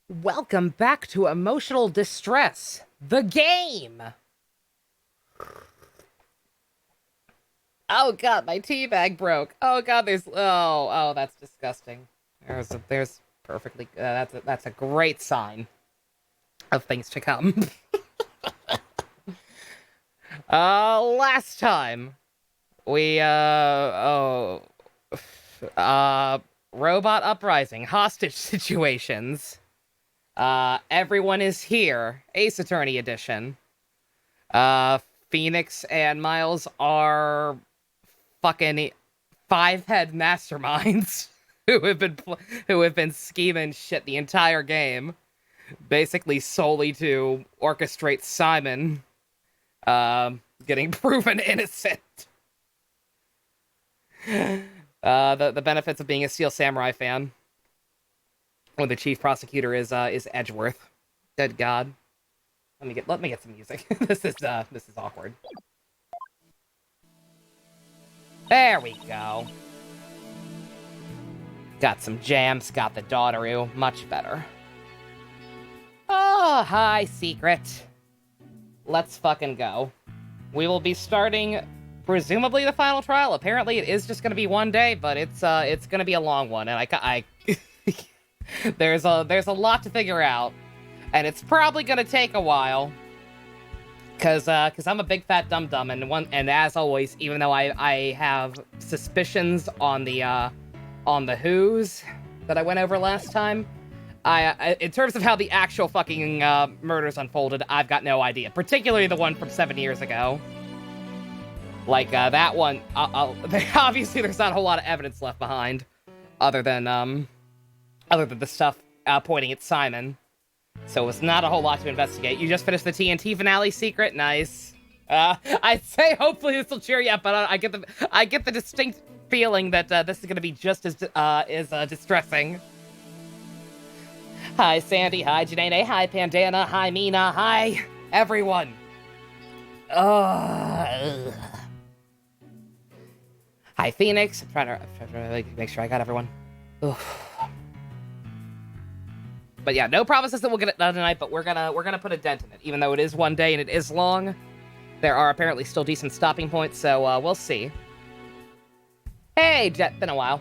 Welcome back to Emotional Distress, the game! Oh god, my tea bag broke. Oh god, that's disgusting. There's perfectly, that's a great sign of things to come. Last time, we, robot uprising, hostage situations. Everyone is here. Ace Attorney edition. Phoenix and Miles are fucking five-head masterminds who have been scheming shit the entire game, basically solely to orchestrate Simon getting proven innocent. The benefits of being a Steel Samurai fan. When the chief prosecutor is Edgeworth. Good God. Let me get some music. This is awkward. There we go. Got some jams, got the Daughteru. Much better. Oh, hi, Secret. Let's fucking go. We will be starting, presumably, the final trial. Apparently, it is just going to be one day, but it's going to be a long one, and I there's a lot to figure out, and it's probably going to take a while. Cause I'm a big fat dum-dum, and as always, even though I have suspicions on the who's that I went over last time, I in terms of how the actual fucking murders unfolded, I've got no idea. Particularly the one from 7 years ago. Like that one, obviously there's not a whole lot of evidence left behind, other than the stuff pointing at Simon. So it's not a whole lot to investigate. You just finished the TNT finale, Secret? Nice. I'd say hopefully this will cheer you up, but I get the distinct feeling that this is going to be just as distressing. Hi, Sandy. Hi, Janae. Hi, Pandana. Hi, Mina. Hi, everyone. Hi, Phoenix. I'm trying to make sure I got everyone. Oof. But yeah, no promises that we'll get it done tonight, but we're gonna put a dent in it. Even though it is one day and it is long, there are apparently still decent stopping points, so we'll see. Hey, Jet, been a while.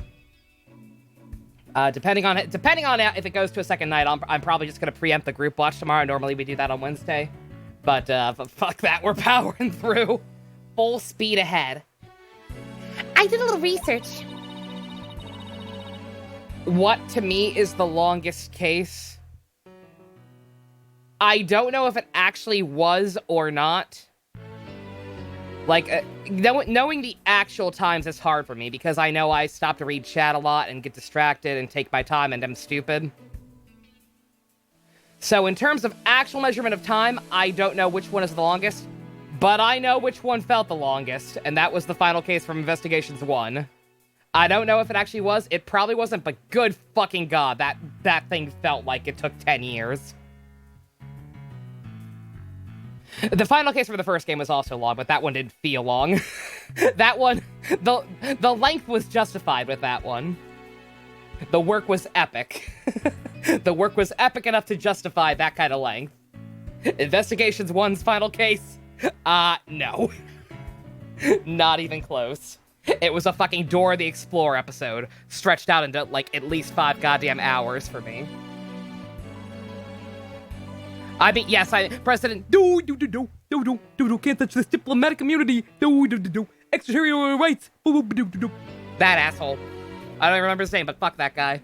Depending on if it goes to a second night, I'm probably just gonna preempt the group watch tomorrow. Normally we do that on Wednesday, but fuck that, we're powering through, full speed ahead. I did a little research. What to me is the longest case? I don't know if it actually was or not. Like, knowing the actual times is hard for me, because I know I stop to read chat a lot and get distracted and take my time and I'm stupid. So in terms of actual measurement of time, I don't know which one is the longest, but I know which one felt the longest, and that was the final case from Investigations 1. I don't know if it actually was. It probably wasn't, but good fucking God, that thing felt like it took 10 years. The final case for the first game was also long, but that one didn't feel long. That one, the length was justified with that one. The work was epic. The work was epic enough to justify that kind of length. Investigations 1's final case? No. Not even close. It was a fucking Dora the Explorer episode, stretched out into, like, at least 5 goddamn hours for me. I mean, yes, President, can't touch this diplomatic immunity, extraterritorial rights, that asshole. I don't remember his name, but fuck that guy.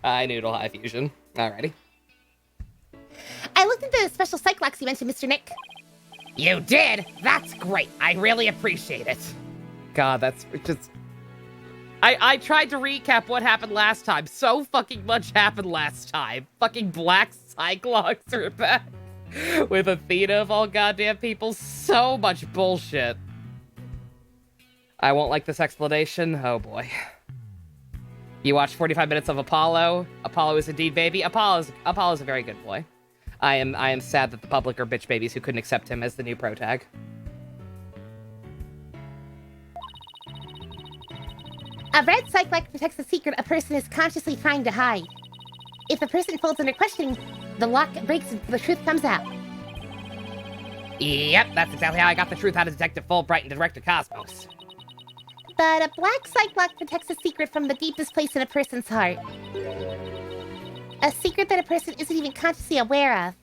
I noodle high fusion. Alrighty. I looked into the special psych locks you mentioned, Mr. Nick. You did? That's great. I really appreciate it. God, that's just... I tried to recap what happened last time. So fucking much happened last time. Fucking Black Cyclops are back. With Athena of all goddamn people. So much bullshit. I won't like this explanation. Oh boy. You watched 45 minutes of Apollo. Apollo is indeed baby. Apollo's a very good boy. I am sad that the public are bitch babies who couldn't accept him as the new protag. A red psych lock protects a secret a person is consciously trying to hide. If a person folds under questioning, the lock breaks and the truth comes out. Yep, that's exactly how I got the truth out of Detective Fulbright and Director Cosmos. But a black psych lock protects a secret from the deepest place in a person's heart. A secret that a person isn't even consciously aware of.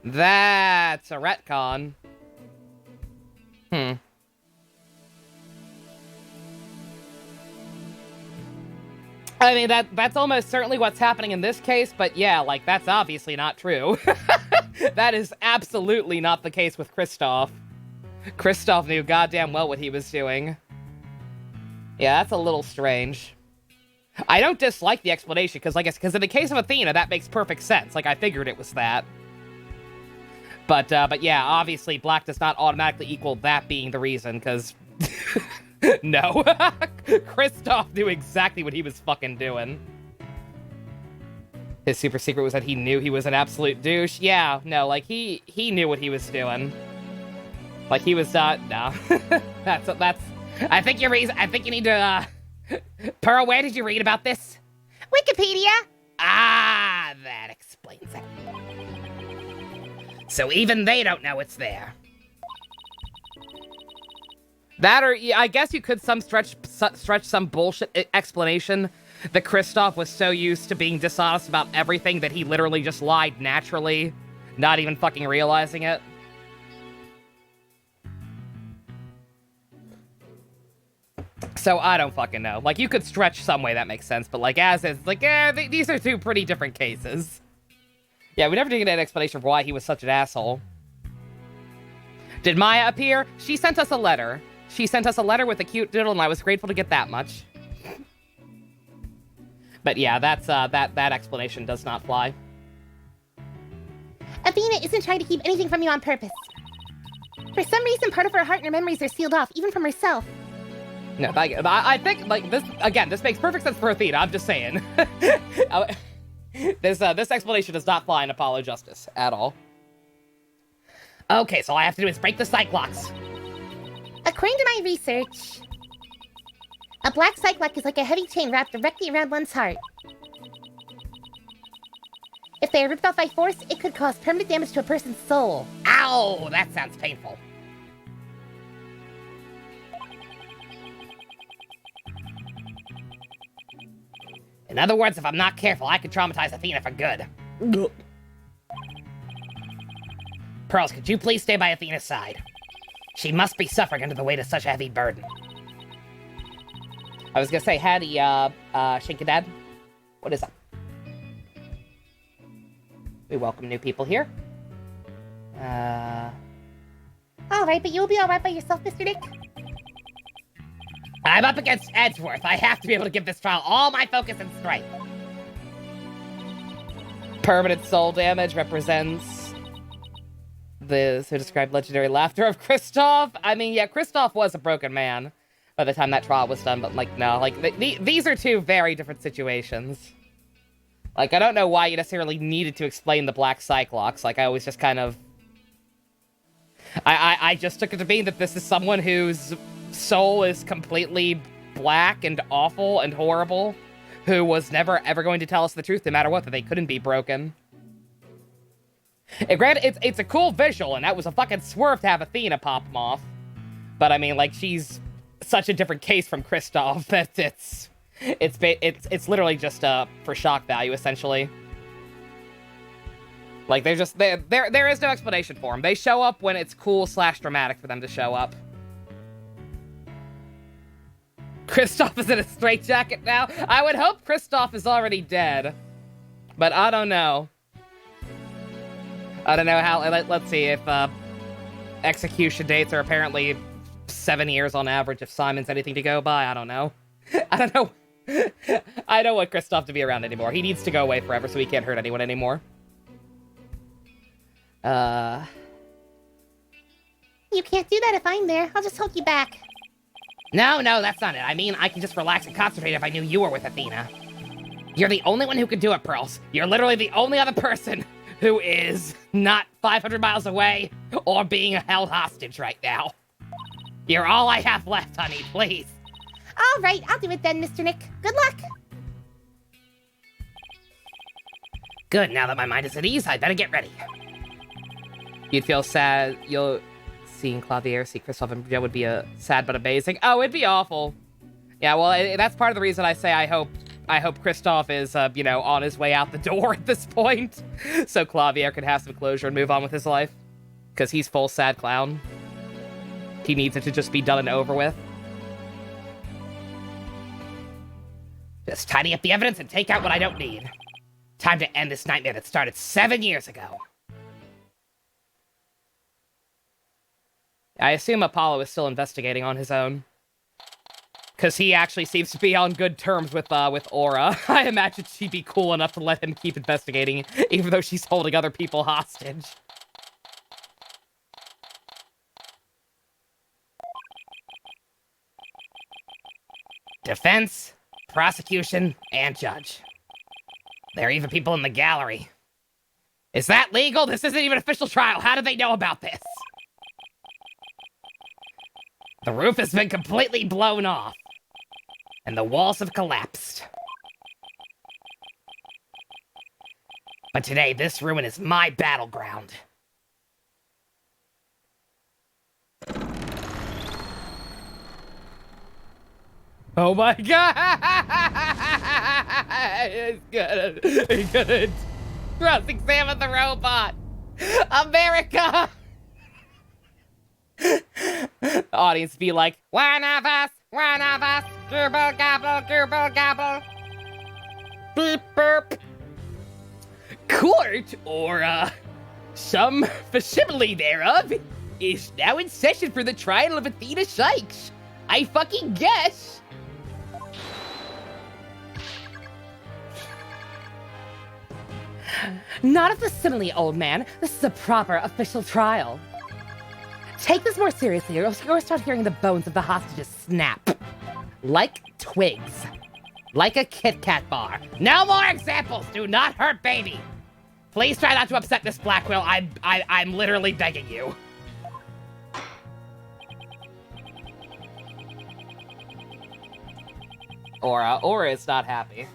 That's a retcon. I mean, that's almost certainly what's happening in this case, but yeah, like, that's obviously not true. That is absolutely not the case with Kristoff. Kristoff knew goddamn well what he was doing. Yeah, that's a little strange. I don't dislike the explanation, because in the case of Athena, that makes perfect sense. Like, I figured it was that. But yeah, obviously, black does not automatically equal that being the reason, because... No. Kristoff knew exactly what he was fucking doing. His super secret was that he knew he was an absolute douche. Yeah, no, like, he knew what he was doing. Like, he was not... No. That's... I think you need to, Pearl, where did you read about this? Wikipedia! Ah, that explains it. So even they don't know it's there. That, or I guess you could stretch some bullshit explanation that Kristoff was so used to being dishonest about everything that he literally just lied naturally, not even fucking realizing it. So I don't fucking know. Like, you could stretch some way that makes sense, but like, as is, like, these are two pretty different cases. Yeah, we never did get an explanation for why he was such an asshole. Did Maya appear? She sent us a letter. She sent us a letter with a cute doodle, and I was grateful to get that much. But yeah, that's that explanation does not fly. Athena isn't trying to keep anything from you on purpose. For some reason, part of her heart and her memories are sealed off, even from herself. No, I think, like, this, again, this makes perfect sense for Athena, I'm just saying. This explanation does not fly in Apollo Justice, at all. Okay, so all I have to do is break the psych locks. According to my research, a black psych lock is like a heavy chain wrapped directly around one's heart. If they are ripped off by force, it could cause permanent damage to a person's soul. Ow, that sounds painful. In other words, if I'm not careful, I could traumatize Athena for good. Pearls, could you please stay by Athena's side? She must be suffering under the weight of such a heavy burden. I was gonna say, howdy, Shinkadad. What is up? We welcome new people here. Alright, but you'll be alright by yourself, Mr. Nick? I'm up against Edgeworth. I have to be able to give this trial all my focus and strength. Permanent soul damage represents the so described legendary laughter of Kristoff. I mean, yeah, Kristoff was a broken man by the time that trial was done, but, like, no. Like, these are two very different situations. Like, I don't know why you necessarily needed to explain the Black Cyclops. Like, I was just kind of... I just took it to mean that this is someone whose soul is completely black and awful and horrible, who was never ever going to tell us the truth no matter what, that they couldn't be broken. And granted, it's a cool visual, and that was a fucking swerve to have Athena pop him off. But I mean, like, she's such a different case from Kristoff that it's literally just for shock value, essentially. Like, they're just there is no explanation for them. They show up when it's cool / dramatic for them to show up. Kristoff is in a straitjacket now? I would hope Kristoff is already dead. But I don't know. I don't know how... Let's see if execution dates are apparently 7 years on average if Simon's anything to go by. I don't know. I don't know. I don't want Kristoff to be around anymore. He needs to go away forever so he can't hurt anyone anymore. You can't do that if I'm there. I'll just hold you back. No, that's not it. I mean, I can just relax and concentrate if I knew you were with Athena. You're the only one who can do it, Pearls. You're literally the only other person who is not 500 miles away or being held hostage right now. You're all I have left, honey, please. All right, I'll do it then, Mr. Nick. Good luck. Good, now that my mind is at ease, I better get ready. You'd feel sad. Seeing Clavier, see Kristoff and Joe would be sad but amazing. Oh, it'd be awful. Yeah, well, that's part of the reason I say I hope Kristoff is, on his way out the door at this point. So Clavier can have some closure and move on with his life. Because he's full sad clown. He needs it to just be done and over with. Just tidy up the evidence and take out what I don't need. Time to end this nightmare that started 7 years ago. I assume Apollo is still investigating on his own. Because he actually seems to be on good terms with Aura. I imagine she'd be cool enough to let him keep investigating, even though she's holding other people hostage. Defense, prosecution, and judge. There are even people in the gallery. Is that legal? This isn't even an official trial. How do they know about this? The roof has been completely blown off, and the walls have collapsed. But today, this ruin is my battleground. Oh my god! He's gonna cross-examine the robot! America! The audience be like, one of us, gerbil gobble, beep burp. Court, or, some facsimile thereof, is now in session for the trial of Athena Shikes. I fucking guess. Not a facsimile, old man. This is a proper official trial. Take this more seriously, or else you'll start hearing the bones of the hostages snap. Like twigs. Like a Kit Kat bar. No more examples! Do not hurt baby! Please try not to upset Miss Blackwell. I'm literally begging you. Aura is not happy.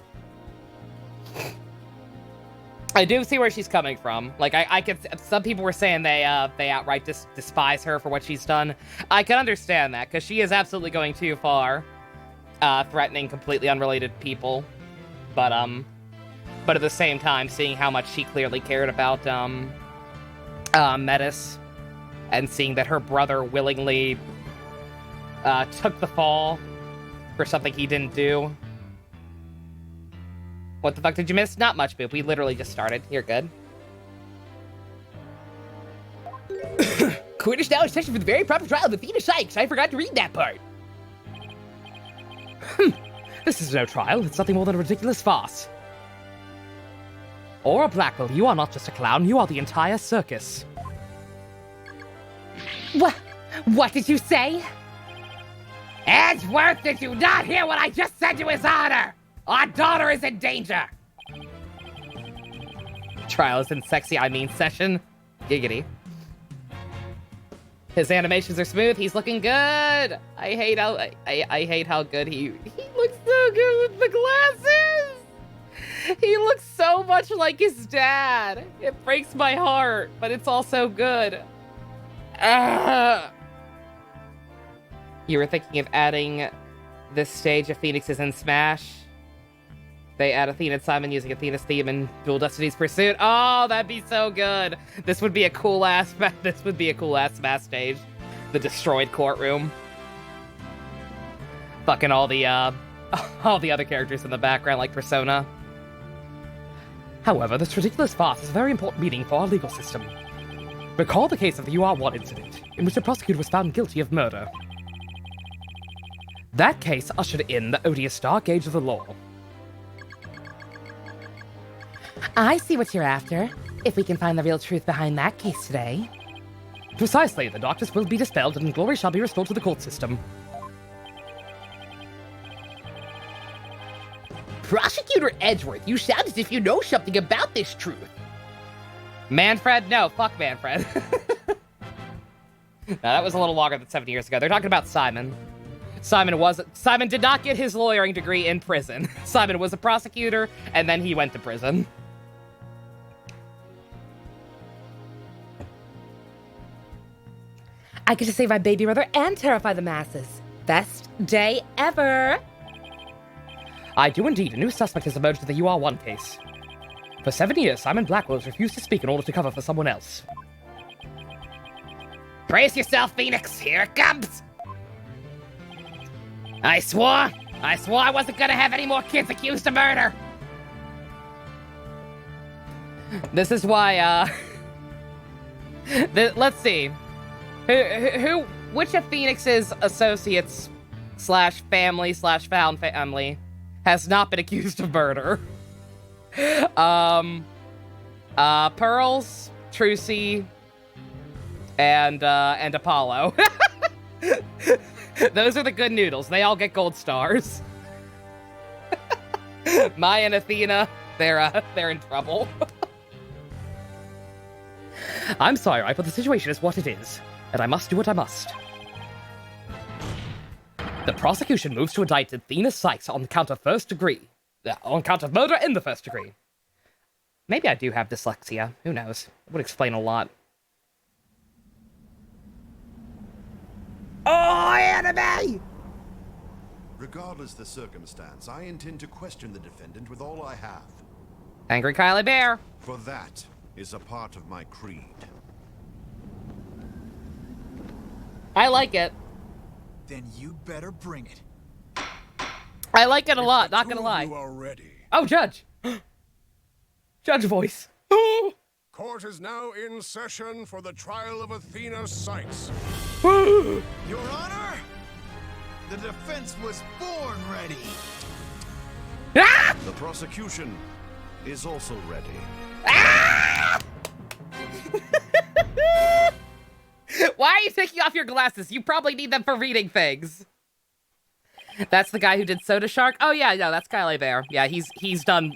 I do see where she's coming from. Like, I could. Some people were saying they outright despise her for what she's done. I can understand that, because she is absolutely going too far, threatening completely unrelated people. But at the same time, seeing how much she clearly cared about Metis, and seeing that her brother willingly took the fall for something he didn't do. What the fuck did you miss? Not much, Boop. We literally just started. You're good. Court is now in session for the very proper trial of Athena Shikes. I forgot to read that part. This is no trial. It's nothing more than a ridiculous farce. Aura Blackwell, you are not just a clown. You are the entire circus. What did you say? Edgeworth, did you not hear what I just said to his honor? Our daughter is in danger! Trial isn't sexy, I mean session. Giggity. His animations are smooth, he's looking good! I hate how good he looks so good with the glasses! He looks so much like his dad. It breaks my heart, but it's also good. You were thinking of adding this stage of Phoenix's in Smash? They add Athena and Simon using Athena's theme in Dual Destinies Pursuit. Oh, that'd be so good. This would be a cool ass Smash stage. The destroyed courtroom. Fucking all the other characters in the background, like Persona. However, this ridiculous farce is a very important meeting for our legal system. Recall the case of the UR1 incident, in which the prosecutor was found guilty of murder. That case ushered in the odious dark age of the law. I see what you're after. If we can find the real truth behind that case today. Precisely. The darkness will be dispelled and glory shall be restored to the court system. Prosecutor Edgeworth, you sound as if you know something about this truth. Manfred? No, fuck Manfred. No, that was a little longer than 7 years ago. They're talking about Simon. Simon did not get his lawyering degree in prison. Simon was a prosecutor, and then he went to prison. I get to save my baby brother and terrify the masses. Best day ever! I do indeed. A new suspect has emerged in the UR1 case. For 7 years, Simon Blackwell has refused to speak in order to cover for someone else. Brace yourself, Phoenix. Here it comes. I swore I wasn't gonna have any more kids accused of murder. This is why, let's see. Which of Phoenix's associates slash family slash found family has not been accused of murder? Pearls, Trucy, and Apollo. Those are the good noodles. They all get gold stars. Maya and Athena, they're in trouble. I'm sorry, Wright, but the situation is what it is, and I must do what I must. The prosecution moves to indict Athena Sykes on count of on count of murder in the first degree. Maybe I do have dyslexia. Who knows? It would explain a lot. Oh, anime! Regardless the circumstance, I intend to question the defendant with all I have. Angry Kylie Bear. For that is a part of my creed. I like it. Then you better bring it. I like it a lot, not gonna lie. You are ready. Oh, Judge! Judge voice. Court is now in session for the trial of Athena Sykes. Your Honor, the defense was born ready. Ah! The prosecution is also ready. Ah! Why are you taking off your glasses? You probably need them for reading things. That's the guy who did Soda Shark? Oh, yeah, no, that's Kylie Bear. Yeah, he's been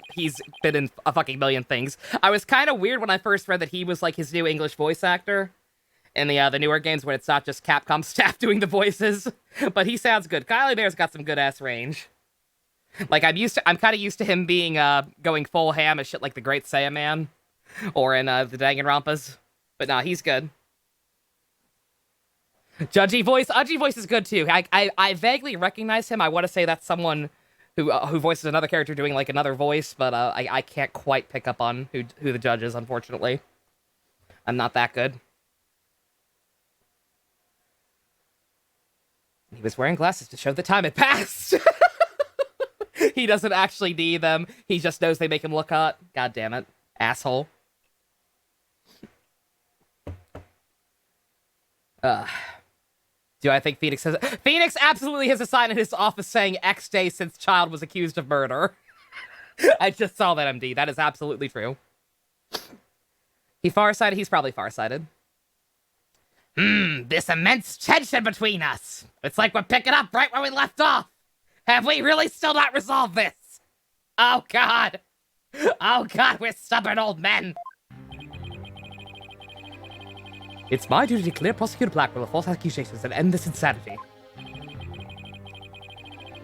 in a fucking million things. I was kind of weird when I first read that he was, like, his new English voice actor in the newer games when it's not just Capcom staff doing the voices. But he sounds good. Kylie Bear's got some good-ass range. Like, I'm kind of used to him being, going full ham as shit like the Great Saiyaman. Or in, the Danganronpas. But nah, he's good. Judgy voice is good too. I vaguely recognize him. I want to say that's someone who voices another character doing like another voice, but I can't quite pick up on who the judge is. Unfortunately, I'm not that good. He was wearing glasses to show the time had passed. He doesn't actually need them. He just knows they make him look hot. God damn it, asshole. Do I think Phoenix has... Phoenix absolutely has a sign in his office saying X day since child was accused of murder. I just saw that, MD. That is absolutely true. He farsighted? He's probably farsighted. This immense tension between us. It's like we're picking up right where we left off. Have we really still not resolved this? Oh, God. Oh, God, we're stubborn old men. It's my duty to clear Prosecutor Blackwell of false accusations and end this insanity.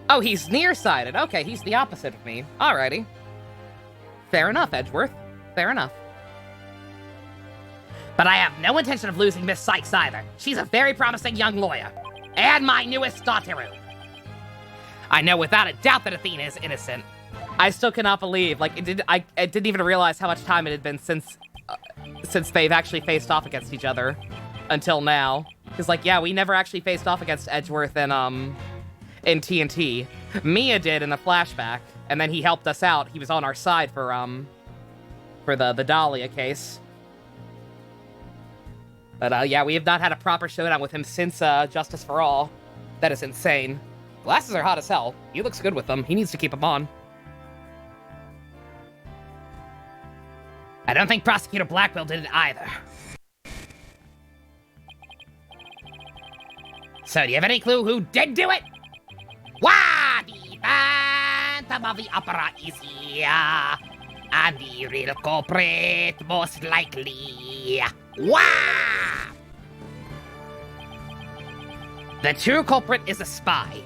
Oh, he's nearsighted. Okay, he's the opposite of me. Alrighty. Fair enough, Edgeworth. Fair enough. But I have no intention of losing Miss Sykes either. She's a very promising young lawyer. And my newest daughter. I know without a doubt that Athena is innocent. I still cannot believe, like, I didn't even realize how much time it had been since they've actually faced off against each other until now. Because, like, yeah, we never actually faced off against Edgeworth in TNT. Mia did in the flashback, and then he helped us out. He was on our side for the Dahlia case. But, yeah, we have not had a proper showdown with him since Justice for All. That is insane. Glasses are hot as hell. He looks good with them. He needs to keep them on. I don't think Prosecutor Blackwell did it either. So, do you have any clue who did do it? Wah! The Phantom of the Opera is here. And the real culprit, most likely. Wah! The true culprit is a spy.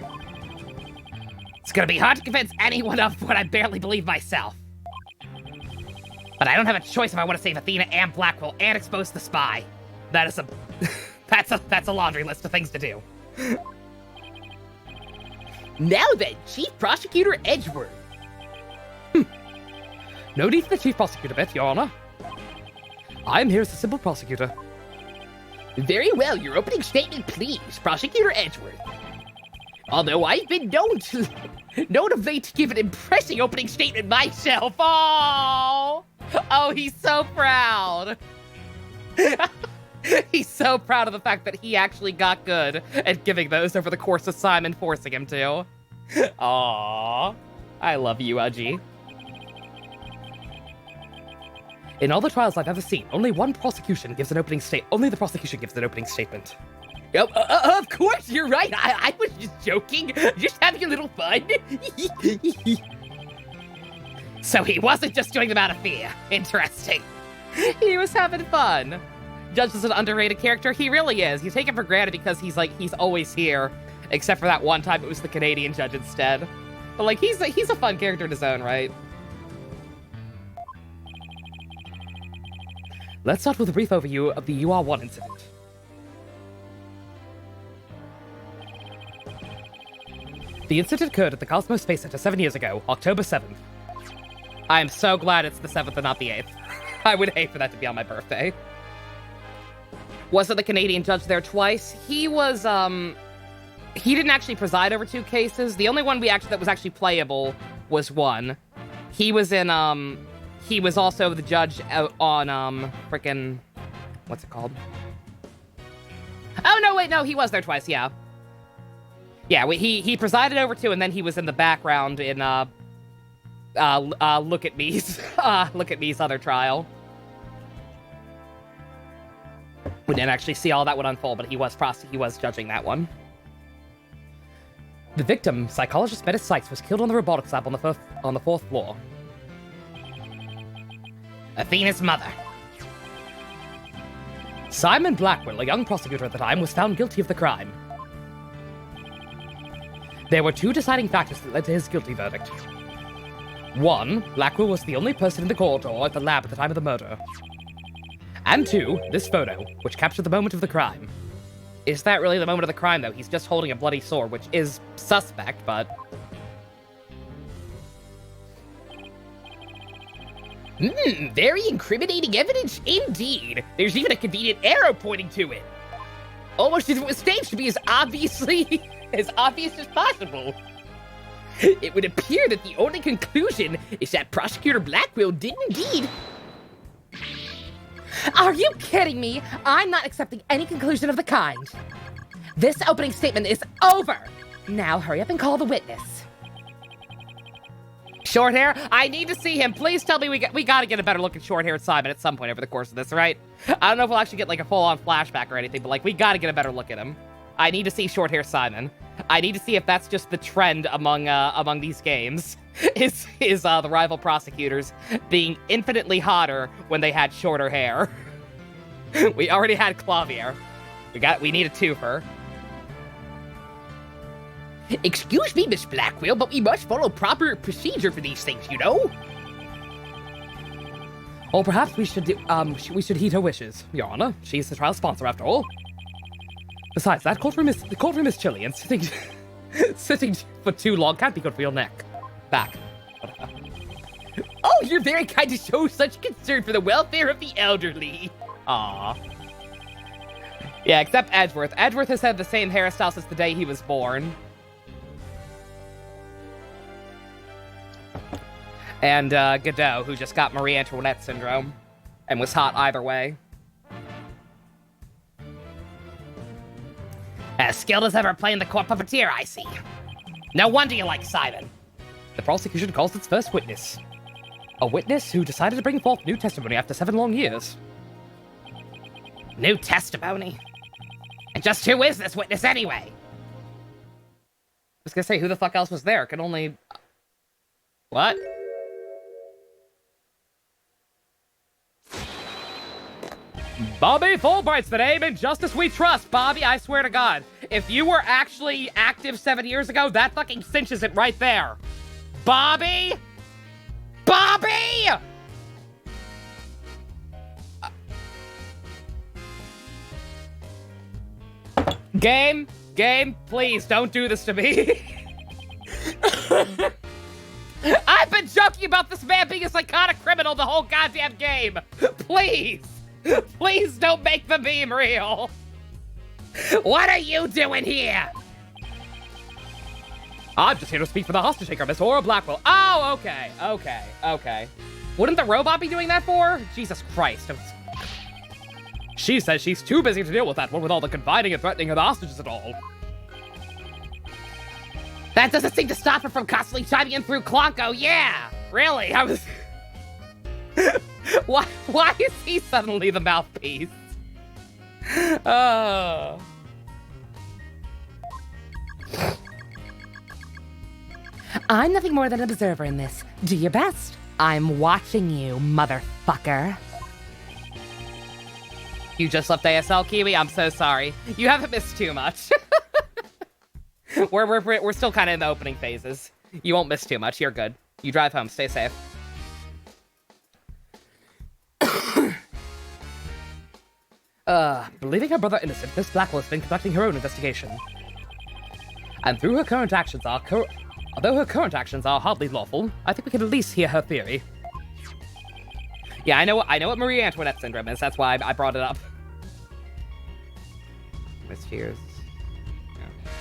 It's gonna be hard to convince anyone of what I barely believe myself. But I don't have a choice if I want to save Athena and Blackwell and expose the spy. That is a... That's a laundry list of things to do. Now then, Chief Prosecutor Edgeworth. No need for the Chief Prosecutor bit, Your Honor. I'm here as a simple prosecutor. Very well, your opening statement, please, Prosecutor Edgeworth. Although I've been known of late to give an impressive opening statement myself. Oh, he's so proud. He's so proud of the fact that he actually got good at giving those over the course of Simon forcing him to. Aww. I love you, Udgy. In all the trials I've ever seen, only the prosecution gives an opening statement. Of course, you're right. I was just joking. Just having a little fun. So he wasn't just doing them out of fear. Interesting. He was having fun. Judge is an underrated character. He really is. You take him for granted because he's always here. Except for that one time it was the Canadian judge instead. But like, he's a fun character in his own right. Let's start with a brief overview of the UR1 incident. The incident occurred at the Cosmos Space Center 7 years ago, October 7th. I am so glad it's the 7th and not the 8th. I would hate for that to be on my birthday. Wasn't the Canadian judge there twice? He was, he didn't actually preside over 2 cases. The only one that was actually playable was one. He was in, he was also the judge on, frickin', what's it called? Oh, no, wait, no, he was there twice, yeah. Yeah, he presided over 2, and then he was in the background in, Look at Me's other trial. We didn't actually see all that one unfold, but he was judging that one. The victim, psychologist Metis Sykes, was killed on the robotics lab on the 4th floor. Athena's mother. Simon Blackwell, a young prosecutor at the time, was found guilty of the crime. There were 2 deciding factors that led to his guilty verdict. 1, Blackwell was the only person in the corridor at the lab at the time of the murder. And 2, this photo, which captured the moment of the crime. Is that really the moment of the crime, though? He's just holding a bloody sword, which is suspect, but... Very incriminating evidence indeed. There's even a convenient arrow pointing to it. Almost as if it was staged to be as obvious as possible. It would appear that the only conclusion is that Prosecutor Blackwell did indeed. Are you kidding me? I'm not accepting any conclusion of the kind. This opening statement is over. Now hurry up and call the witness. Short hair? I need to see him. Please tell me we gotta get a better look at short-haired Simon at some point over the course of this, right? I don't know if we'll actually get like a full-on flashback or anything, but like we gotta get a better look at him. I need to see short-hair Simon. I need to see if that's just the trend among these games. Is the rival prosecutors being infinitely hotter when they had shorter hair. We already had Clavier. We need a twofer. Excuse me, Miss Blackwell, but we must follow proper procedure for these things, you know? Or perhaps we should heed her wishes, Your Honor. She's the trial sponsor, after all. Besides, the courtroom is chilly, and sitting for too long can't be good for your neck. Back. Oh, you're very kind to show such concern for the welfare of the elderly. Aww. Yeah, except Edgeworth. Edgeworth has had the same hairstyle since the day he was born. And Godot, who just got Marie Antoinette syndrome and was hot either way. As skilled as ever playing the court puppeteer, I see. No wonder you like Simon. The prosecution calls its first witness. A witness who decided to bring forth new testimony after 7 long years. New testimony? And just who is this witness anyway? I was gonna say, who the fuck else was there? Could only... What? Bobby Fulbright's the name and justice we trust. Bobby, I swear to God, if you were actually active 7 years ago, that fucking cinches it right there. Bobby? Bobby! Game, please don't do this to me. I've been joking about this man being a psychotic criminal the whole goddamn game. Please don't make the meme real. What are you doing here? I'm just here to speak for the hostage taker, Miss Aura Blackwell. Oh, okay. Wouldn't the robot be doing that for? Jesus Christ. She says she's too busy to deal with that one with all the confining and threatening of the hostages and all. That doesn't seem to stop her from constantly chiming in through Clonko. Yeah, really, I was... Why is he suddenly the mouthpiece? Oh... I'm nothing more than an observer in this. Do your best. I'm watching you, motherfucker. You just left ASL, Kiwi? I'm so sorry. You haven't missed too much. We're still kind of in the opening phases. You won't miss too much. You're good. You drive home. Stay safe. Believing her brother innocent, Miss Blackwell has been conducting her own investigation. And through her current actions although her current actions are hardly lawful, I think we can at least hear her theory. Yeah, I know what Marie Antoinette syndrome is. That's why I brought it up. Miss Tears. Yeah.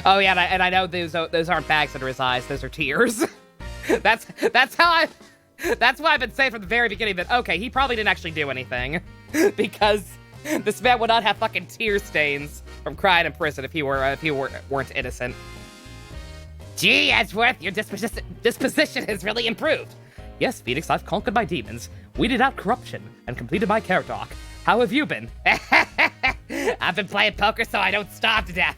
Oh yeah, and I know those aren't bags under his eyes. Those are tears. that's why I've been saying from the very beginning that okay, he probably didn't actually do anything because this man would not have fucking tear stains from crying in prison if he weren't innocent. Gee, Edgeworth, your disposition has really improved. Yes, Phoenix, I've conquered my demons, weeded out corruption, and completed my character arc. How have you been? I've been playing poker so I don't starve to death.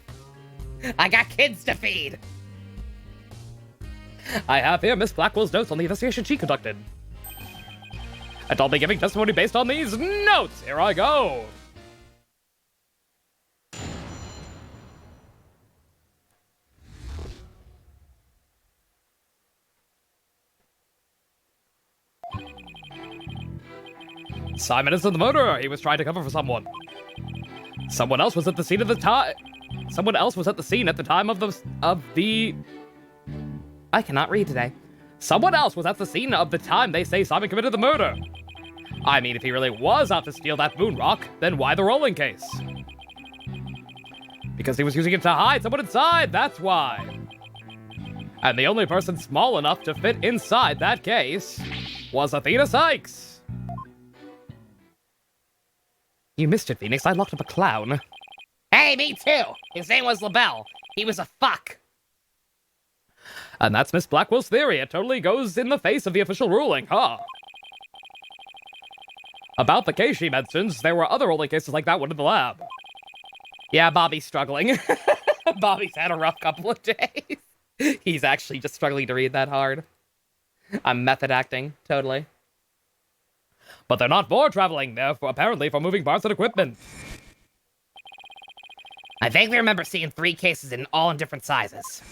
I got kids to feed. I have here Miss Blackwell's notes on the investigation she conducted. And I'll be giving testimony based on these notes. Here I go. Simon isn't the murderer. He was trying to cover for someone. Someone else was at the scene at the time. Someone else was at the scene at the time of the. I cannot read today. Someone else was at the scene of the time they say Simon committed the murder. I mean, if he really was out to steal that moon rock, then why the rolling case? Because he was using it to hide someone inside, that's why. And the only person small enough to fit inside that case was Athena Sykes. You missed it, Phoenix. I locked up a clown. Hey, me too. His name was LaBelle. He was a fuck. And that's Miss Blackwell's theory. It totally goes in the face of the official ruling, huh? About the case she mentions, there were other rolling cases like that one in the lab. Yeah, Bobby's struggling. Bobby's had a rough couple of days. He's actually just struggling to read that hard. I'm method acting, totally. But they're not for traveling, they're apparently for moving parts and equipment. I vaguely remember seeing 3 cases all in different sizes.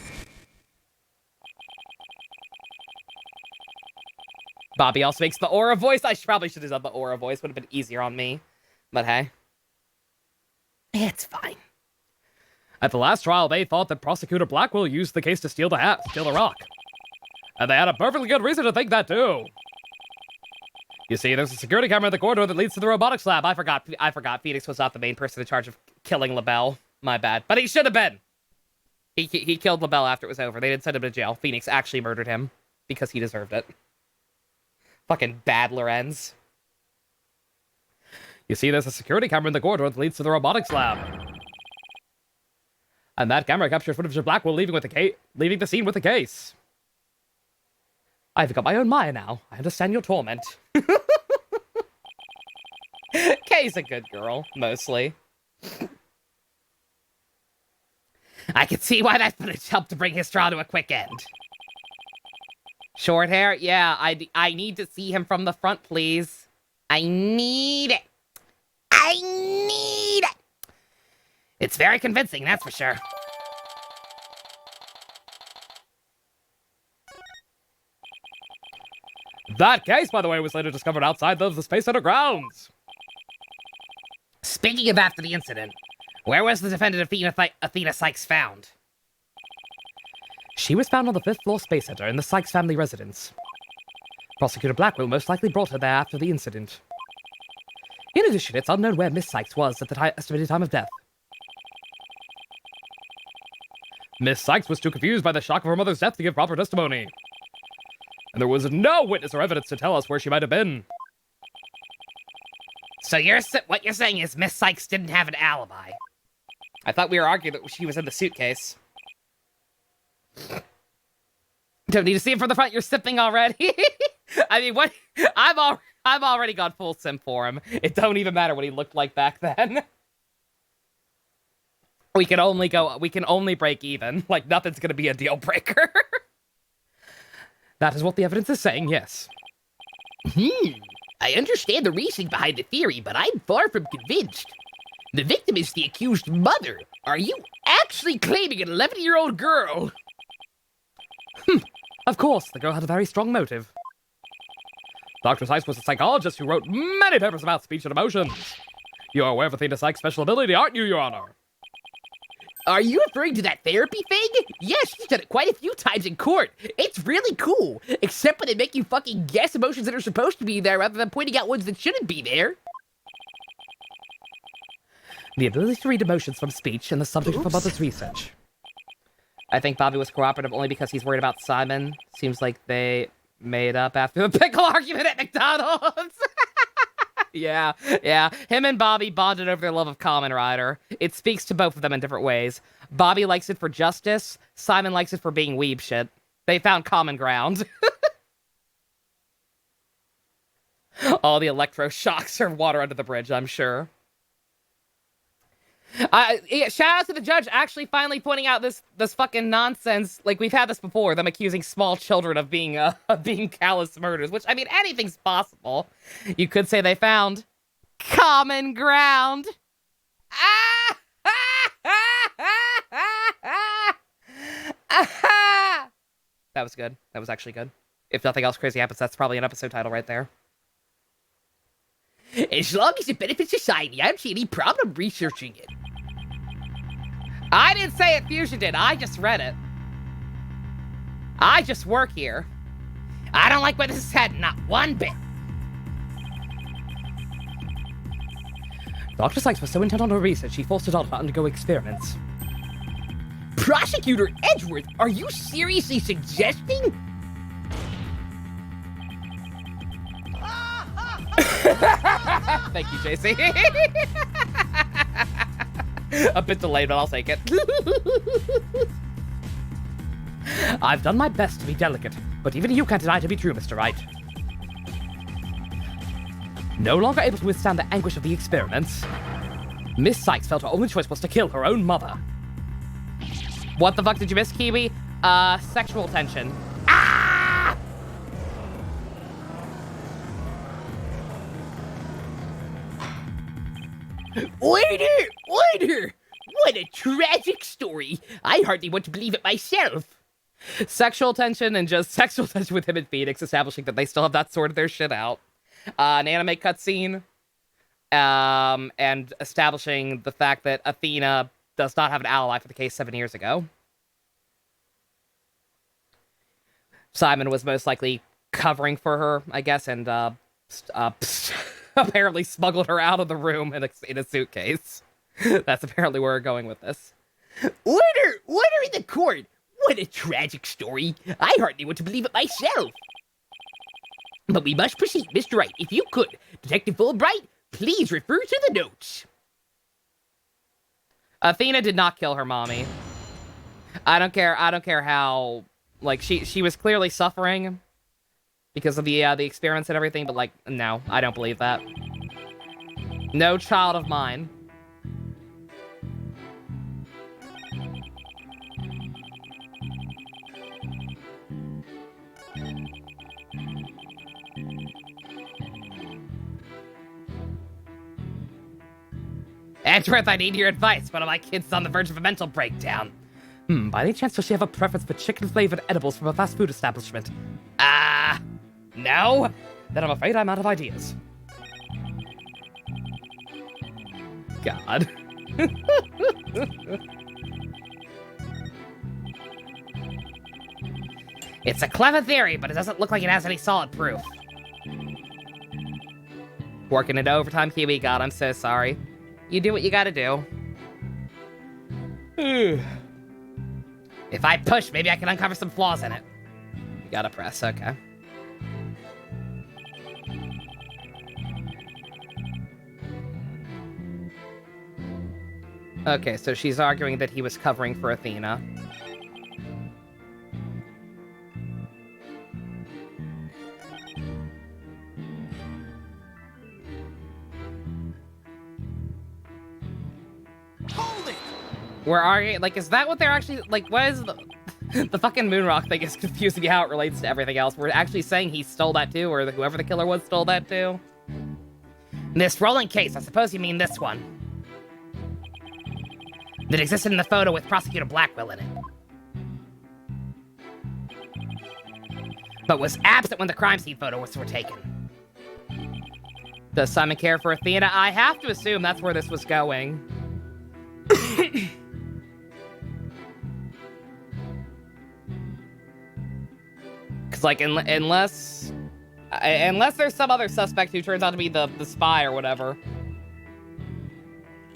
Bobby also makes the aura voice. I probably should have done the aura voice, would have been easier on me. But hey. It's fine. At the last trial, they thought that Prosecutor Blackwell used the case to steal the rock. And they had a perfectly good reason to think that too. You see, there's a security camera in the corridor that leads to the robotics lab. I forgot. Phoenix was not the main person in charge of killing LaBelle. My bad. But he should have been. He killed LaBelle after it was over. They didn't send him to jail. Phoenix actually murdered him because he deserved it. Fucking bad Lorenz. You see, there's a security camera in the corridor that leads to the robotics lab. And that camera captured footage of Blackwell leaving the scene with the case. I've got my own Maya now. I understand your torment. Kay's a good girl, mostly. I can see why that footage helped to bring his trial to a quick end. Short hair? Yeah, I need to see him from the front, please. I need it. It's very convincing, that's for sure. That case, by the way, was later discovered outside of the Space Center grounds. Speaking of after the incident, Where was the defendant Athena Sykes found? She was found on the 5th floor Space Center in the Sykes family residence. Prosecutor Blackwell most likely brought her there after the incident. In addition, it's unknown where Miss Sykes was at the estimated time of death. Miss Sykes was too confused by the shock of her mother's death to give proper testimony. And there was no witness or evidence to tell us where she might have been. So what you're saying is Miss Sykes didn't have an alibi. I thought we were arguing that she was in the suitcase. Don't need to see it from the front. You're sipping already. I mean, what? I've already gone full simp for him. It don't even matter what he looked like back then. We can only break even. Like, nothing's gonna be a deal breaker. That is what the evidence is saying, yes. I understand the reasoning behind the theory, but I'm far from convinced. The victim is the accused mother. Are you actually claiming an 11-year-old girl? Of course, the girl had a very strong motive. Dr. Sykes was a psychologist who wrote many papers about speech and emotions. You are aware of Athena Sykes' special ability, aren't you, Your Honor? Are you referring to that therapy thing? Yes, she's done it quite a few times in court. It's really cool. Except when they make you fucking guess emotions that are supposed to be there rather than pointing out ones that shouldn't be there. The ability to read emotions from speech and the subject of her mother's research. I think Bobby was cooperative only because he's worried about Simon. Seems like they made up after the pickle argument at McDonald's. Yeah. Him and Bobby bonded over their love of Kamen Rider. It speaks to both of them in different ways. Bobby likes it for justice. Simon likes it for being weeb shit. They found common ground. All the electroshocks are water under the bridge, I'm sure. Shout out to the judge actually finally pointing out this fucking nonsense. Like, we've had this before, them accusing small children of being callous murders, which, I mean, anything's possible. You could say they found common ground. That was good. That was actually good. If nothing else crazy happens, that's probably an episode title right there. As long as it benefits society, I don't see any problem researching it. I didn't say it, Fusion did. I just read it. I just work here. I don't like what this said, not one bit. Dr. Sykes was so intent on her research, she forced her daughter to undergo experiments. Prosecutor Edgeworth, are you seriously suggesting? Thank you, JC. A bit delayed, but I'll take it. I've done my best to be delicate, but even you can't deny to be true, Mr. Wright. No longer able to withstand the anguish of the experiments, Miss Sykes felt her only choice was to kill her own mother. What the fuck did you miss, Kiwi? Sexual tension. Ah! Waiter! What a tragic story. I hardly want to believe it myself. Sexual tension and just sexual tension with him and Phoenix, establishing that they still have that sort of their shit out. An anime cutscene. And establishing the fact that Athena does not have an alibi for the case 7 years ago. Simon was most likely covering for her, I guess, and apparently smuggled her out of the room in a suitcase. That's apparently where we're going with this. Order in the court! What a tragic story. I hardly want to believe it myself. But we must proceed, Mr. Wright. If you could, Detective Fulbright, please refer to the notes. Athena did not kill her mommy. I don't care how, like, she was clearly suffering because of the experience and everything, but, like, no, I don't believe that. No child of mine. Edgeworth, I need your advice. One of my kids is on the verge of a mental breakdown. By any chance does she have a preference for chicken-flavored edibles from a fast food establishment? No? Then I'm afraid I'm out of ideas. God. It's a clever theory, but it doesn't look like it has any solid proof. Working into overtime, Kiwi. God, I'm so sorry. You do what you gotta do. If I push, maybe I can uncover some flaws in it. You gotta press, okay. Okay, so she's arguing that he was covering for Athena. Hold it! We're arguing, like, is that what they're actually, like, what is the fucking Moonrock thing is confusing me how it relates to everything else. We're actually saying he stole that too, or whoever the killer was stole that too? This rolling case, I suppose you mean this one. That existed in the photo with Prosecutor Blackwell in it. But was absent when the crime scene photos were taken. Does Simon care for Athena? I have to assume that's where this was going. Because, like, unless there's some other suspect who turns out to be the spy or whatever.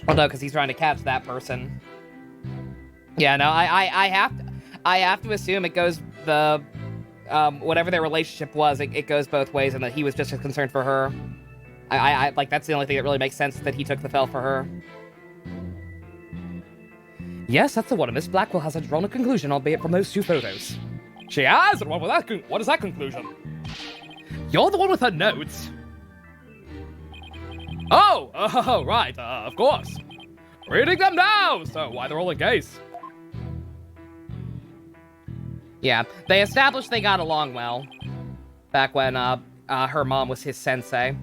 Well, no, because he's trying to catch that person. Yeah, no, I have to assume it goes the whatever their relationship was, it goes both ways, and that he was just as concerned for her. I like, that's the only thing that really makes sense, that he took the fell for her. Yes, that's the one. Miss Blackwell has drawn a conclusion, albeit from those two photos. She has? And what is that conclusion? You're the one with her notes. Oh, right, of course. Reading them now, so why the rolling case? Yeah, they established they got along well. Back when, her mom was his sensei.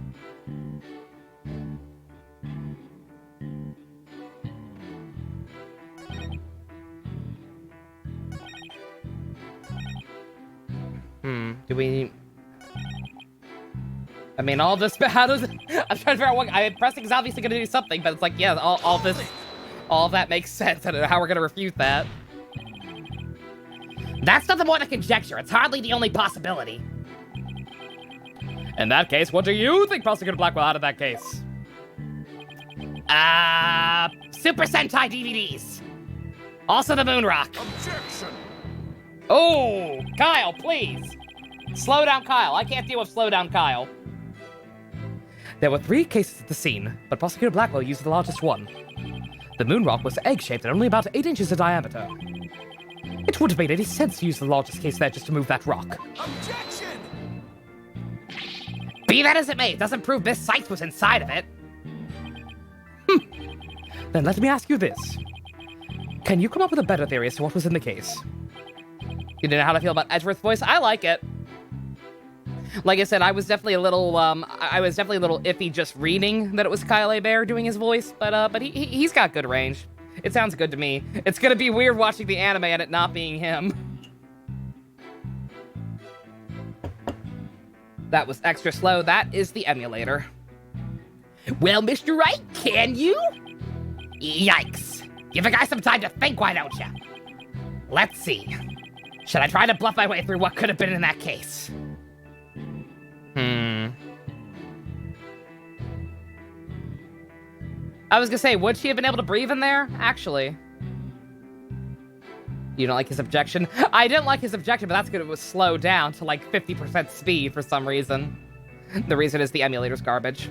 Do we... I mean, all this... How does... I'm trying to figure out what... pressing is obviously going to do something, but it's like, yeah, all this... All of that makes sense. I don't know how we're going to refute that. That's nothing more than conjecture. It's hardly the only possibility. In that case, what do you think Prosecutor Blackwell had in that case? Super Sentai DVDs. Also the Moonrock. Objection! Oh, Kyle, please. Slow down, Kyle. I can't deal with slow down, Kyle. There were 3 cases at the scene, but Prosecutor Blackwell used the largest one. The Moonrock was egg-shaped and only about 8 inches in diameter. It wouldn't have made any sense to use the largest case there just to move that rock. Objection! Be that as it may, it doesn't prove Miss Sykes was inside of it. Then let me ask you this. Can you come up with a better theory as to what was in the case? You didn't know how to feel about Edgeworth's voice? I like it. Like I said, I was definitely a little iffy just reading that it was Kyle Hebert doing his voice, but he's got good range. It sounds good to me. It's gonna be weird watching the anime and it not being him. That was extra slow. That is the emulator. Well, Mr. Wright, can you? Yikes. Give a guy some time to think, why don't ya? Let's see. Should I try to bluff my way through what could have been in that case? I was gonna say, would she have been able to breathe in there? Actually. You don't like his objection? I didn't like his objection, but that's good. It was slowed down to like 50% speed for some reason. The reason is the emulator's garbage.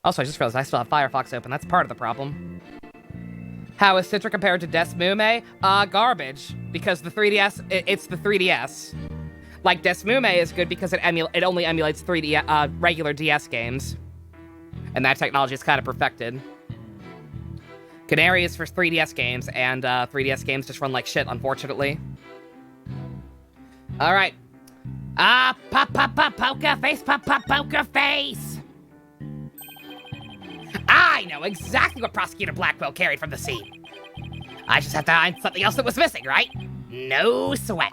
Also, I just realized I still have Firefox open. That's part of the problem. How is Citra compared to Desmume? Garbage. Because the 3DS, it's the 3DS. Like, Desmume is good because it only emulates 3D, regular DS games. And that technology is kind of perfected. Canary is for 3DS games, and 3DS games just run like shit, unfortunately. Alright. Poker face, poker face! I know exactly what Prosecutor Blackwell carried from the scene. I just have to find something else that was missing, right? No sweat.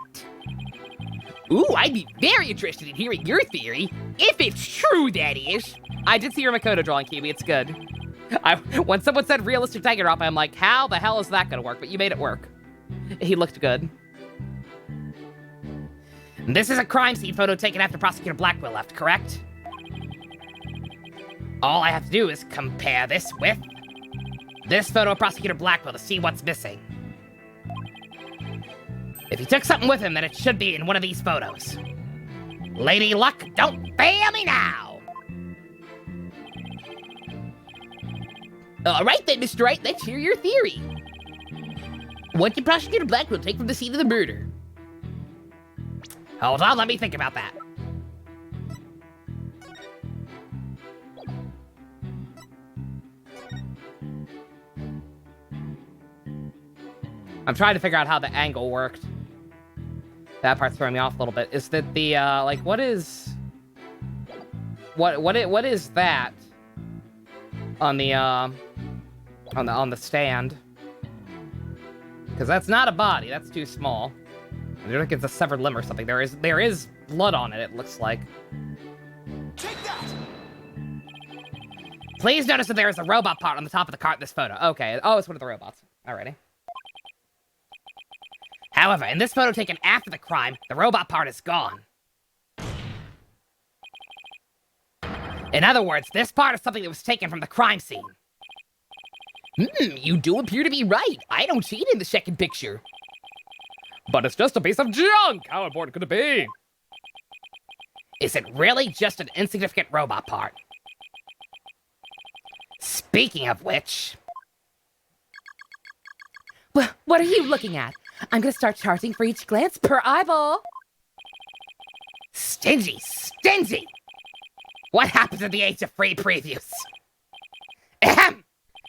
Ooh, I'd be very interested in hearing your theory. If it's true, that is. I did see your Makoto drawing, Kiwi. It's good. When someone said realistic Tiger Drop, I'm like, how the hell is that gonna work? But you made it work. He looked good. This is a crime scene photo taken after Prosecutor Blackwell left, correct? All I have to do is compare this with this photo of Prosecutor Blackwell to see what's missing. If he took something with him, then it should be in one of these photos. Lady Luck, don't fail me now! All right then, Mr. Wright, let's hear your theory. What did Prosecutor Blackwell take from the scene of the murder? Hold on, let me think about that. I'm trying to figure out how the angle worked. That part's throwing me off a little bit. Is that the, like, what is that on the stand? Because that's not a body. That's too small. I don't think it's a severed limb or something. There is blood on it. It looks like. Take that! Please notice that there is a robot part on the top of the cart in this photo. Okay. Oh, it's one of the robots. Alrighty. However, in this photo taken after the crime, the robot part is gone. In other words, this part is something that was taken from the crime scene. You do appear to be right. I don't see it in the second picture. But it's just a piece of junk! How important could it be? Is it really just an insignificant robot part? Speaking of which... What are you looking at? I'm gonna start charging for each glance per eyeball. Stingy! Stingy! What happens at the age of free previews? Ahem!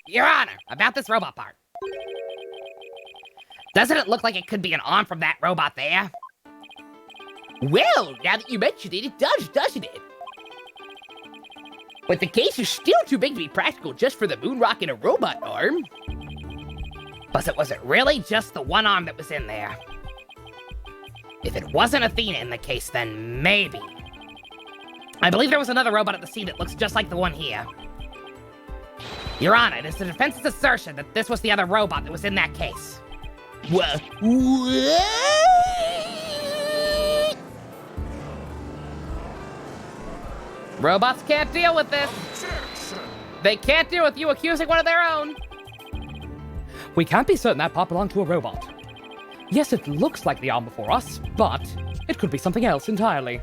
Your Honor, about this robot part. Doesn't it look like it could be an arm from that robot there? Well, now that you mention it, it does, doesn't it? But the case is still too big to be practical just for the moon rock and a robot arm. But was it really just the one arm that was in there? If it wasn't Athena in the case, then maybe. I believe there was another robot at the scene that looks just like the one here. Your Honor, it is the defense's assertion that this was the other robot that was in that case. What? Robots can't deal with this. They can't deal with you accusing one of their own. We can't be certain that part belonged to a robot. Yes, it looks like the arm before us, but it could be something else entirely.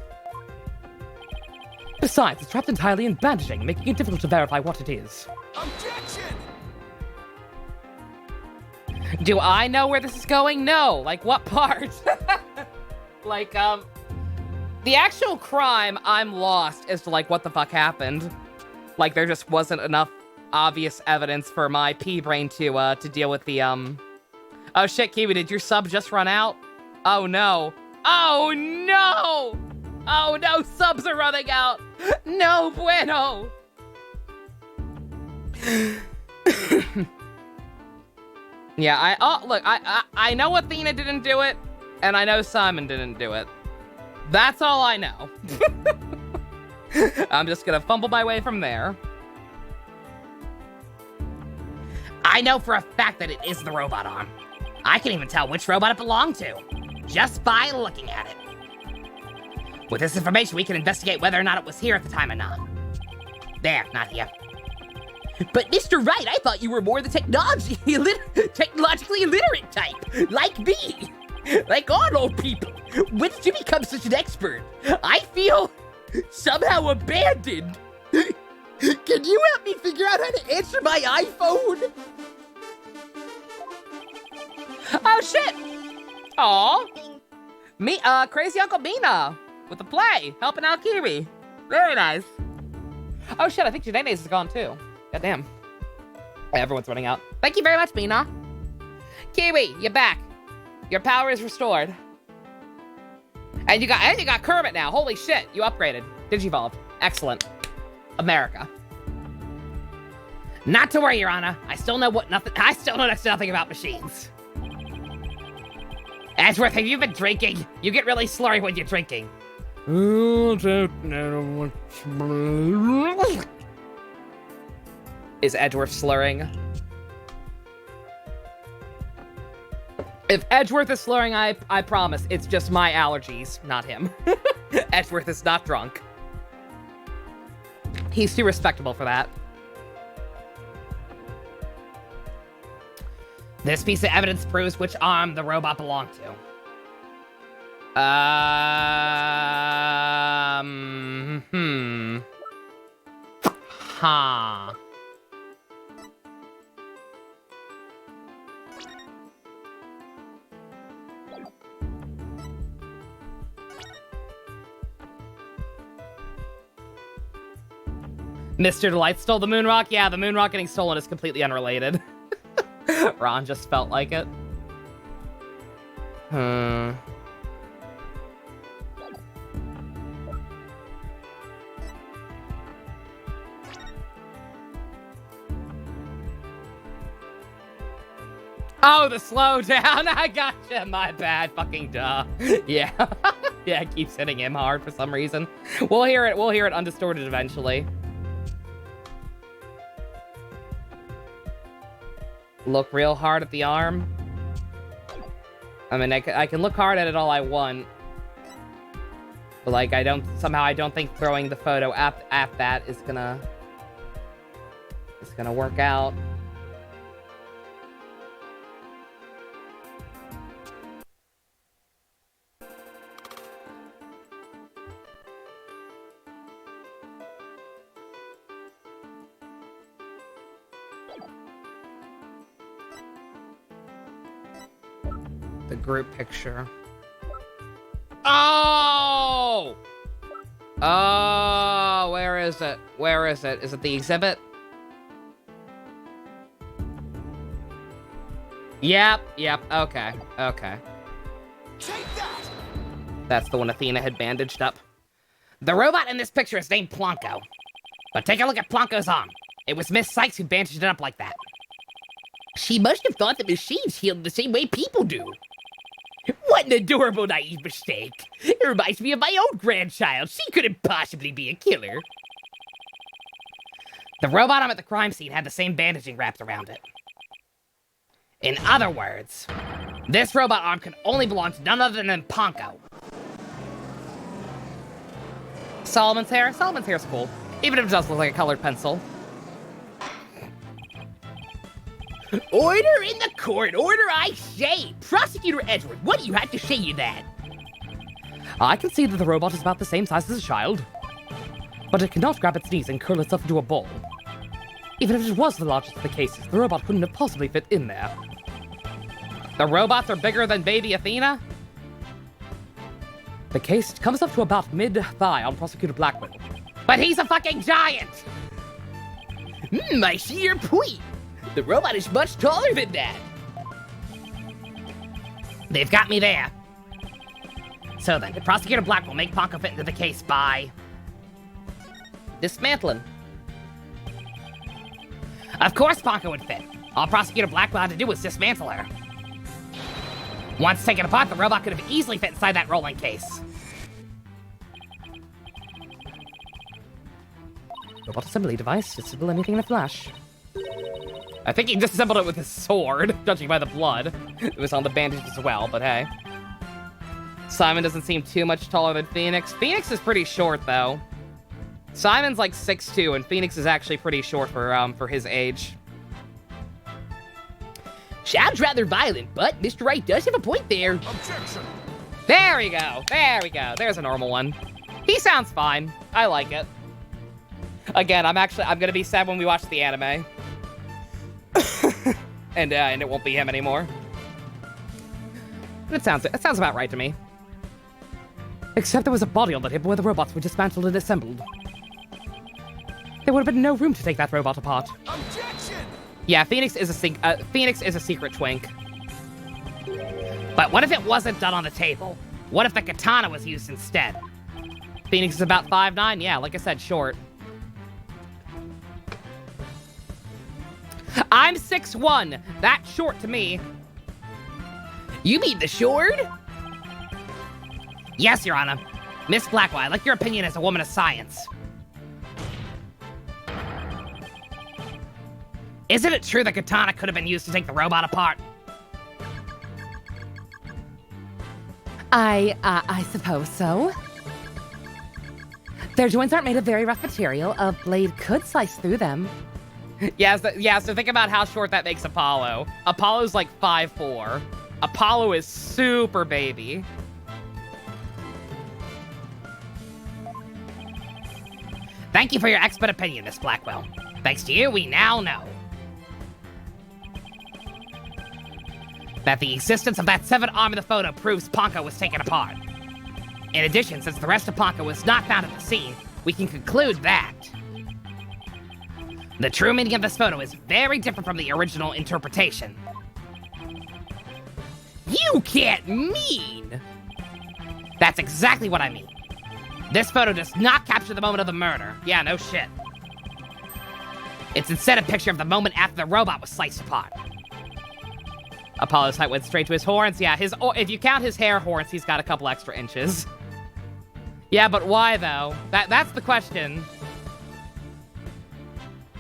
Besides, it's wrapped entirely in bandaging, making it difficult to verify what it is. Objection! Do I know where this is going? No. Like, what part? Like, the actual crime, I'm lost as to, like, what the fuck happened. Like, there just wasn't enough obvious evidence for my pea-brain to deal with the, Oh, shit, Kiwi, did your sub just run out? Oh, no. Oh, no! Oh, no, subs are running out! No bueno! Yeah, I know Athena didn't do it, and I know Simon didn't do it. That's all I know. I'm just gonna fumble my way from there. I know for a fact that it is the robot arm. I can even tell which robot it belonged to, just by looking at it. With this information, we can investigate whether or not it was here at the time or not. There, not here. But Mr. Wright, I thought you were more the technologically illiterate type, like me. Like all old people. When did you become such an expert? I feel somehow abandoned. Can you help me figure out how to answer my iPhone? Oh, shit! Aw. Me, Crazy Uncle Mina with the play, helping out Kiwi. Very nice. Oh, shit, I think Janae's is gone, too. Goddamn. Everyone's running out. Thank you very much, Mina. Kiwi, you're back. Your power is restored. And you got Kermit now. Holy shit, you upgraded. Digivolved. Excellent. America. Not to worry, Your Honor. I still know nothing about machines. Edgeworth, have you been drinking? You get really slurry when you're drinking. Is Edgeworth slurring? If Edgeworth is slurring, I promise, it's just my allergies, not him. Edgeworth is not drunk. He's too respectable for that. This piece of evidence proves which arm the robot belonged to. Huh. Mr. Delight stole the moon rock? Yeah, the moon rock getting stolen is completely unrelated. Ron just felt like it. Oh, the slowdown. I gotcha. My bad. Fucking duh. Yeah. Yeah, it keeps hitting him hard for some reason. We'll hear it. We'll hear it undistorted eventually. Look real hard at the arm. I mean, I can look hard at it all I want. But, like, I don't think throwing the photo at that is gonna work out. The group picture. Oh! Oh, where is it? Where is it? Is it the exhibit? Yep, okay. Take that! That's the one Athena had bandaged up. The robot in this picture is named Plonko. But take a look at Plonko's arm. It was Miss Sykes who bandaged it up like that. She must have thought the machines healed the same way people do. What an adorable, naive mistake. It reminds me of my own grandchild. She couldn't possibly be a killer. The robot arm at the crime scene had the same bandaging wrapped around it. In other words, this robot arm can only belong to none other than Plonko. Solomon's hair? Solomon's hair's cool. Even if it does look like a colored pencil. Order in the court! Order, I say! Prosecutor Edgeworth, what do you have to say to that? I can see that the robot is about the same size as a child. But it cannot grab its knees and curl itself into a ball. Even if it was the largest of the cases, the robot couldn't have possibly fit in there. The robots are bigger than baby Athena? The case comes up to about mid-thigh on Prosecutor Blackwell. But he's a fucking giant! I see your point. The robot is much taller than that. They've got me there. So then, Prosecutor Black will make Plonko fit into the case by... dismantling. Of course Plonko would fit. All Prosecutor Blackwell had to do was dismantle her. Once taken apart, the robot could have easily fit inside that rolling case. Robot assembly device, disassemble anything in a flash. I think he disassembled it with his sword, judging by the blood. It was on the bandage as well, but hey. Simon doesn't seem too much taller than Phoenix. Phoenix is pretty short, though. Simon's like 6'2", and Phoenix is actually pretty short for his age. Sounds rather violent, but Mr. Wright does have a point there. Objection! There we go. There we go. There's a normal one. He sounds fine. I like it. Again, I'm gonna be sad when we watch the anime. and it won't be him anymore. It sounds about right to me. Except there was a body on the table where the robots were dismantled and assembled. There would have been no room to take that robot apart. Objection! Yeah, Phoenix is a secret twink. But what if it wasn't done on the table? What if the katana was used instead? Phoenix is about 5'9", yeah, like I said, short. I'm 6'1", that's short to me. You mean the Shord? Yes, Your Honor. Miss Blackwell, I'd like your opinion as a woman of science. Isn't it true that katana could have been used to take the robot apart? I suppose so. Their joints aren't made of very rough material. A blade could slice through them. Yeah, so think about how short that makes Apollo. Apollo's like 5'4". Apollo is super baby. Thank you for your expert opinion, Miss Blackwell. Thanks to you, we now know that the existence of that severed arm in the photo proves Ponko was taken apart. In addition, since the rest of Ponko was not found at the scene, we can conclude that the true meaning of this photo is very different from the original interpretation. You can't mean! That's exactly what I mean. This photo does not capture the moment of the murder. Yeah, no shit. It's instead a picture of the moment after the robot was sliced apart. Apollo's height went straight to his horns. Yeah, if you count his hair horns, he's got a couple extra inches. Yeah, but why though? That's the question.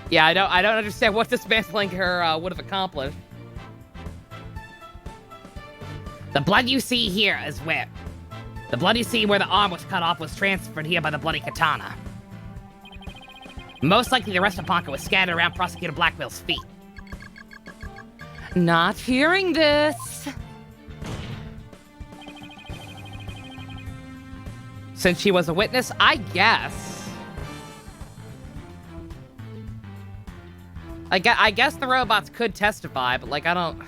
Yeah, I don't understand what dismantling her would have accomplished. The blood you see here is where the blood you see where the arm was cut off was transferred here by the bloody katana. Most likely the rest of Ponko was scattered around Prosecutor Blackwell's feet. Not hearing this. Since she was a witness, I guess. I guess the robots could testify, but like I don't.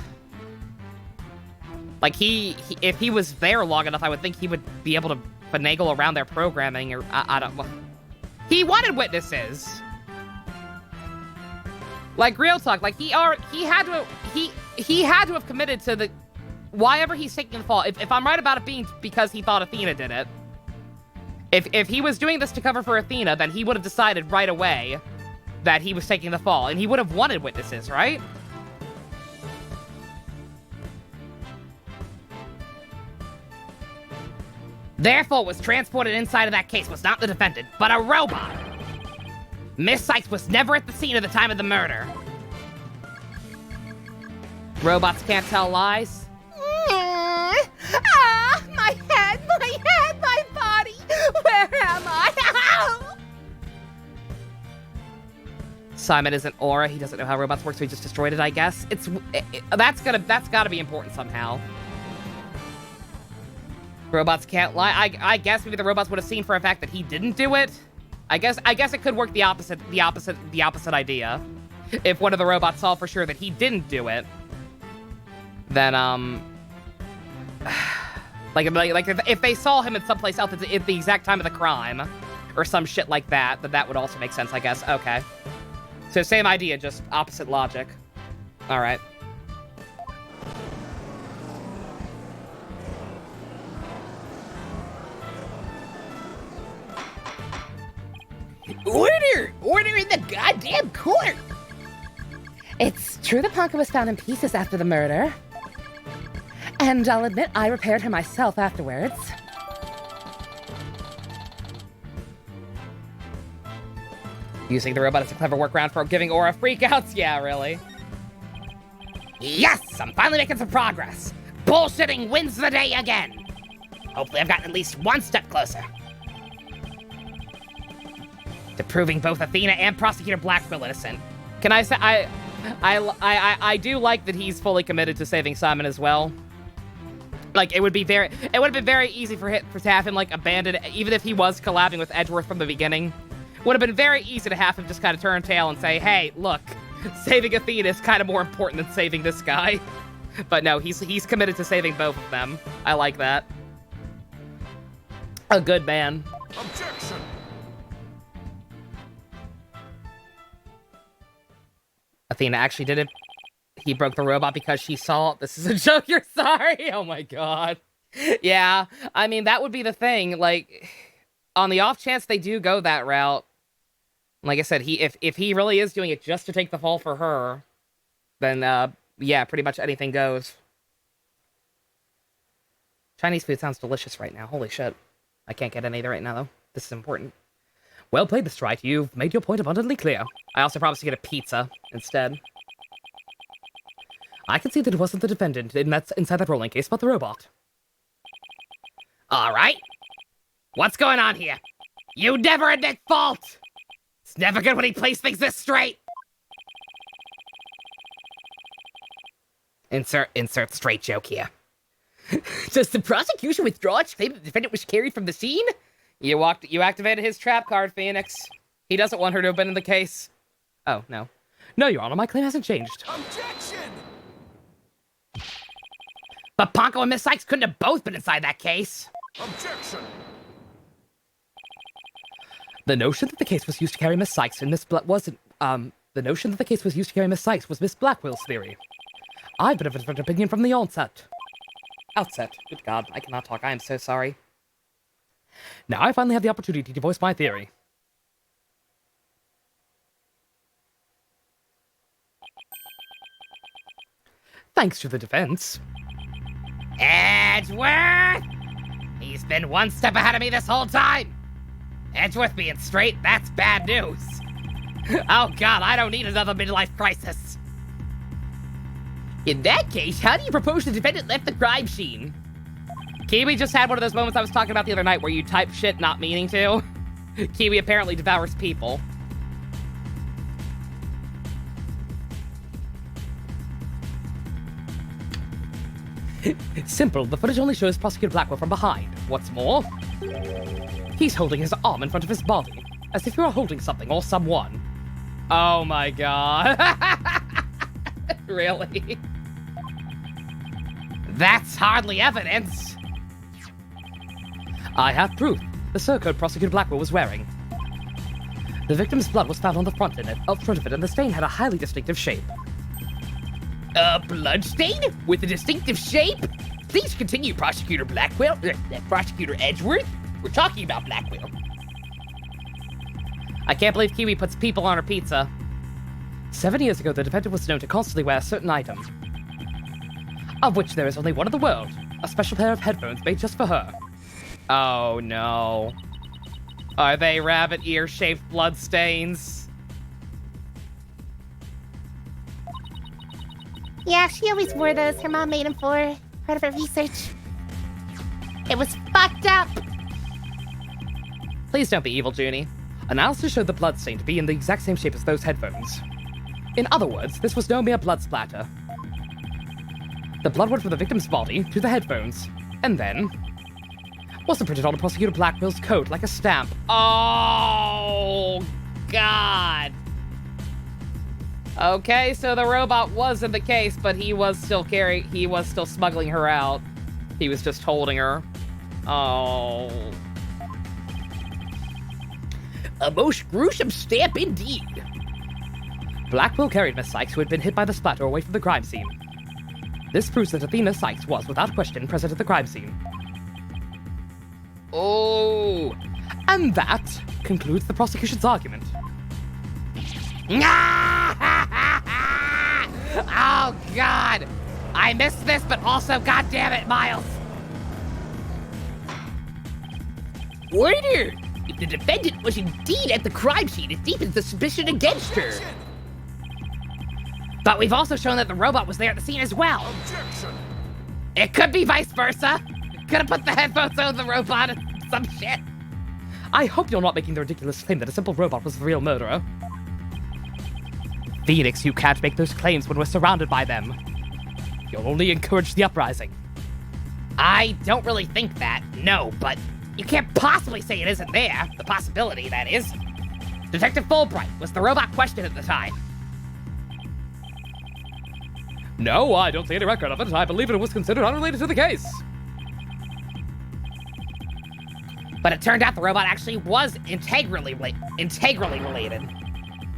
Like if he was there long enough, I would think he would be able to finagle around their programming, or I don't. He wanted witnesses. Like real talk, like he had to have committed to the why ever he's taking the fall. If I'm right about it being because he thought Athena did it. If he was doing this to cover for Athena, then he would have decided right away that he was taking the fall, and he would have wanted witnesses, right? Therefore, what was transported inside of that case was not the defendant, but a robot. Miss Sykes was never at the scene at the time of the murder. Robots can't tell lies? My head, my body. Where am I? Ow! Simon isn't Aura. He doesn't know how robots work, so he just destroyed it, I guess. That's gotta be important somehow. Robots can't lie. I guess maybe the robots would have seen for a fact that he didn't do it. I guess it could work the opposite idea. If one of the robots saw for sure that he didn't do it, then like if they saw him in someplace else at the exact time of the crime, or some shit like that, then that would also make sense, I guess. Okay. So same idea, just opposite logic. All right. Order in the goddamn court! It's true that Ponko was found in pieces after the murder. And I'll admit I repaired her myself afterwards. Using the robot as a clever workaround for giving Aura freakouts? Yeah, really. Yes! I'm finally making some progress! Bullshitting wins the day again! Hopefully I've gotten at least one step closer to proving both Athena and Prosecutor Blackwell innocent. Can I say, I do like that he's fully committed to saving Simon as well. Like, it would have been very easy to have him, like, abandon, even if he was collabing with Edgeworth from the beginning. Would have been very easy to have him just kind of turn tail and say, hey, look, saving Athena is kind of more important than saving this guy. But no, he's committed to saving both of them. I like that. A good man. Objection! Athena actually did it. He broke the robot because she saw... This is a joke, you're sorry. Oh my god. Yeah, I mean, that would be the thing. Like, on the off chance they do go that route, like I said, if he really is doing it just to take the fall for her, then, yeah, pretty much anything goes. Chinese food sounds delicious right now. Holy shit. I can't get any of it right now, though. This is important. Well played, Mr. Wright. You've made your point abundantly clear. I also promised to get a pizza instead. I can see that it wasn't the defendant inside that rolling case, but the robot. All right. What's going on here? You never admit fault! It's never good when he plays things this straight! Insert straight joke here. Does the prosecution withdraw its claim that the defendant was carried from the scene? You activated his trap card, Phoenix. He doesn't want her to have been in the case. Oh, no. No, Your Honor, my claim hasn't changed. Objection! But Ponko and Miss Sykes couldn't have both been inside that case. Objection! The notion that the case was used to carry Miss Sykes and Miss wasn't, the notion that the case was used to carry Miss Sykes was Miss Blackwell's theory. I've been of a different opinion from the onset. Outset. Good God, I cannot talk. I am so sorry. Now I finally have the opportunity to voice my theory. Thanks to the defense. Edgeworth! He's been one step ahead of me this whole time! Edgeworth being straight, that's bad news. Oh God, I don't need another midlife crisis. In that case, how do you propose the defendant left the crime scene? Kiwi just had one of those moments I was talking about the other night where you type shit not meaning to. Kiwi apparently devours people. Simple, the footage only shows Prosecutor Blackwell from behind. What's more, he's holding his arm in front of his body, as if he were holding something or someone. Oh my God. Really? That's hardly evidence. I have proof. The surcoat Prosecutor Blackwell was wearing. The victim's blood was found on the front of it, and the stain had a highly distinctive shape. A bloodstain? With a distinctive shape? Please continue, Prosecutor Blackwell. Prosecutor Edgeworth? We're talking about Blackwell. I can't believe Kiwi puts people on her pizza. 7 years ago, the defendant was known to constantly wear a certain item, of which there is only one in the world, a special pair of headphones made just for her. Oh no. Are they rabbit ear-shaped bloodstains? Yeah, she always wore those. Her mom made them for her. Part of her research. It was fucked up. Please don't be evil, Junie. Analysis showed the bloodstain to be in the exact same shape as those headphones. In other words, this was no mere blood splatter. The blood went from the victim's body to the headphones, and then was imprinted on Prosecutor Blackwell's coat like a stamp. Oh, God. Okay, so the robot was in the case, but he was still smuggling her out. He was just holding her. Oh. A most gruesome stamp indeed. Blackwell carried Miss Sykes, who had been hit by the splatter, away from the crime scene. This proves that Athena Sykes was, without question, present at the crime scene. Oh. And that concludes the prosecution's argument. Oh, God! I missed this, but also, goddammit, Miles! Order! If the defendant was indeed at the crime scene, it deepens the suspicion against her. But we've also shown that the robot was there at the scene as well. Objection! It could be vice versa. Could have put the headphones on the robot and some shit. I hope you're not making the ridiculous claim that a simple robot was the real murderer. Phoenix, you can't make those claims when we're surrounded by them. You'll only encourage the uprising. I don't really think that, no, but you can't possibly say it isn't there. The possibility, that is. Detective Fulbright was the robot questioned at the time. No, I don't see any record of it. I believe it was considered unrelated to the case. But it turned out the robot actually was integrally related.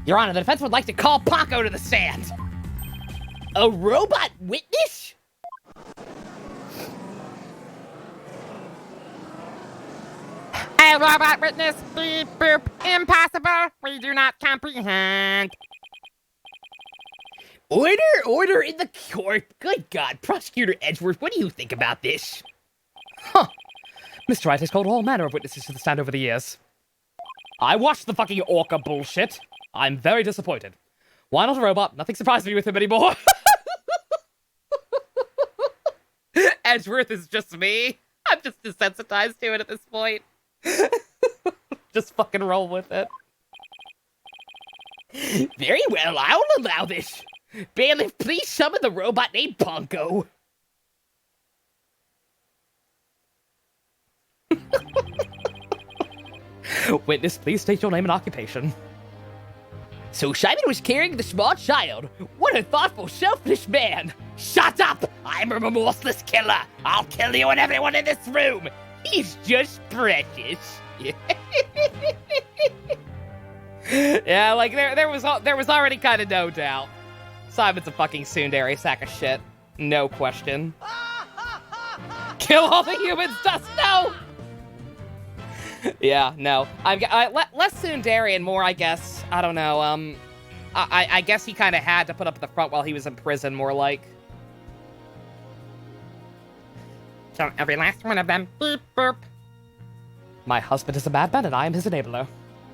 Your Honor, the defense would like to call Paco to the stand. A robot witness? A robot witness, beep boop, impossible, we do not comprehend. Order in the court. Good God, Prosecutor Edgeworth, what do you think about this? Huh. Mr. Wright has called all manner of witnesses to the stand over the years. I watched the fucking orca bullshit. I'm very disappointed. Why not a robot? Nothing surprises me with him anymore. Edgeworth is just me. I'm just desensitized to it at this point. Just fucking roll with it. Very well, I'll allow this. Bailiff, please summon the robot named Ponko. Witness, please state your name and occupation. So Simon was carrying the small child. What a thoughtful, selfless man. Shut up! I'm a remorseless killer. I'll kill you and everyone in this room. He's just precious. Yeah, like there was already kind of no doubt. Simon's a fucking tsundere sack of shit, no question. Kill all the humans, Dust. No. Yeah, no. Less tsundere and more, I guess. I don't know. I guess he kind of had to put up at the front while he was in prison, more like. So every last one of them. Beep, burp. My husband is a madman, and I am his enabler.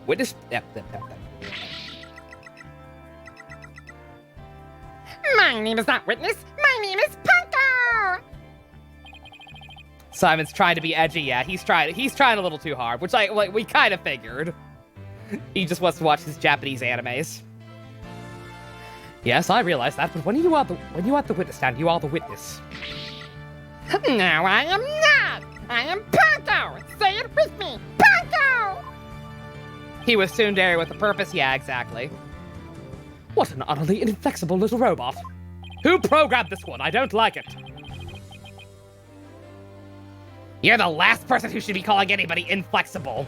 Witness. Yep. My name is not Witness. My name is Punko. Simon's trying to be edgy. Yeah, he's trying a little too hard, which we kind of figured. He just wants to watch his Japanese animes. Yes, I realize that, but when you are the witness stand, you are the witness. No, I am not. I am Punko. Say it with me. Punko. He was tsundere with a purpose? Yeah, exactly. What an utterly inflexible little robot. Who programmed this one? I don't like it. You're the last person who should be calling anybody inflexible.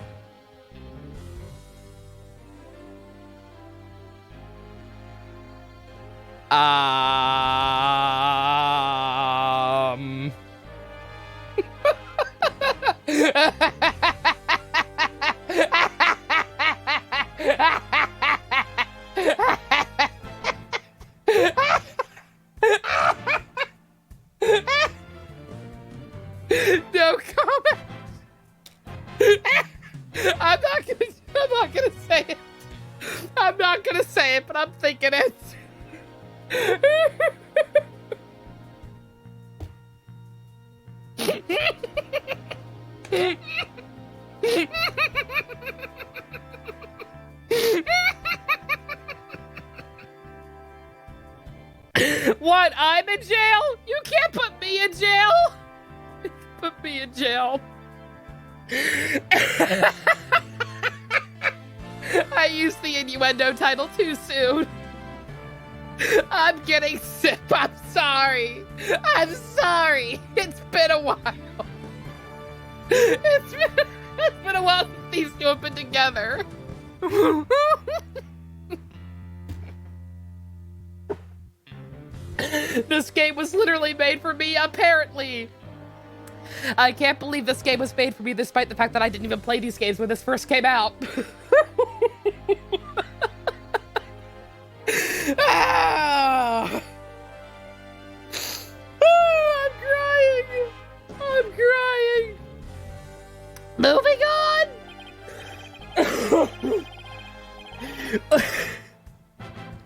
No comment. I'm not gonna say it. I'm not gonna say it, but I'm thinking it. What? I'm in jail? You can't put me in jail. Put me in jail. I used the innuendo title too soon. I'm getting sick. I'm sorry. I'm sorry. It's been a while. It's been a while since these two have been together. This game was literally made for me, apparently. I can't believe this game was made for me despite the fact that I didn't even play these games when this first came out. Ah! Oh, I'm crying. Moving on.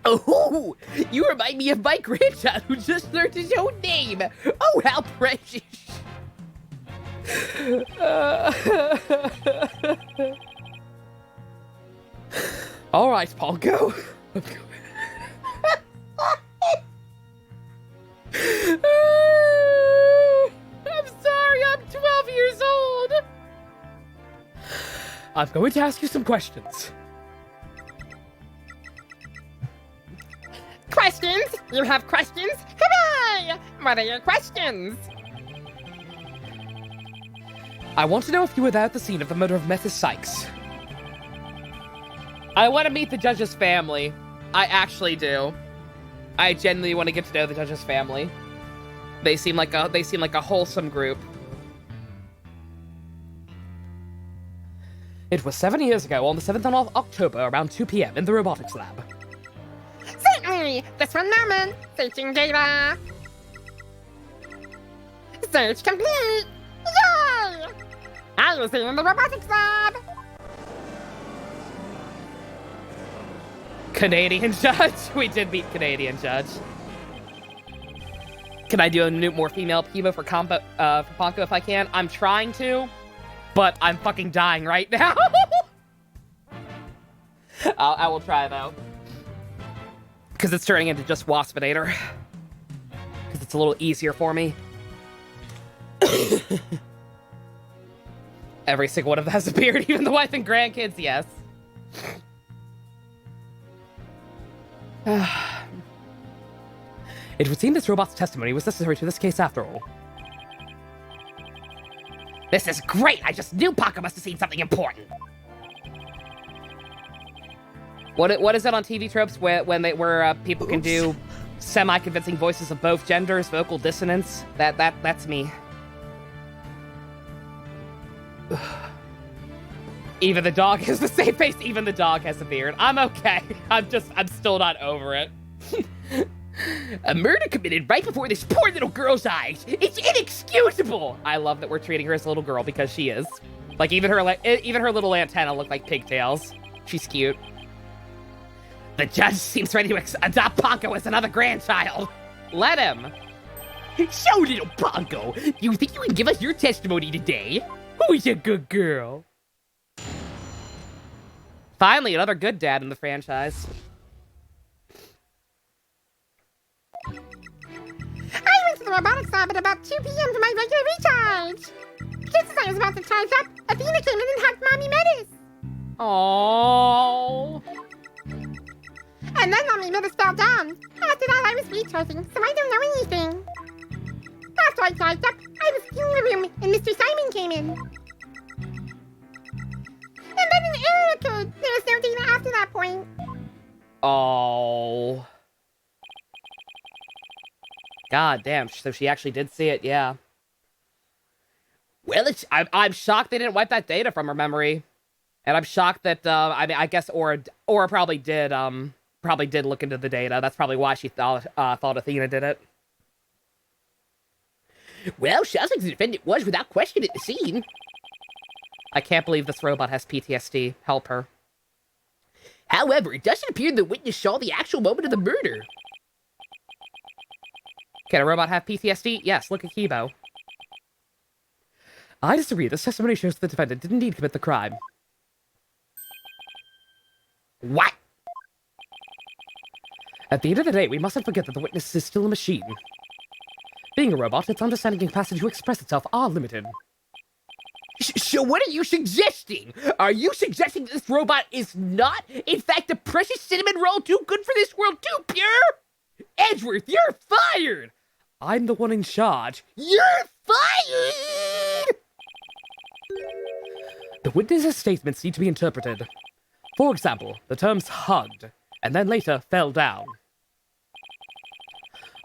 Oh, you remind me of my grandchild who just learned his own name. Oh, how precious. All right, Ponko. I'm sorry, I'm 12 years old. I'm going to ask you some questions. Questions? You have questions? Hooray! What are your questions? I want to know if you were there at the scene of the murder of Mrs. Sykes. I want to meet the judge's family. I actually do. I genuinely want to get to know the judge's family. They seem like a wholesome group. It was 7 years ago, on the 7th of October, around 2 p.m. in the robotics lab. Certainly. This one moment. Searching data. Search complete. Yeah! I was in the robotics lab. Canadian judge. We did beat Canadian judge. Can I do a new, more female Pivo for Ponko if I can? I'm trying to, but I'm fucking dying right now. I will try though. Because it's turning into just Waspinator. Because it's a little easier for me. Every single one of them has a beard, even the wife and grandkids, yes. It would seem this robot's testimony was necessary to this case after all. This is great! I just knew Paco must have seen something important. What is it on TV tropes where people can do semi-convincing voices of both genders, vocal dissonance? That's me. Even the dog has the same face. Even the dog has a beard. I'm okay. I'm still not over it. A murder committed right before this poor little girl's eyes. It's inexcusable. I love that we're treating her as a little girl because she is. Like even her little antenna look like pigtails. She's cute. The judge seems ready to adopt Ponko as another grandchild. Let him. So, little Ponko, you think you can give us your testimony today? Who's a good girl? Finally, another good dad in the franchise. I went to the robotics lab at about 2 p.m. for my regular recharge. Just as I was about to charge up, Athena came in and hugged Mommy Metis. Oh. And then Mommy Metis fell down. After that, I was recharging, so I don't know anything. After I charged up, I was cleaning the room, and Mr. Simon came in. And then an error occurred. There was no data after that point. Oh. God damn, so she actually did see it, yeah. Well, I'm shocked they didn't wipe that data from her memory. And I'm shocked that, I guess Aura probably did look into the data. That's probably why she thought Athena did it. Well, sounds like the defendant was, without question, at the scene. I can't believe this robot has PTSD. Help her. However, it doesn't appear the witness saw the actual moment of the murder. Can a robot have PTSD? Yes, look at Kibo. I disagree. This testimony shows the defendant did indeed commit the crime. What? At the end of the day, we mustn't forget that the witness is still a machine. Being a robot, its understanding and capacity to express itself are limited. So what are you suggesting? Are you suggesting that this robot is not, in fact, a precious cinnamon roll too good for this world, too pure? Edgeworth, you're fired! I'm the one in charge. You're fired! The witness's statements need to be interpreted. For example, the terms hugged, and then later fell down.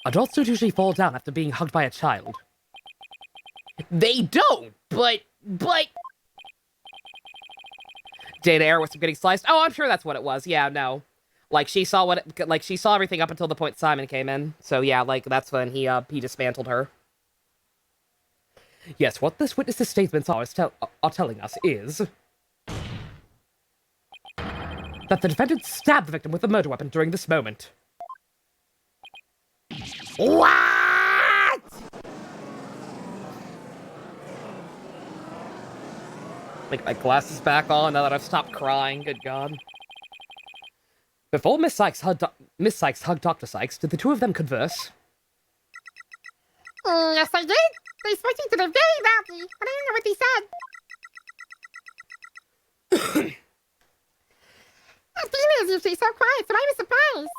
Adults don't usually fall down after being hugged by a child. They don't, but... Data error with some getting sliced. Oh, I'm sure that's what it was. Yeah, no. Like, she saw she saw everything up until the point Simon came in. So yeah, like, that's when he dismantled her. Yes, what this witness's statements are telling us is that the defendant stabbed the victim with a murder weapon during this moment. What? Like, my glasses back on now that I've stopped crying. Good God. Before Miss Sykes hugged Dr. Sykes, did the two of them converse? Yes, I did. They spoke to each other very loudly, but I don't know what they said. Athena is usually so quiet, so I was surprised.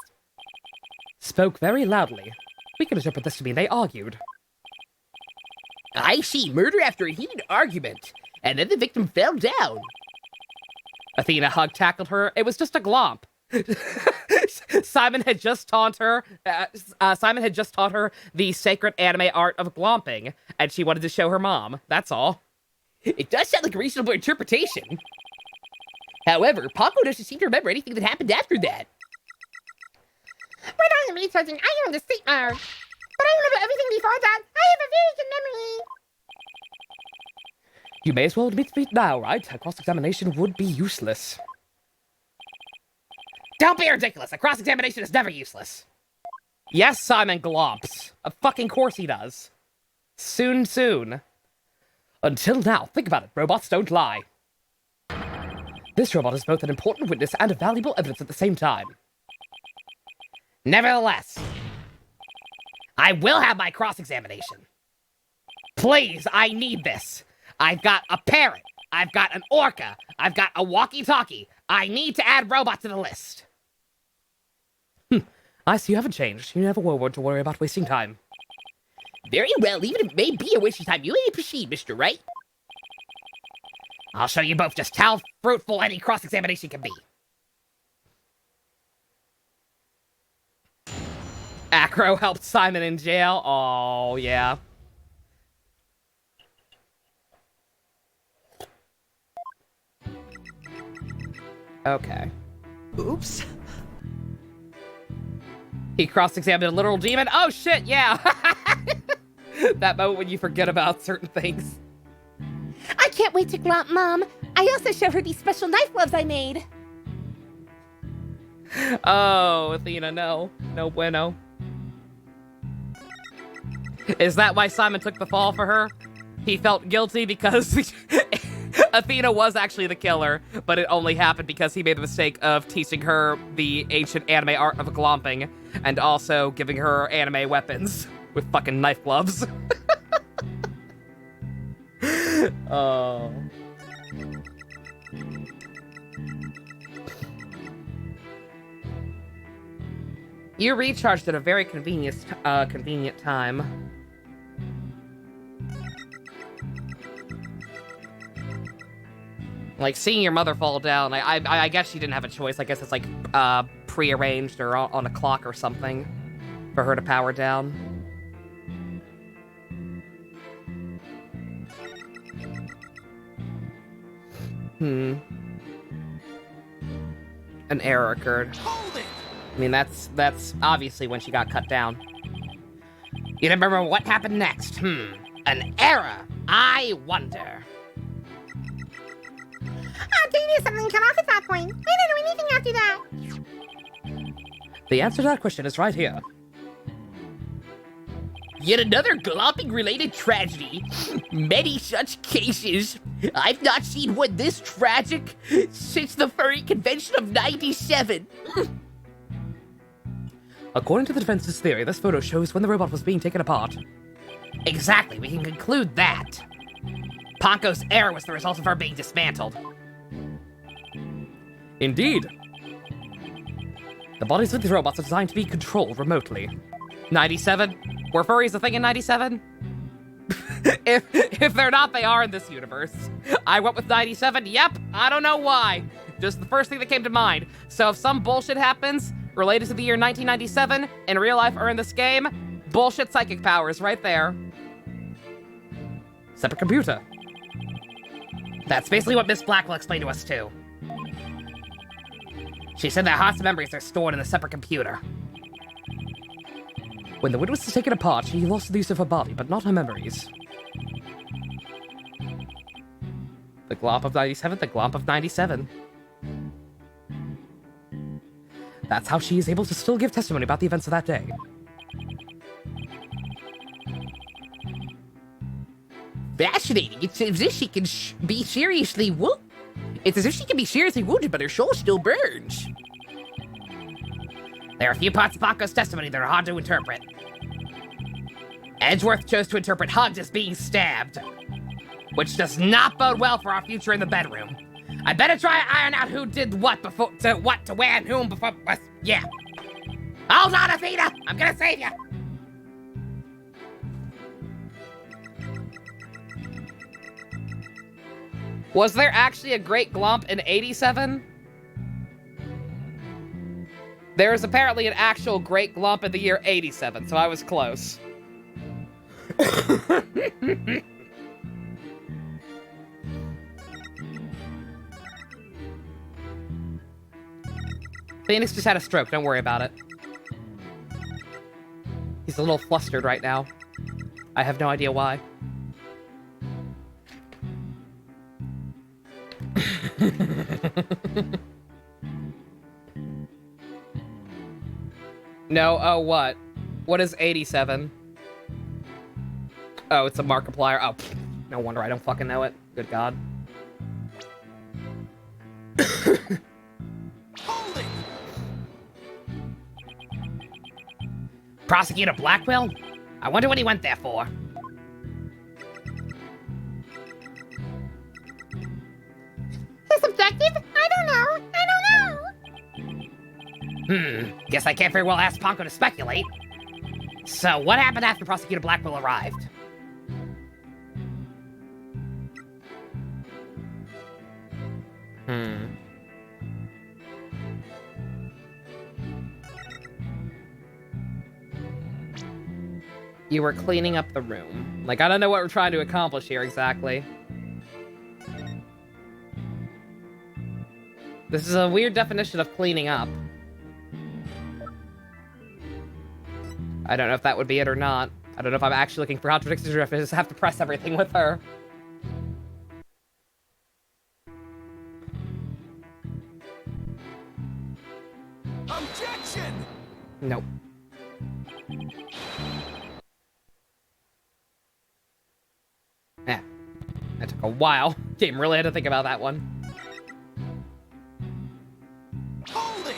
Spoke very loudly. We can interpret this to mean they argued. I see. Murder after a heated argument. And then the victim fell down. Athena tackled her. It was just a glomp. Simon had just taught her the sacred anime art of glomping, and she wanted to show her mom. That's all. It does sound like a reasonable interpretation. However, Paco doesn't seem to remember anything that happened after that. When I am recharging, I am in the sleep mode. But I remember everything before that. I have a very good memory. You may as well admit to it now, right? A cross-examination would be useless. Don't be ridiculous. A cross-examination is never useless. Yes, Simon Glomps. Of fucking course he does. Soon, soon. Until now, think about it. Robots don't lie. This robot is both an important witness and a valuable evidence at the same time. Nevertheless, I will have my cross-examination. Please, I need this. I've got a parrot. I've got an orca. I've got a walkie-talkie. I need to add robots to the list. I see you haven't changed. You never were one to worry about wasting time. Very well, even if it may be a waste of time, you may proceed, Mr. Wright. I'll show you both just how fruitful any cross-examination can be. Acro helped Simon in jail. Oh, yeah. Okay. Oops. He cross-examined a literal demon. Oh, shit, yeah. That moment when you forget about certain things. I can't wait to glomp Mom. I also show her these special knife gloves I made. Oh, Athena, no. No bueno. Is that why Simon took the fall for her? He felt guilty because Athena was actually the killer, but it only happened because he made the mistake of teaching her the ancient anime art of glomping and also giving her anime weapons with fucking knife gloves. Oh. You recharged at a very convenient time. Like, seeing your mother fall down, I guess she didn't have a choice. I guess it's like pre-arranged or on a clock or something for her to power down. An error occurred. Hold it! I mean, that's obviously when she got cut down. You remember what happened next? An error. I wonder. Oh, they knew something cut off at that point. I didn't do anything after that. The answer to that question is right here. Yet another glomping-related tragedy. Many such cases. I've not seen one this tragic since the furry convention of '97. According to the defense's theory, this photo shows when the robot was being taken apart. Exactly, we can conclude that. Ponko's error was the result of her being dismantled. Indeed. The bodies of these robots are designed to be controlled remotely. 97? Were furries a thing in 97? if they're not, they are in this universe. I went with 97. Yep, I don't know why. Just the first thing that came to mind. So if some bullshit happens related to the year 1997 in real life or in this game, bullshit psychic powers right there. Separate computer. That's basically what Miss Black will explain to us too. She said that Haas memories are stored in a separate computer. When the witness was taken apart, she lost the use of her body, but not her memories. The glomp of 97, the glomp of 97. That's how she is able to still give testimony about the events of that day. Fascinating. It's as if she can be seriously wounded. It's as if she can be seriously wounded, but her soul still burns. There are a few parts of Ponko's testimony that are hard to interpret. Edgeworth chose to interpret Hugged as being stabbed, which does not bode well for our future in the bedroom. I better try to iron out who did what before, to where and whom before, yeah. Hold on, Athena! I'm gonna save you! Was there actually a Great Glomp in 87? There is apparently an actual Great Glomp in the year 87, so I was close. Phoenix just had a stroke, don't worry about it. He's a little flustered right now. I have no idea why. No, oh, what? What is 87? Oh, it's a Markiplier. Oh, pfft, no wonder I don't fucking know it. Good God. Hold it! Prosecutor Blackwell? I wonder what he went there for. His objective? I don't know. Guess I can't very well ask Ponko to speculate. So, what happened after Prosecutor Blackwell arrived? You were cleaning up the room. Like, I don't know what we're trying to accomplish here exactly. This is a weird definition of cleaning up. I don't know if that would be it or not. I don't know if I'm actually looking for contradictions or if I just have to press everything with her. Objection! Nope. Yeah. That took a while. Game really had to think about that one. Hold it!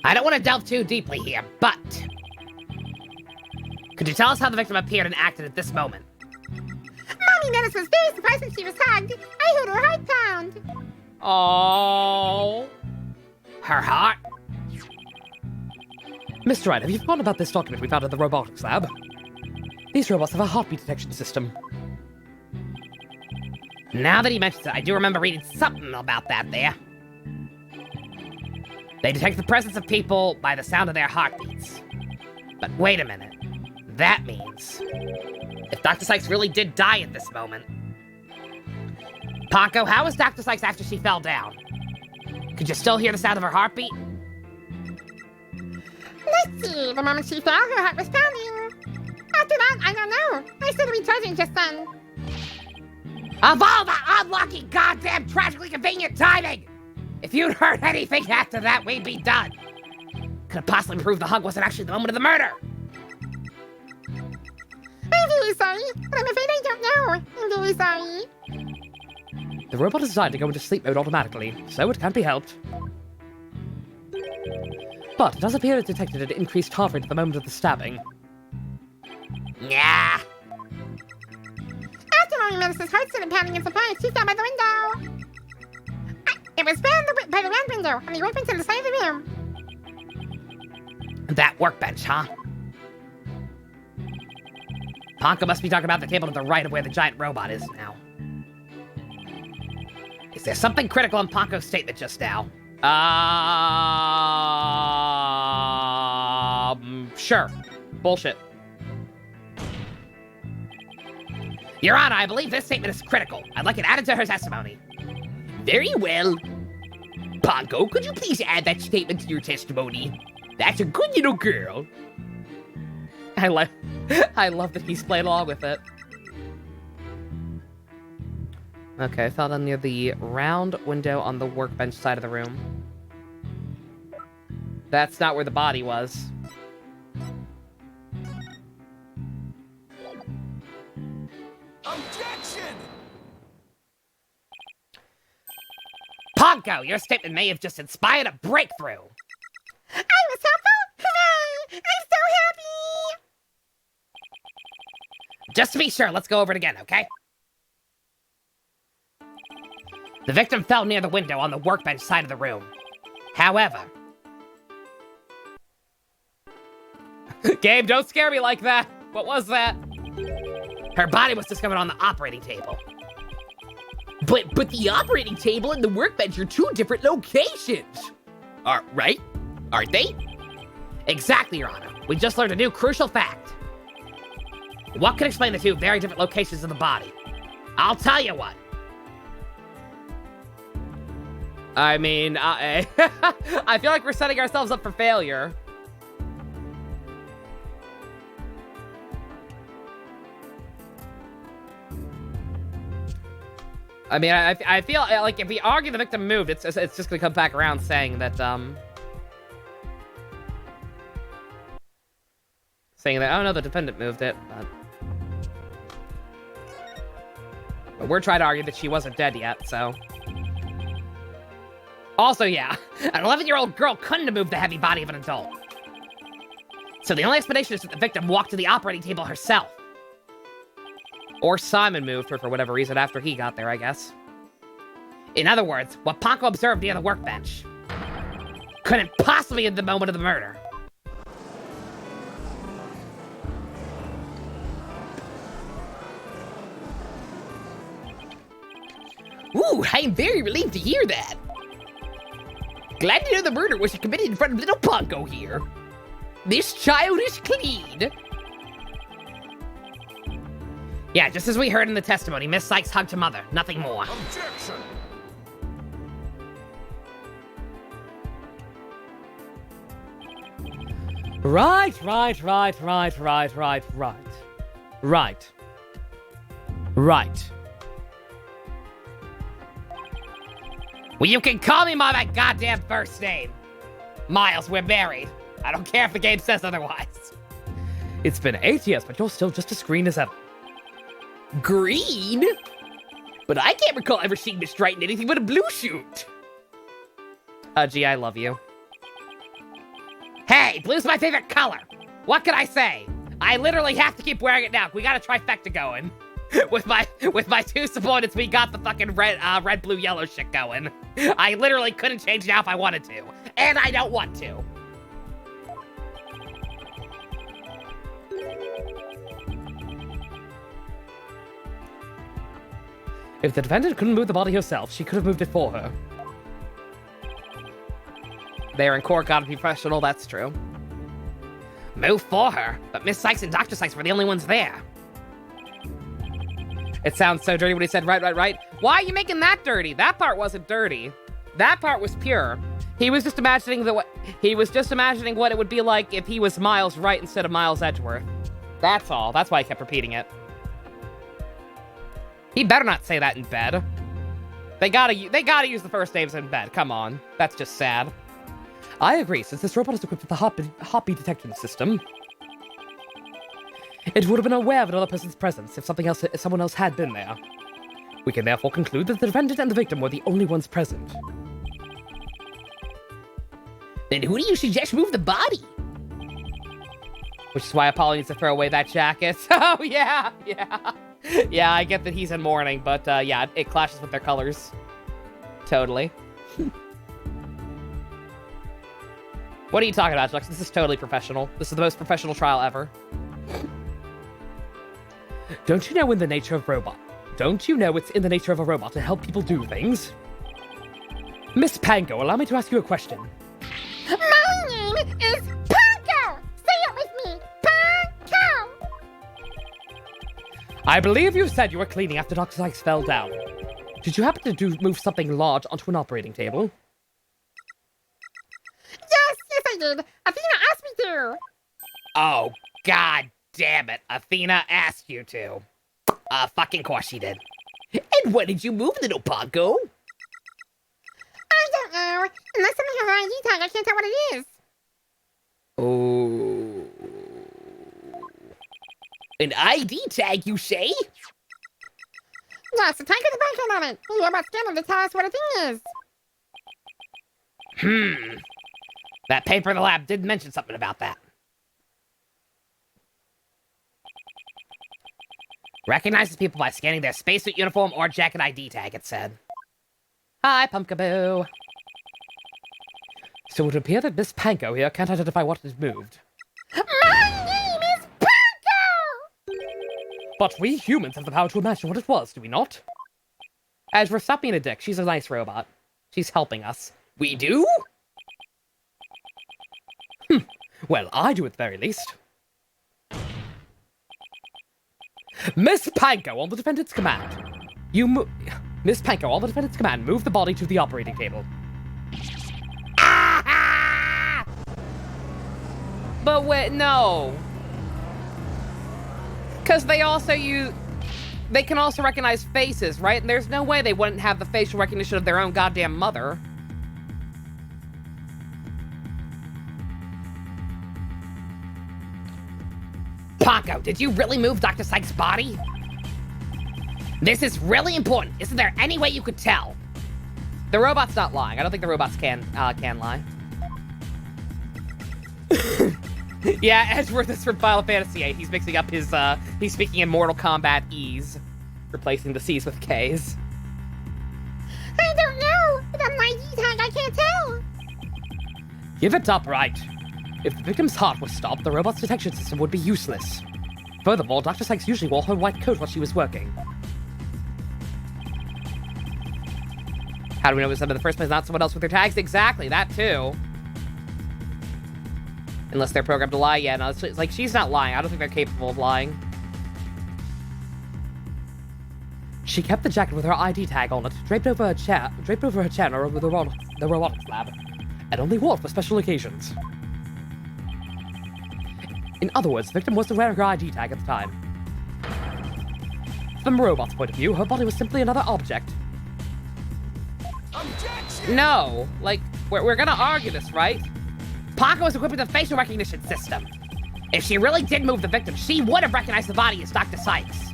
I don't want to delve too deeply here, but... Could you tell us how the victim appeared and acted at this moment? Mommy Menace was very surprised when she was hugged. I heard her heart pound. Oh. Her heart? Mr. Wright, have you forgotten about this document we found in the robotics lab? These robots have a heartbeat detection system. Now that he mentions it, I do remember reading something about that there. They detect the presence of people by the sound of their heartbeats. But wait a minute. That means... if Dr. Sykes really did die at this moment... Paco, how was Dr. Sykes after she fell down? Could you still hear the sound of her heartbeat? Let's see. The moment she fell, her heart was pounding. After that, I don't know. I started recharging just then. Of all the unlucky, goddamn, tragically convenient timing! If you'd heard anything after that, we'd be done. Could have possibly proved the hug wasn't actually the moment of the murder. I'm very sorry, but I'm afraid I don't know. I'm very sorry. The robot is designed to go into sleep mode automatically, so it can't be helped. But it does appear it detected an increased heart rate at the moment of the stabbing. Yeah. After Mommy Menace's heart started pounding in surprise, she saw by the window. It was by the round window on the open to the side of the room. That workbench, huh? Ponko must be talking about the table to the right of where the giant robot is now. Is there something critical in Ponko's statement just now? Sure. Bullshit. Your Honor, I believe this statement is critical. I'd like it added to her testimony. Very well. Ponko, could you please add that statement to your testimony? That's a good little girl. I love that he's playing along with it. Okay, I found it near the round window on the workbench side of the room. That's not where the body was. Objection! Ponko, your statement may have just inspired a breakthrough. I was helpful? Hooray! I'm so happy! Just to be sure, let's go over it again, okay? The victim fell near the window on the workbench side of the room. However... Gabe, don't scare me like that! What was that? her body was discovered on the operating table. But the operating table and the workbench are two different locations. Right? Aren't they? Exactly, Your Honor. We just learned a new crucial fact. What can explain the two very different locations of the body? I'll tell you what. I mean, I feel like we're setting ourselves up for failure. I mean, I feel like if we argue the victim moved, it's just gonna come back around saying that, oh no, the defendant moved it, but we're trying to argue that she wasn't dead yet, so. Also, yeah, an 11-year-old girl couldn't have moved the heavy body of an adult. So the only explanation is that the victim walked to the operating table herself. Or Simon moved her for whatever reason after he got there, I guess. In other words, what Ponko observed near the workbench couldn't possibly be in the moment of the murder. Ooh, I am very relieved to hear that. Glad to know the murder was committed in front of little Ponko here. This child is clean. Yeah, just as we heard in the testimony, Miss Sykes hugged her mother, nothing more. Objection! Right. Well, you can call me by my goddamn first name. Miles, we're married. I don't care if the game says otherwise. It's been 8 years, but you're still just as green as ever. Green? But I can't recall ever seeing Miss Wright in anything but a blue suit. Gee, I love you. Hey, blue's my favorite color. What can I say? I literally have to keep wearing it now. We got a trifecta going. with my two subordinates, we got the fucking red, blue, yellow shit going. I literally couldn't change now if I wanted to. And I don't want to. If the defendant couldn't move the body herself, she could have moved it for her. They're in court, gotta be professional, that's true. Move for her, but Miss Sykes and Dr. Sykes were the only ones there. It sounds so dirty when he said right. Why are you making that dirty? That part wasn't dirty. That part was pure. He was just imagining what it would be like if he was Miles Wright instead of Miles Edgeworth. That's all. That's why I kept repeating it. He better not say that in bed. They gotta use the first names in bed. Come on. That's just sad. I agree, since this robot is equipped with the heartbeat detection system. It would have been aware of another person's presence if someone else had been there. We can therefore conclude that the defendant and the victim were the only ones present. Then who do you suggest move the body? Which is why Apollo needs to throw away that jacket. Oh, yeah. Yeah, I get that he's in mourning, but yeah, it clashes with their colors. Totally. What are you talking about, Jux? This is totally professional. This is the most professional trial ever. Don't you know in the nature of robot? Don't you know it's in the nature of a robot to help people do things? Miss Pango, allow me to ask you a question. My name is Ponko! Say it with me! Ponko! I believe you said you were cleaning after Dr. Sykes fell down. Did you happen to move something large onto an operating table? Yes, I did. Athena asked me to. Oh, god damn it. Athena asked you to. Fucking course she did. And what did you move, little Ponko? I don't know. Unless someone has an ID tag, I can't tell what it is. Oh. An ID tag, you say? Yes, the tag with the barcode on it. The robot scanner to tell us what a thing is. That paper in the lab did mention something about that. Recognizes people by scanning their spacesuit uniform or jacket ID tag, it said. Hi, Pumpkaboo. So it would appear that Miss Panko here can't identify what is moved. My name is Ponko! But we humans have the power to imagine what it was, do we not? Ezra, stop being a dick. She's a nice robot. She's helping us. We do? Well, I do at the very least. Miss Panko, on the defendant's command. Miss Panko, on the defendant's command, move the body to the operating table. Ah! But wait, no. Because they also use... they can also recognize faces, right? And there's no way they wouldn't have the facial recognition of their own goddamn mother. Ponko, did you really move Dr. Sykes' body? This is really important. Isn't there any way you could tell? The robot's not lying. I don't think the robots can lie. Yeah, Edgeworth is from Final Fantasy VIII. He's mixing up his, he's speaking in Mortal Kombat E's, replacing the C's with K's. I don't know. Without my tag, I can't tell. Give it up, Wright. If the victim's heart was stopped, the robot's detection system would be useless. Furthermore, Dr. Sykes usually wore her white coat while she was working. How do we know it was them in the first place, not someone else with their tags? Exactly, that too. Unless they're programmed to lie, yeah, no, it's like, she's not lying. I don't think they're capable of lying. She kept the jacket with her ID tag on it, draped over her chair over the robotics lab, and only wore it for special occasions. In other words, the victim wasn't wearing her ID tag at the time. From the robot's point of view, her body was simply another object. Objection! No, like, we're gonna argue this, right? Ponko was equipped with a facial recognition system. If she really did move the victim, she would have recognized the body as Dr. Sykes.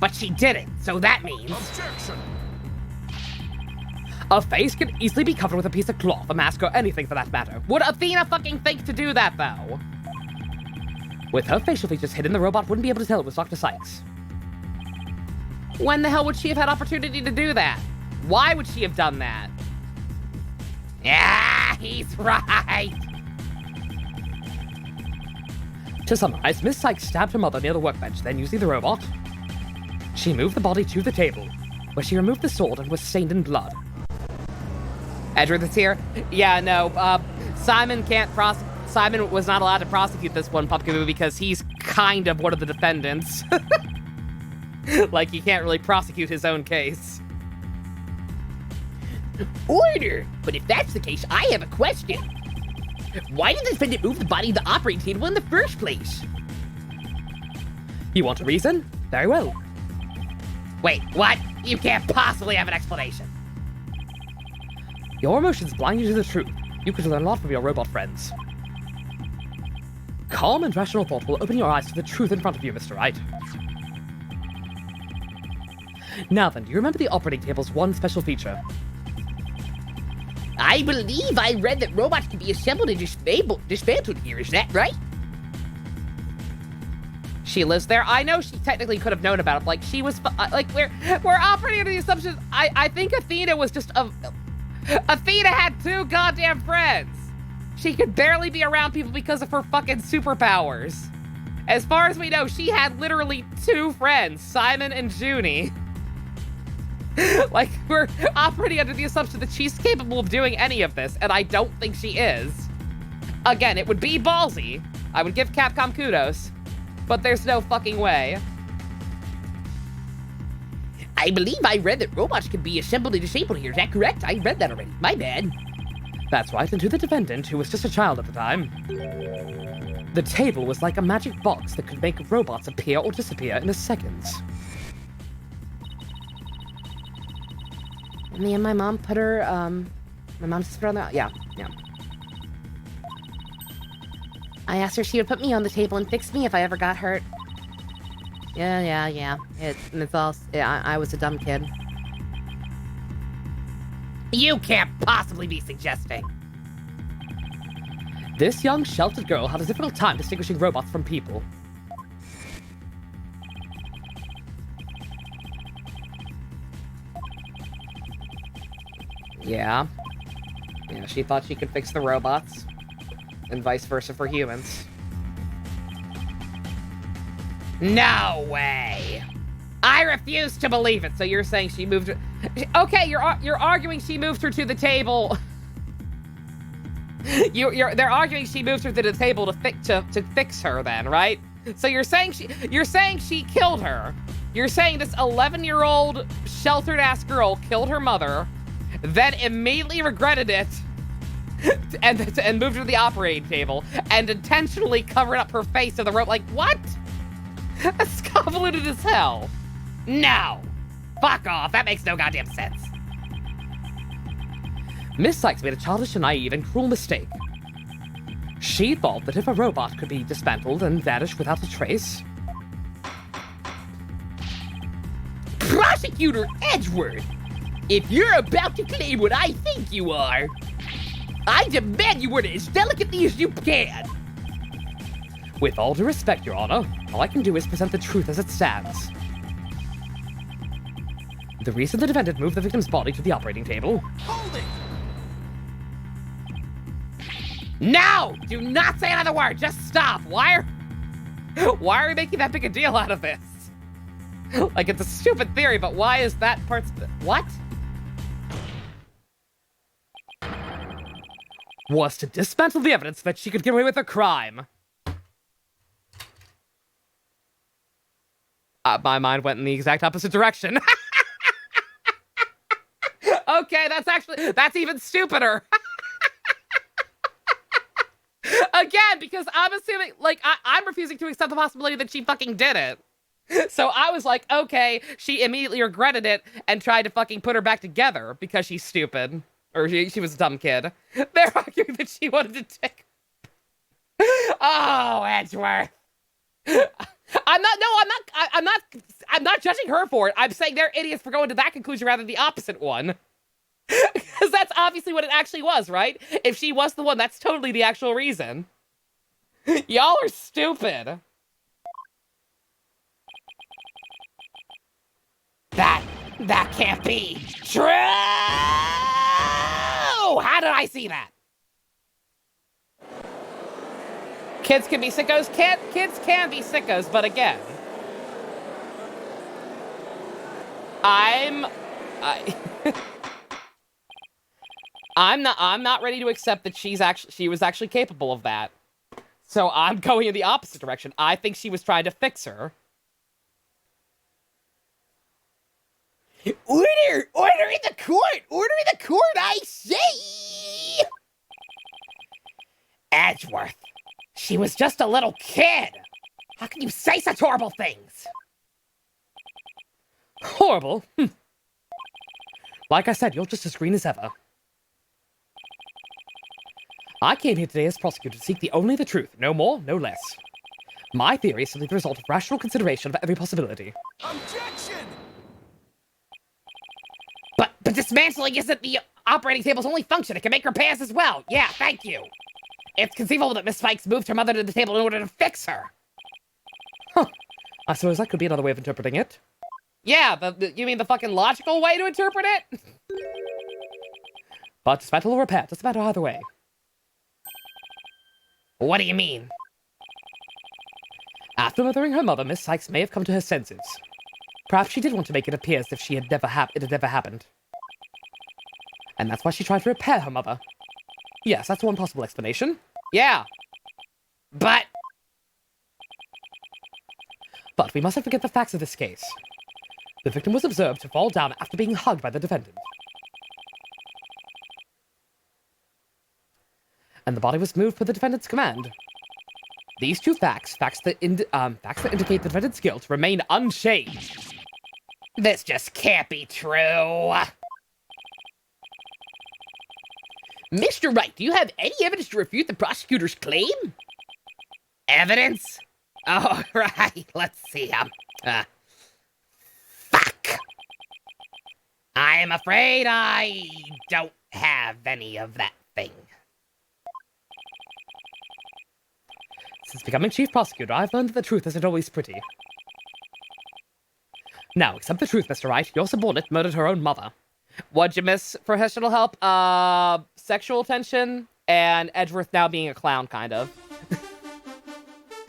But she didn't, so that means... Objection! A face can easily be covered with a piece of cloth, a mask, or anything for that matter. Would Athena fucking think to do that, though? With her facial features hidden, the robot wouldn't be able to tell it was Dr. Sykes. When the hell would she have had opportunity to do that? Why would she have done that? Yeah, he's right. To summarize, Miss Sykes stabbed her mother near the workbench, then using the robot, she moved the body to the table, where she removed the sword and was stained in blood. Edgeworth is here? Yeah, no, Simon was not allowed to prosecute this one, Pumpkin, because he's kind of one of the defendants. Like, he can't really prosecute his own case. Order! But if that's the case, I have a question. Why did the defendant move the body to the operating table in the first place? You want a reason? Very well. Wait, what? You can't possibly have an explanation. Your emotions blind you to the truth. You could learn a lot from your robot friends. Calm and rational thought will open your eyes to the truth in front of you, Mr. Wright. Now then, do you remember the operating table's one special feature? I believe I read that robots can be assembled and dismantled here, is that right? She lives there. I know she technically could have known about it. Like, she was, like, we're operating under the assumption, I think Athena was just Athena had 2 goddamn friends. She could barely be around people because of her fucking superpowers. As far as we know, she had literally 2 friends, Simon and Junie. Like, we're operating under the assumption that she's capable of doing any of this, and I don't think she is. Again, it would be ballsy. I would give Capcom kudos, but there's no fucking way. I believe I read that robots can be assembled and disabled here, is that correct? I read that already, my bad. That's right, and to the defendant, who was just a child at the time, the table was like a magic box that could make robots appear or disappear in a second. Me and my mom put her, my mom just put her on the, yeah. I asked her if she would put me on the table and fix me if I ever got hurt. Yeah. It's all, yeah, I was a dumb kid. You can't possibly be suggesting. This young, sheltered girl had a difficult time distinguishing robots from people. Yeah, she thought she could fix the robots, and vice versa for humans. No way! I refuse to believe it. So you're saying she moved her... Okay, you're arguing she moved her to the table. They're arguing she moved her to the table to fix her then, right? So you're saying she killed her. You're saying this 11-year-old sheltered ass girl killed her mother, then immediately regretted it, and moved her to the operating table, and intentionally covered up her face to the rope. Like, what? That's convoluted as hell. No! Fuck off, that makes no goddamn sense. Miss Sykes made a childish and naive and cruel mistake. She thought that if a robot could be dismantled and vanish without a trace... Prosecutor Edgeworth! If you're about to claim what I think you are, I demand you word it as delicately as you can. With all due respect, Your Honor, all I can do is present the truth as it stands. The reason the defendant moved the victim's body to the operating table... Hold it! No! Do not say another word! Just stop! Why are we making that big a deal out of this? Like, it's a stupid theory, but why is that part... What? Was to dismantle the evidence so that she could get away with her crime. My mind went in the exact opposite direction. Okay, that's even stupider. Again, because I'm assuming, like, I'm refusing to accept the possibility that she fucking did it. So I was like, okay, she immediately regretted it and tried to fucking put her back together because she's stupid. Or she was a dumb kid. They're arguing that she wanted to take... Oh, Edgeworth. I'm not judging her for it. I'm saying they're idiots for going to that conclusion rather than the opposite one. Because that's obviously what it actually was, right? If she was the one, that's totally the actual reason. Y'all are stupid. That can't be true! How did I see that? Kids can be sickos. Kids can be sickos, but again, I'm not ready to accept that she was actually capable of that. So I'm going in the opposite direction. I think she was trying to fix her. Order! Order in the court! Order in the court, I say! Edgeworth, she was just a little kid. How can you say such horrible things? Horrible? Like I said, you're just as green as ever. I came here today as prosecutor to seek only the truth, no more, no less. My theory is simply the result of rational consideration of every possibility. Objection! But dismantling isn't the operating table's only function. It can make repairs as well. Yeah, thank you. It's conceivable that Miss Spikes moved her mother to the table in order to fix her. Huh. I suppose that could be another way of interpreting it. Yeah, you mean the fucking logical way to interpret it? But dismantle or repair, doesn't matter either way. What do you mean? After murdering her mother, Miss Sykes may have come to her senses. Perhaps she did want to make it appear as if it had never happened. And that's why she tried to repair her mother. Yes, that's one possible explanation. Yeah. But we mustn't forget the facts of this case. The victim was observed to fall down after being hugged by the defendant. And the body was moved per the defendant's command. These two facts that indicate the defendant's guilt, remain unchanged. this just can't be true. Mr. Wright, do you have any evidence to refute the prosecutor's claim? Evidence? Oh, right. Let's see. Fuck. I'm afraid I don't have any of that thing. Since becoming chief prosecutor, I've learned that the truth isn't always pretty. Now, accept the truth, Mr. Wright. Your subordinate murdered her own mother. What'd you miss? Professional help? Sexual tension, and Edgeworth now being a clown, kind of.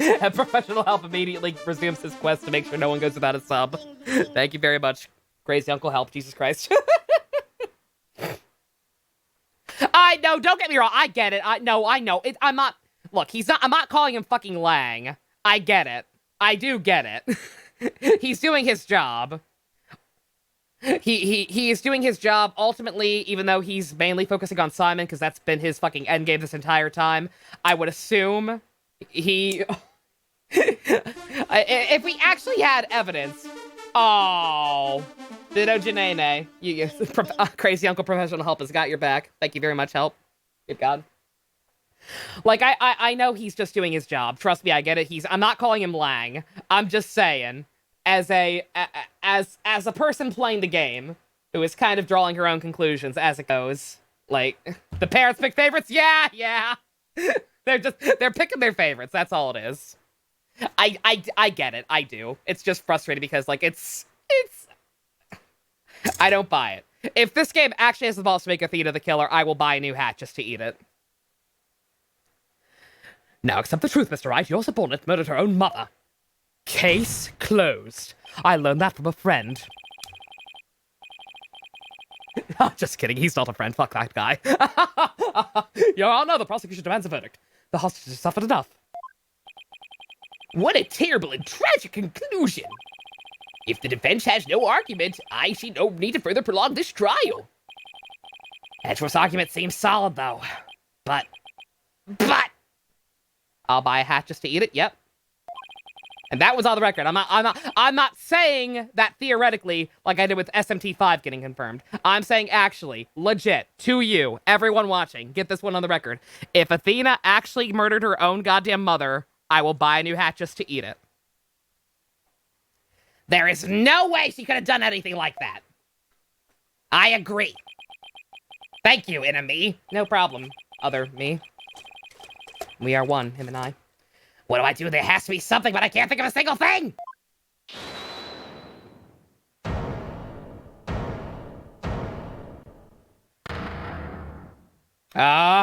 And professional help immediately resumes his quest to make sure no one goes without a sub. Thank you very much, crazy Uncle Help, Jesus Christ. I know, don't get me wrong, I get it. I know. I'm not, look, I'm not calling him fucking Lang. I get it. I do get it. He's doing his job. He is doing his job ultimately, even though he's mainly focusing on Simon, because that's been his fucking endgame this entire time. I would assume he... if we actually had evidence Oh, Ditto Janene. Crazy Uncle Professional Help has got your back. Thank you very much, Help. Good God. Like, I know he's just doing his job. Trust me, I get it. I'm not calling him Lang. I'm just saying, as a person playing the game, who is kind of drawing her own conclusions as it goes. Like, the parents pick favorites? Yeah. They're picking their favorites. That's all it is. I get it. I do. It's just frustrating because, like, it's... I don't buy it. If this game actually has the balls to make Athena the killer, I will buy a new hat just to eat it. Now accept the truth, Mr. Wright. Your subordinate murdered her own mother. Case closed. I learned that from a friend. Just kidding. He's not a friend. Fuck that guy. Your Honor, the prosecution demands a verdict. The hostages suffered enough. What a terrible and tragic conclusion. If the defense has no argument, I see no need to further prolong this trial. Edgeworth's argument seems solid, though. But... I'll buy a hat just to eat it, yep. And that was on the record. I'm not saying that theoretically, like I did with SMT5 getting confirmed. I'm saying actually, legit, to you, everyone watching, get this one on the record. If Athena actually murdered her own goddamn mother, I will buy a new hat just to eat it. There is no way she could have done anything like that. I agree. Thank you, enemy. No problem, other me. We are one, him and I. What do I do? There has to be something, but I can't think of a single thing! Oh!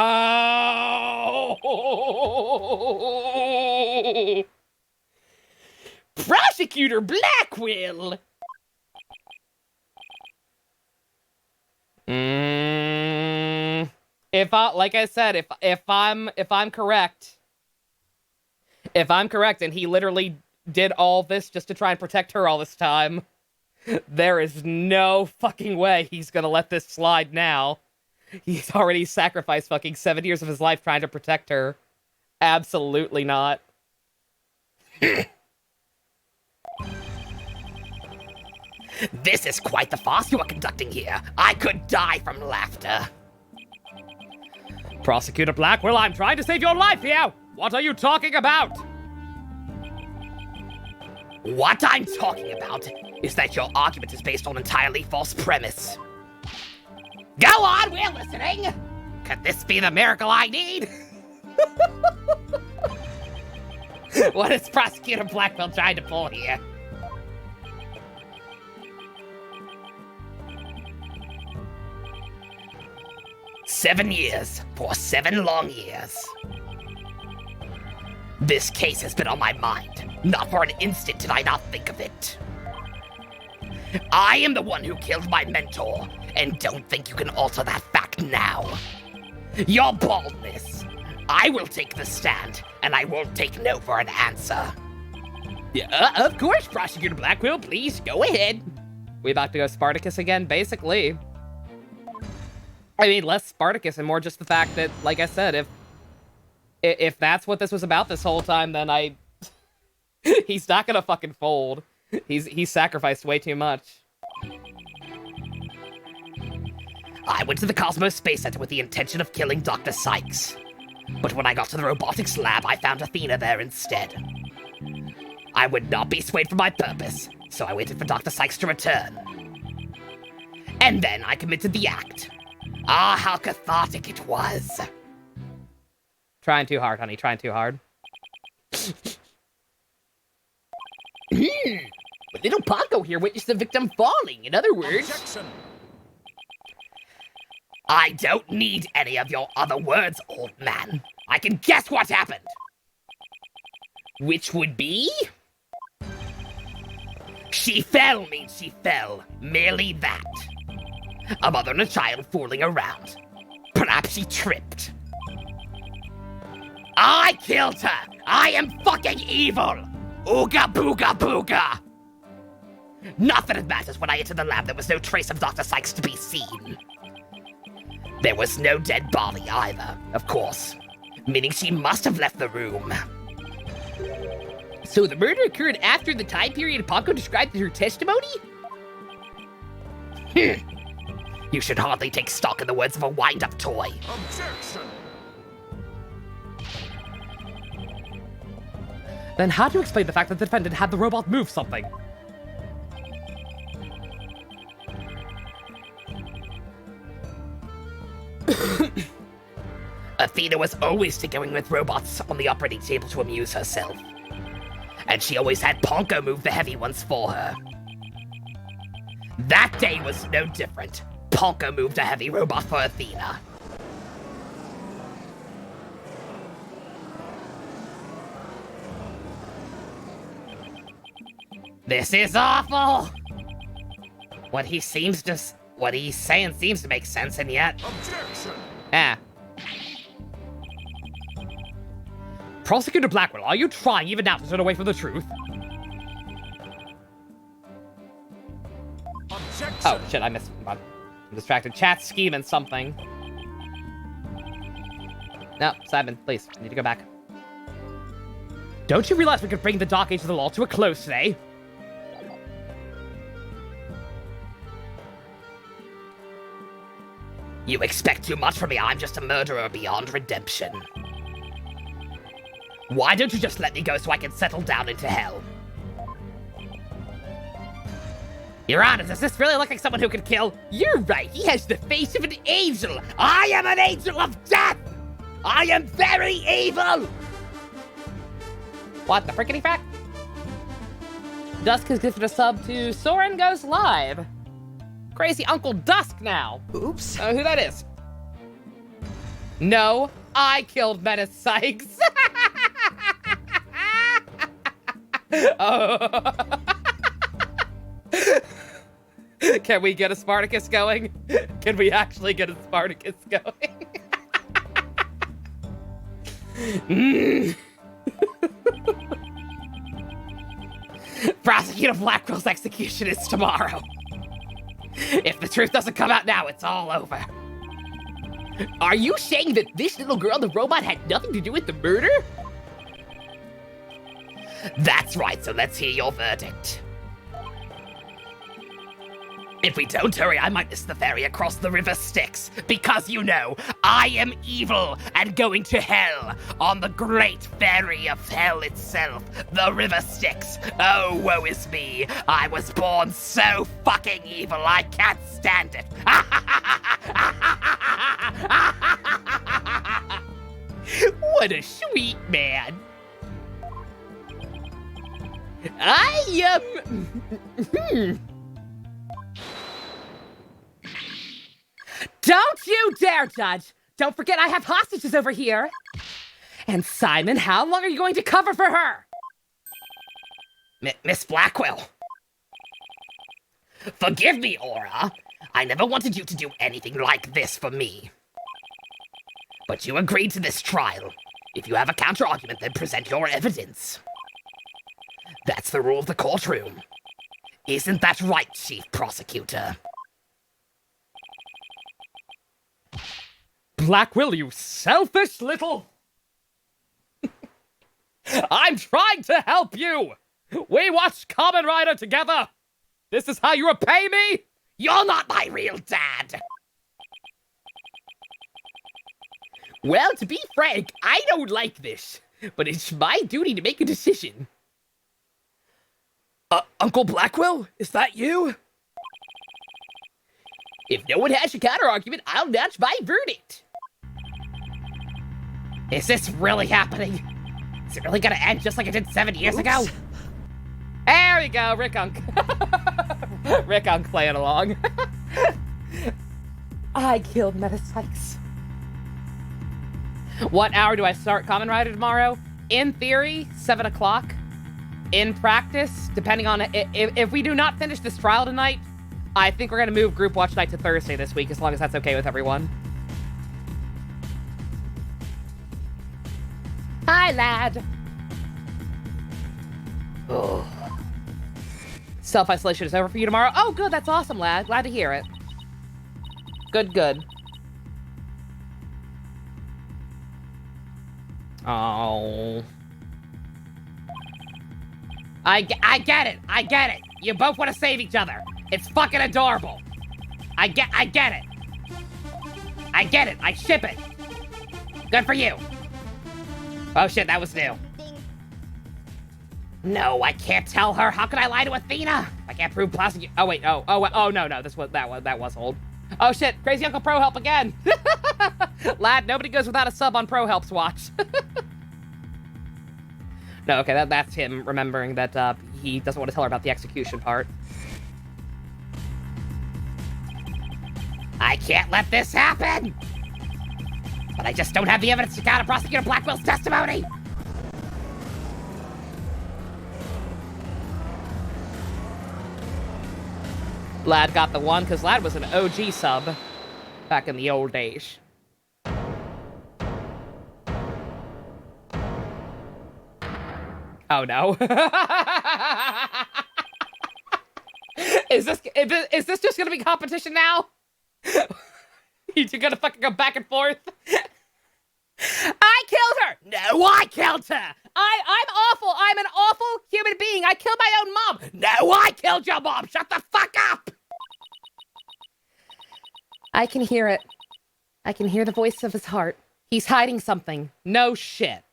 Prosecutor Blackwell! Like I said, if I'm correct, and he literally did all this just to try and protect her all this time, there is no fucking way he's gonna let this slide now. He's already sacrificed fucking 7 years of his life trying to protect her. Absolutely not. This is quite the farce you are conducting here. I could die from laughter. Prosecutor Blackwell, I'm trying to save your life here! What are you talking about? What I'm talking about is that your argument is based on entirely false premise. Go on, we're listening! Could this be the miracle I need? What is Prosecutor Blackwell trying to pull here? "7 years, for 7 long years. This case has been on my mind. Not for an instant did I not think of it. I am the one who killed my mentor, and don't think you can alter that fact now. Your baldness. I will take the stand, and I won't take no for an answer." Of course, Prosecutor Blackwell, please, go ahead. We about to go Spartacus again, basically. I mean, less Spartacus and more just the fact that, like I said, if that's what this was about this whole time, then he's not gonna fucking fold. He's sacrificed way too much. I went to the Cosmos Space Center with the intention of killing Dr. Sykes. But when I got to the robotics lab, I found Athena there instead. I would not be swayed from my purpose, so I waited for Dr. Sykes to return. And then I committed the act. Ah, how cathartic it was. Trying too hard, honey. Trying too hard. But little Paco here witnessed the victim falling. In other words... Objection. I don't need any of your other words, old man. I can guess what happened. Which would be... She fell means she fell. Merely that. A mother and a child fooling around. Perhaps she tripped. I killed her! I am fucking evil! Ooga booga booga! Not that it matters. When I entered the lab, there was no trace of Dr. Sykes to be seen. There was no dead body either, of course. Meaning she must have left the room. So the murder occurred after the time period Paco described in her testimony? You should hardly take stock in the words of a wind-up toy. Objection! Then how do you explain the fact that the defendant had the robot move something? Athena was always tinkering with robots on the operating table to amuse herself. And she always had Ponko move the heavy ones for her. That day was no different. Ponko moved a heavy robot for Athena. This is awful! What he's saying seems to make sense, and yet... Objection! Ah. Prosecutor Blackwell, are you trying even now to turn away from the truth? Objection! Oh, shit, I missed one. I'm distracted. Chat's scheming something. No, Simon, please, I need to go back. Don't you realize we could bring the Dark Age of the Law to a close today? You expect too much from me. I'm just a murderer beyond redemption. Why don't you just let me go so I can settle down into hell? Your Honor, does this really look like someone who could kill? You're right. He has the face of an angel. I am an angel of death. I am very evil. What the frickety frack? Dusk has gifted a sub to Soren Goes Live. Crazy Uncle Dusk now. Oops. Who that is? No, I killed Menace Sykes. Oh. Can we get a Spartacus going? Can we actually get a Spartacus going? Prosecutor Blackwell's execution is tomorrow. If the truth doesn't come out now, it's all over. Are you saying that this little girl, the robot, had nothing to do with the murder? That's right, so let's hear your verdict. If we don't hurry, I might miss the ferry across the river Styx, because you know, I am evil and going to hell on the great ferry of hell itself, the river Styx. Oh, woe is me. I was born so fucking evil, I can't stand it. What a sweet man. Don't you dare, Judge! Don't forget I have hostages over here! And Simon, how long are you going to cover for her? Miss Blackwell. Forgive me, Aura. I never wanted you to do anything like this for me. But you agreed to this trial. If you have a counter-argument, then present your evidence. That's the rule of the courtroom. Isn't that right, Chief Prosecutor? Blackwell, you selfish little... I'm trying to help you! We watched Kamen Rider together! This is how you repay me? You're not my real dad! Well, to be frank, I don't like this, but it's my duty to make a decision. Uncle Blackwell, is that you? If no one has a counter-argument, I'll announce my verdict. Is this really happening? Is it really gonna end just like it did 7 years ago? There we go, Rick Unk. Rick Unk playing along. I killed Meta Sykes. What hour do I start Kamen Rider tomorrow? In theory, 7 o'clock. In practice, depending on if we do not finish this trial tonight, I think we're gonna move Group Watch Night to Thursday this week, as long as that's okay with everyone. Hi, lad. Oh. Self-isolation is over for you tomorrow. Oh, good. That's awesome, lad. Glad to hear it. Good, good. Oh. I get it. I get it. You both want to save each other. It's fucking adorable. I get it. I get it. I ship it. Good for you. Oh shit, that was new. No, I can't tell her. How could I lie to Athena? I can't prove plastic. Oh wait. Oh no. That was old. Oh shit, Crazy Uncle Pro Help again. Lad, nobody goes without a sub on Pro Help's watch. No, okay, that's him remembering that he doesn't want to tell her about the execution part. I can't let this happen! But I just don't have the evidence to counter Prosecutor Blackwell's testimony! Lad got the one, because Lad was an OG sub back in the old days. Oh no. Is this just gonna be competition now? You two gonna fucking go back and forth? I killed her! No, I killed her! I'm awful! I'm an awful human being! I killed my own mom! No, I killed your mom! Shut the fuck up! I can hear it. I can hear the voice of his heart. He's hiding something. No shit.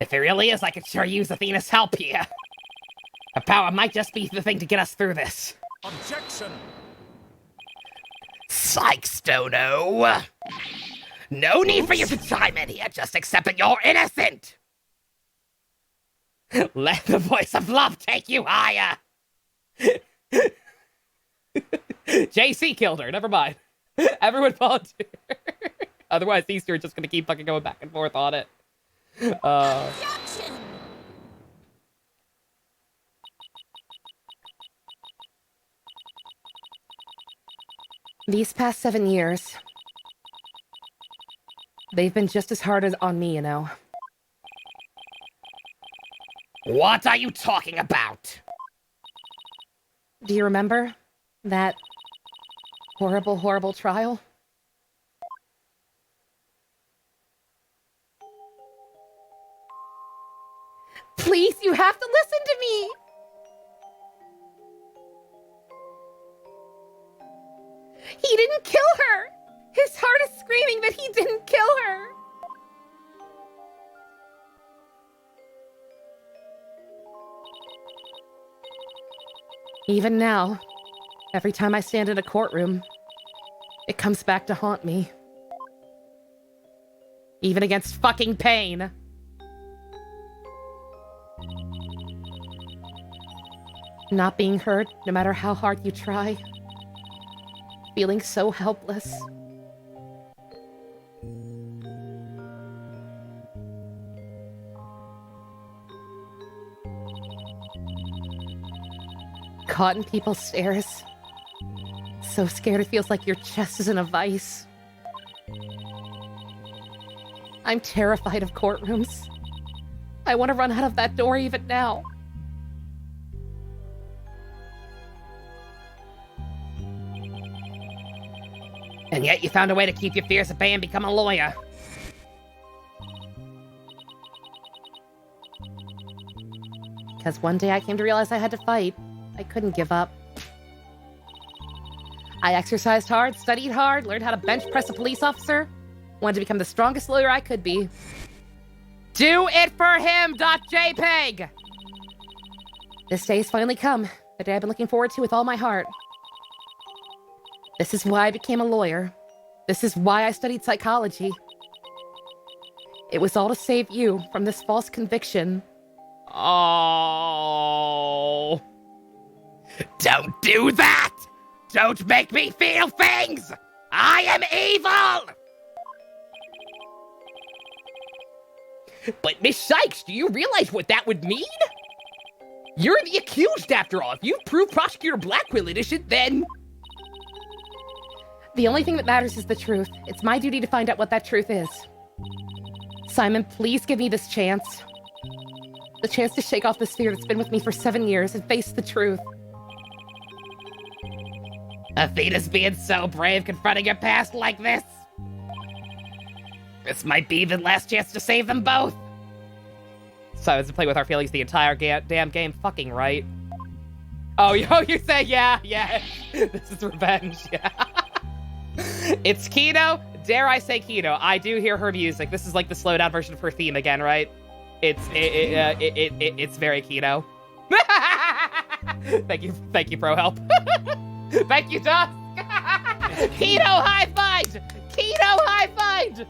If it really is, I could sure use Athena's help here. Her power might just be the thing to get us through this. Objection! Sykes, Dono! No need for you to chime in here, just accept that you're innocent! Let the voice of love take you higher! JC killed her, never mind. Everyone volunteer. Otherwise, these two are just gonna keep fucking going back and forth on it. Objection! These past 7 years, they've been just as hard as on me, you know. What are you talking about? Do you remember that horrible, horrible trial? Please, you have to listen to me! He didn't kill her! His heart is screaming that he didn't kill her! Even now, every time I stand in a courtroom, it comes back to haunt me. Even against fucking pain. Not being heard, no matter how hard you try. Feeling so helpless. Caught in people's stares. So scared it feels like your chest is in a vice. I'm terrified of courtrooms. I want to run out of that door even now. And yet you found a way to keep your fears at bay and become a lawyer. Because one day I came to realize I had to fight. I couldn't give up. I exercised hard, studied hard, learned how to bench press a police officer. Wanted to become the strongest lawyer I could be. Do it for him, .jpg! This day has finally come. The day I've been looking forward to with all my heart. This is why I became a lawyer. This is why I studied psychology. It was all to save you from this false conviction. Oh. Don't do that! Don't make me feel things! I am evil! But Miss Sykes, do you realize what that would mean? You're the accused after all. If you've proved Prosecutor Blackwell innocent, then... The only thing that matters is the truth. It's my duty to find out what that truth is. Simon, please give me this chance. The chance to shake off this fear that's been with me for 7 years and face the truth. Athena's being so brave confronting her past like this. This might be the last chance to save them both. So I was playing with our feelings the entire damn game. Fucking right. Oh, you say, yeah. This is revenge, yeah. It's Kino. Dare I say Kino? I do hear her music. This is like the slowdown version of her theme again, right? It's very Kino. Thank you, Pro Help. Thank you, Dusk. Kino high five! Kino high five!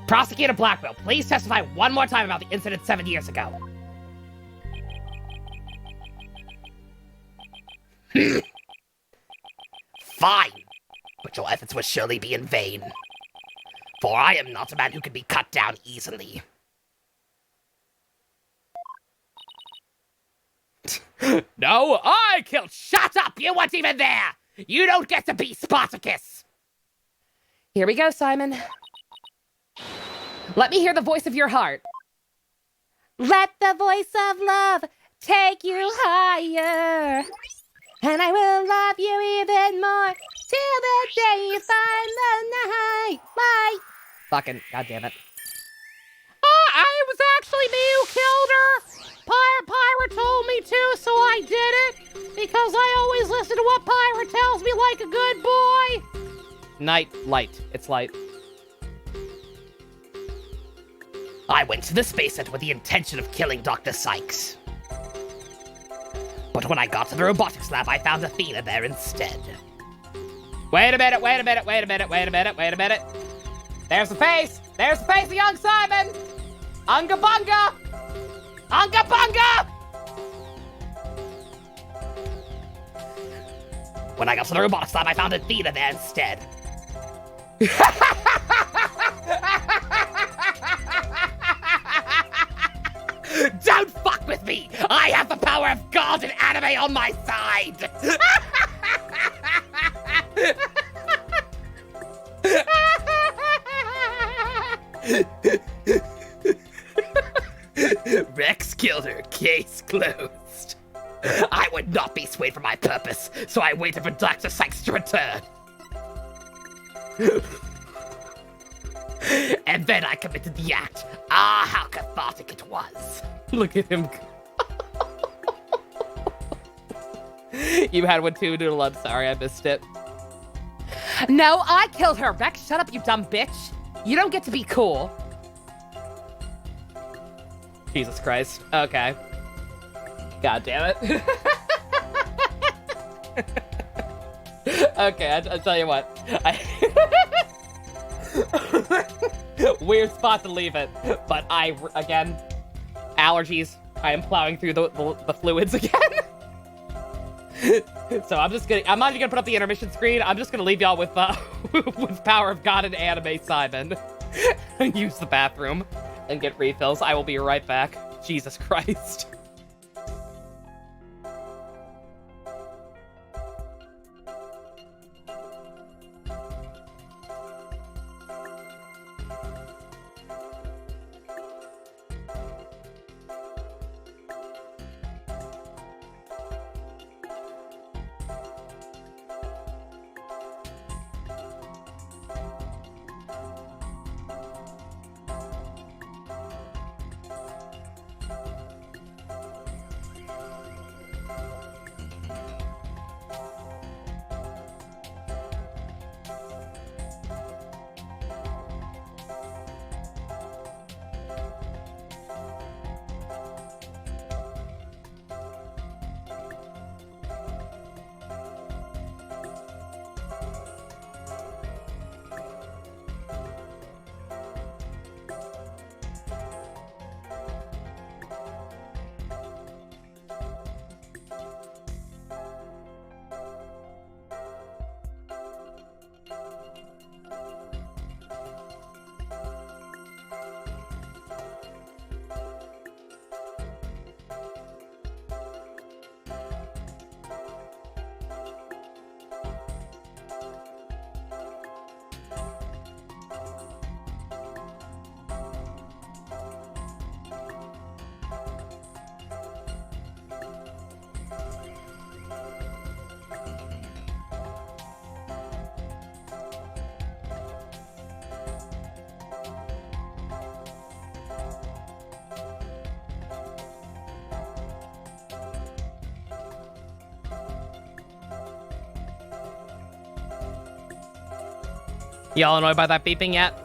Prosecutor Blackwell, please testify one more time about the incident 7 years ago. Fine, but your efforts will surely be in vain. For I am not a man who can be cut down easily. No, I killed. Shut up! You weren't even there! You don't get to be Spartacus! Here we go, Simon. Let me hear the voice of your heart. Let the voice of love take you higher. And I will love you even more till the day you find the night. Bye. Fucking goddamn it. I was actually me who killed her. Pyra told me to, so I did it. Because I always listen to what Pyra tells me like a good boy. Light. It's light. I went to the space center with the intention of killing Dr. Sykes. But when I got to the robotics lab, I found Athena there instead. Wait a minute. There's the face of young Simon. Unga bunga. When I got to the robotics lab, I found Athena there instead. Don't fuck with me! I have the power of God and anime on my side! Rex killed her, case closed. I would not be swayed from my purpose, so I waited for Dr. Sykes to return. And then I committed the act. Ah, how cathartic it was. Look at him. You had one too, Noodle. I'm sorry, I missed it. No, I killed her. Rex, shut up, you dumb bitch. You don't get to be cool. Jesus Christ. Okay. God damn it. Okay, I'll tell you what. Weird spot to leave it, but again, allergies. I am plowing through the fluids again. So I'm not even gonna put up the intermission screen. I'm just gonna leave y'all with with Power of God and Anime Simon. Use the bathroom and get refills. I will be right back. Jesus Christ. Y'all annoyed by that beeping yet?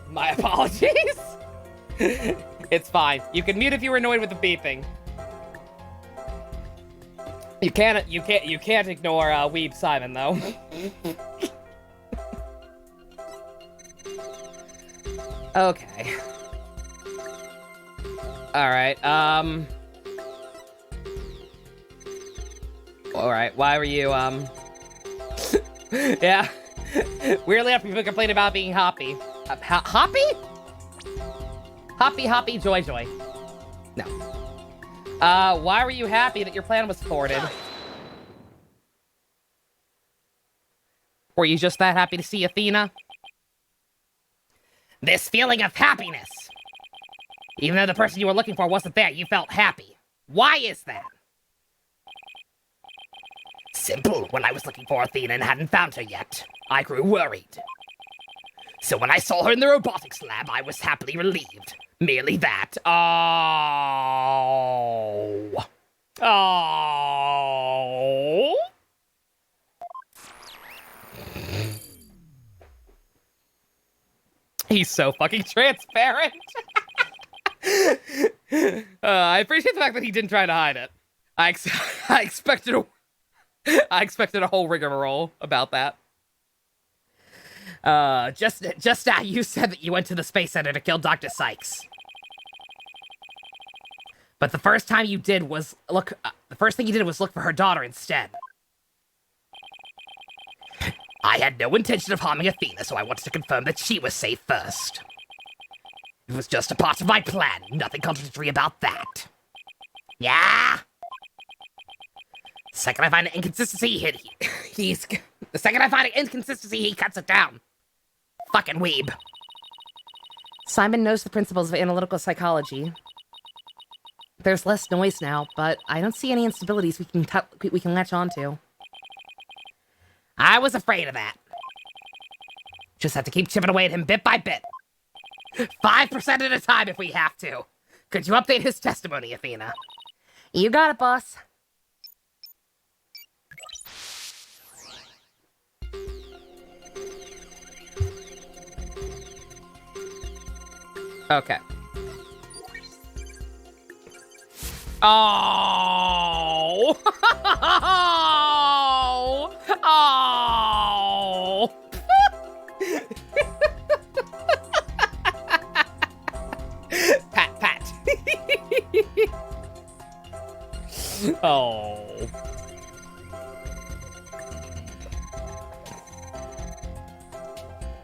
My apologies. It's fine. You can mute if you were annoyed with the beeping. You can't ignore Weeb Simon though. Okay. Alright, Alright, why were you, yeah. Weirdly enough, people complain about being hoppy. Hoppy? Hoppy, joy. No. Why were you happy that your plan was thwarted? Were you just that happy to see Athena? This feeling of happiness. Even though the person you were looking for wasn't there, you felt happy. Why is that? Simple. When I was looking for Athena and hadn't found her yet, I grew worried. So when I saw her in the robotics lab, I was happily relieved. Merely that. Oh. He's so fucking transparent. I appreciate the fact that he didn't try to hide it. I expected a whole rigmarole about that. Just now you said that you went to the Space Center to kill Dr. Sykes. But the first thing you did was look for her daughter instead. I had no intention of harming Athena, so I wanted to confirm that she was safe first. It was just a part of my plan, nothing contradictory about that. Yeah? The second I find an inconsistency, he cuts it down. Fucking weeb. Simon knows the principles of analytical psychology. There's less noise now, but I don't see any instabilities we can latch onto. I was afraid of that. Just have to keep chipping away at him bit by bit. 5% at a time if we have to. Could you update his testimony, Athena? You got it, boss. Okay. Oh! Oh! Pat. Oh.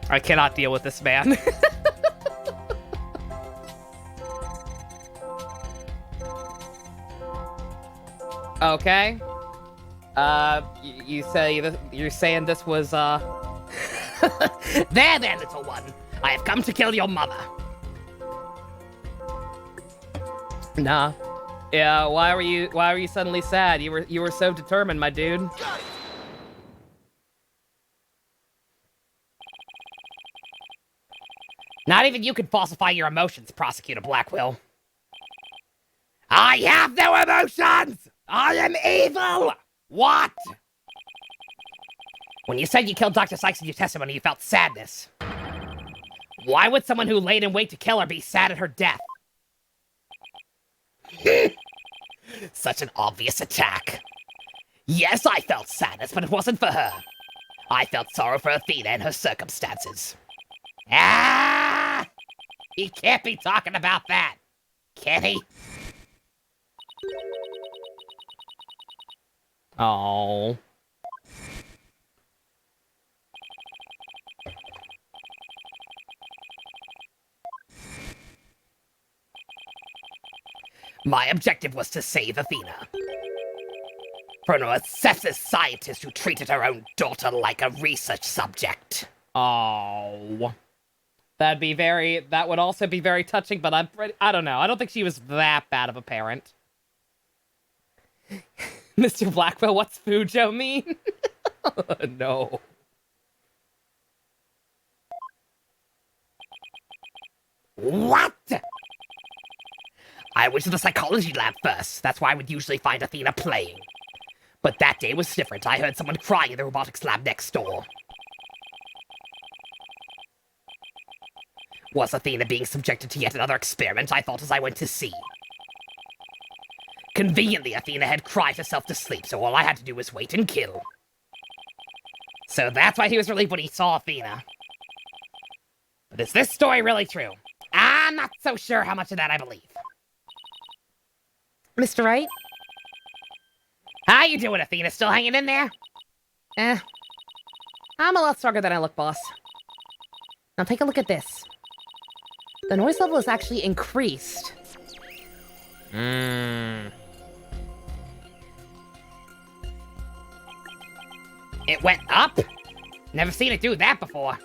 I cannot deal with this man. Okay. You're saying this was, There, little one. I have come to kill your mother. Nah. Yeah, why were you suddenly sad? You were so determined, my dude. Not even you can falsify your emotions, Prosecutor Blackwell. I have no emotions! I am evil! What? When you said you killed Dr. Sykes in your testimony, you felt sadness. Why would someone who laid in wait to kill her be sad at her death? Such an obvious attack. Yes, I felt sadness, but it wasn't for her. I felt sorrow for Athena and her circumstances. Ah! He can't be talking about that, can he? Oh. My objective was to save Athena. From a sepsis scientist who treated her own daughter like a research subject. Oh. That would also be very touching, but I don't know. I don't think she was that bad of a parent. Mr. Blackwell, what's Fujo mean? No. What? I went to the psychology lab first. That's where I would usually find Athena playing. But that day was different. I heard someone crying in the robotics lab next door. Was Athena being subjected to yet another experiment, I thought as I went to see. Conveniently, Athena had cried herself to sleep, so all I had to do was wait and kill. So that's why he was relieved when he saw Athena. But is this story really true? I'm not so sure how much of that I believe. Mr. Wright? How you doing, Athena? Still hanging in there? I'm a lot stronger than I look, boss. Now take a look at this. The noise level is actually increased. It went up? Never seen it do that before.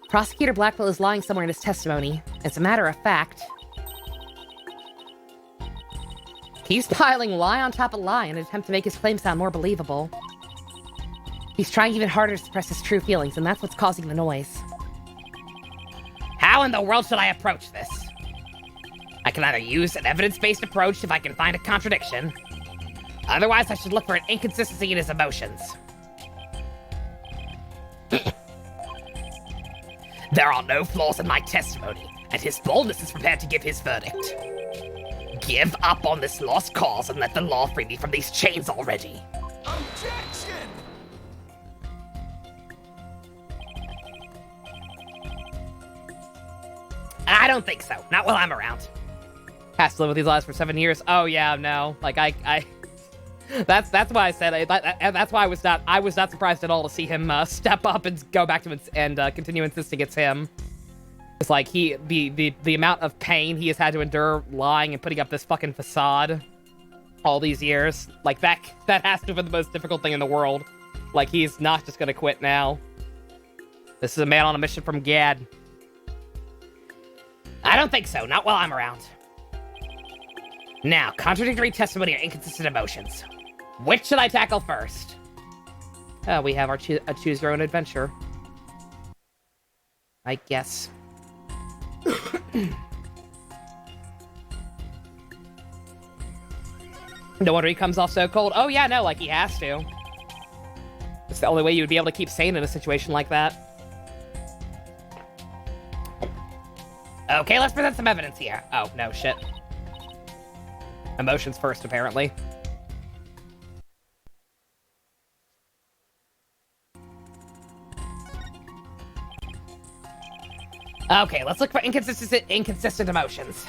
Prosecutor Blackwell is lying somewhere in his testimony. As a matter of fact, he's piling lie on top of lie in an attempt to make his claim sound more believable. He's trying even harder to suppress his true feelings, and that's what's causing the noise. How in the world should I approach this? I can either use an evidence-based approach if I can find a contradiction. Otherwise, I should look for an inconsistency in his emotions. There are no flaws in my testimony, and his boldness is prepared to give his verdict. Give up on this lost cause and let the law free me from these chains already. Objection! I don't think so. Not while I'm around. Has to live with these lies for 7 years. Oh yeah, no. Like I that's why I said that's why I was not surprised at all to see him step up and go back to him and continue insisting it's him. It's like the amount of pain he has had to endure lying and putting up this fucking facade all these years. Like that has to have been the most difficult thing in the world. Like he's not just gonna quit now. This is a man on a mission from Gad. I don't think so. Not while I'm around. Now, contradictory testimony or inconsistent emotions. Which should I tackle first? We have our choose your own adventure. I guess. No wonder he comes off so cold. Oh yeah, no, like he has to. It's the only way you would be able to keep sane in a situation like that. Okay, let's present some evidence here. Oh, no, shit. Emotions first, apparently. Okay, let's look for inconsistent emotions.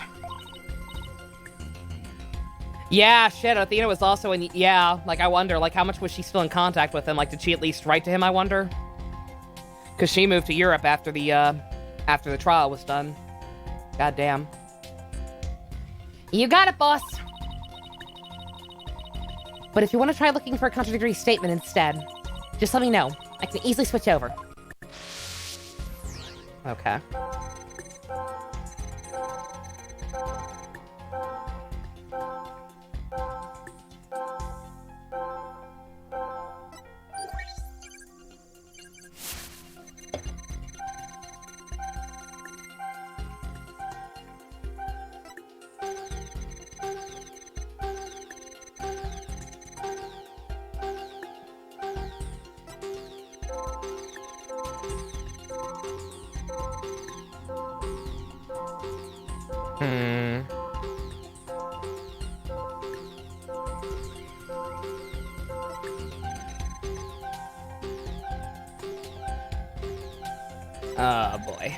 Yeah, shit, Athena was also in... Yeah, like, I wonder, like, how much was she still in contact with him? Like, did she at least write to him, I wonder? Because she moved to Europe after the trial was done. Goddamn. You got it, boss. But if you want to try looking for a contradictory statement instead, just let me know. I can easily switch over. Okay. Oh, boy.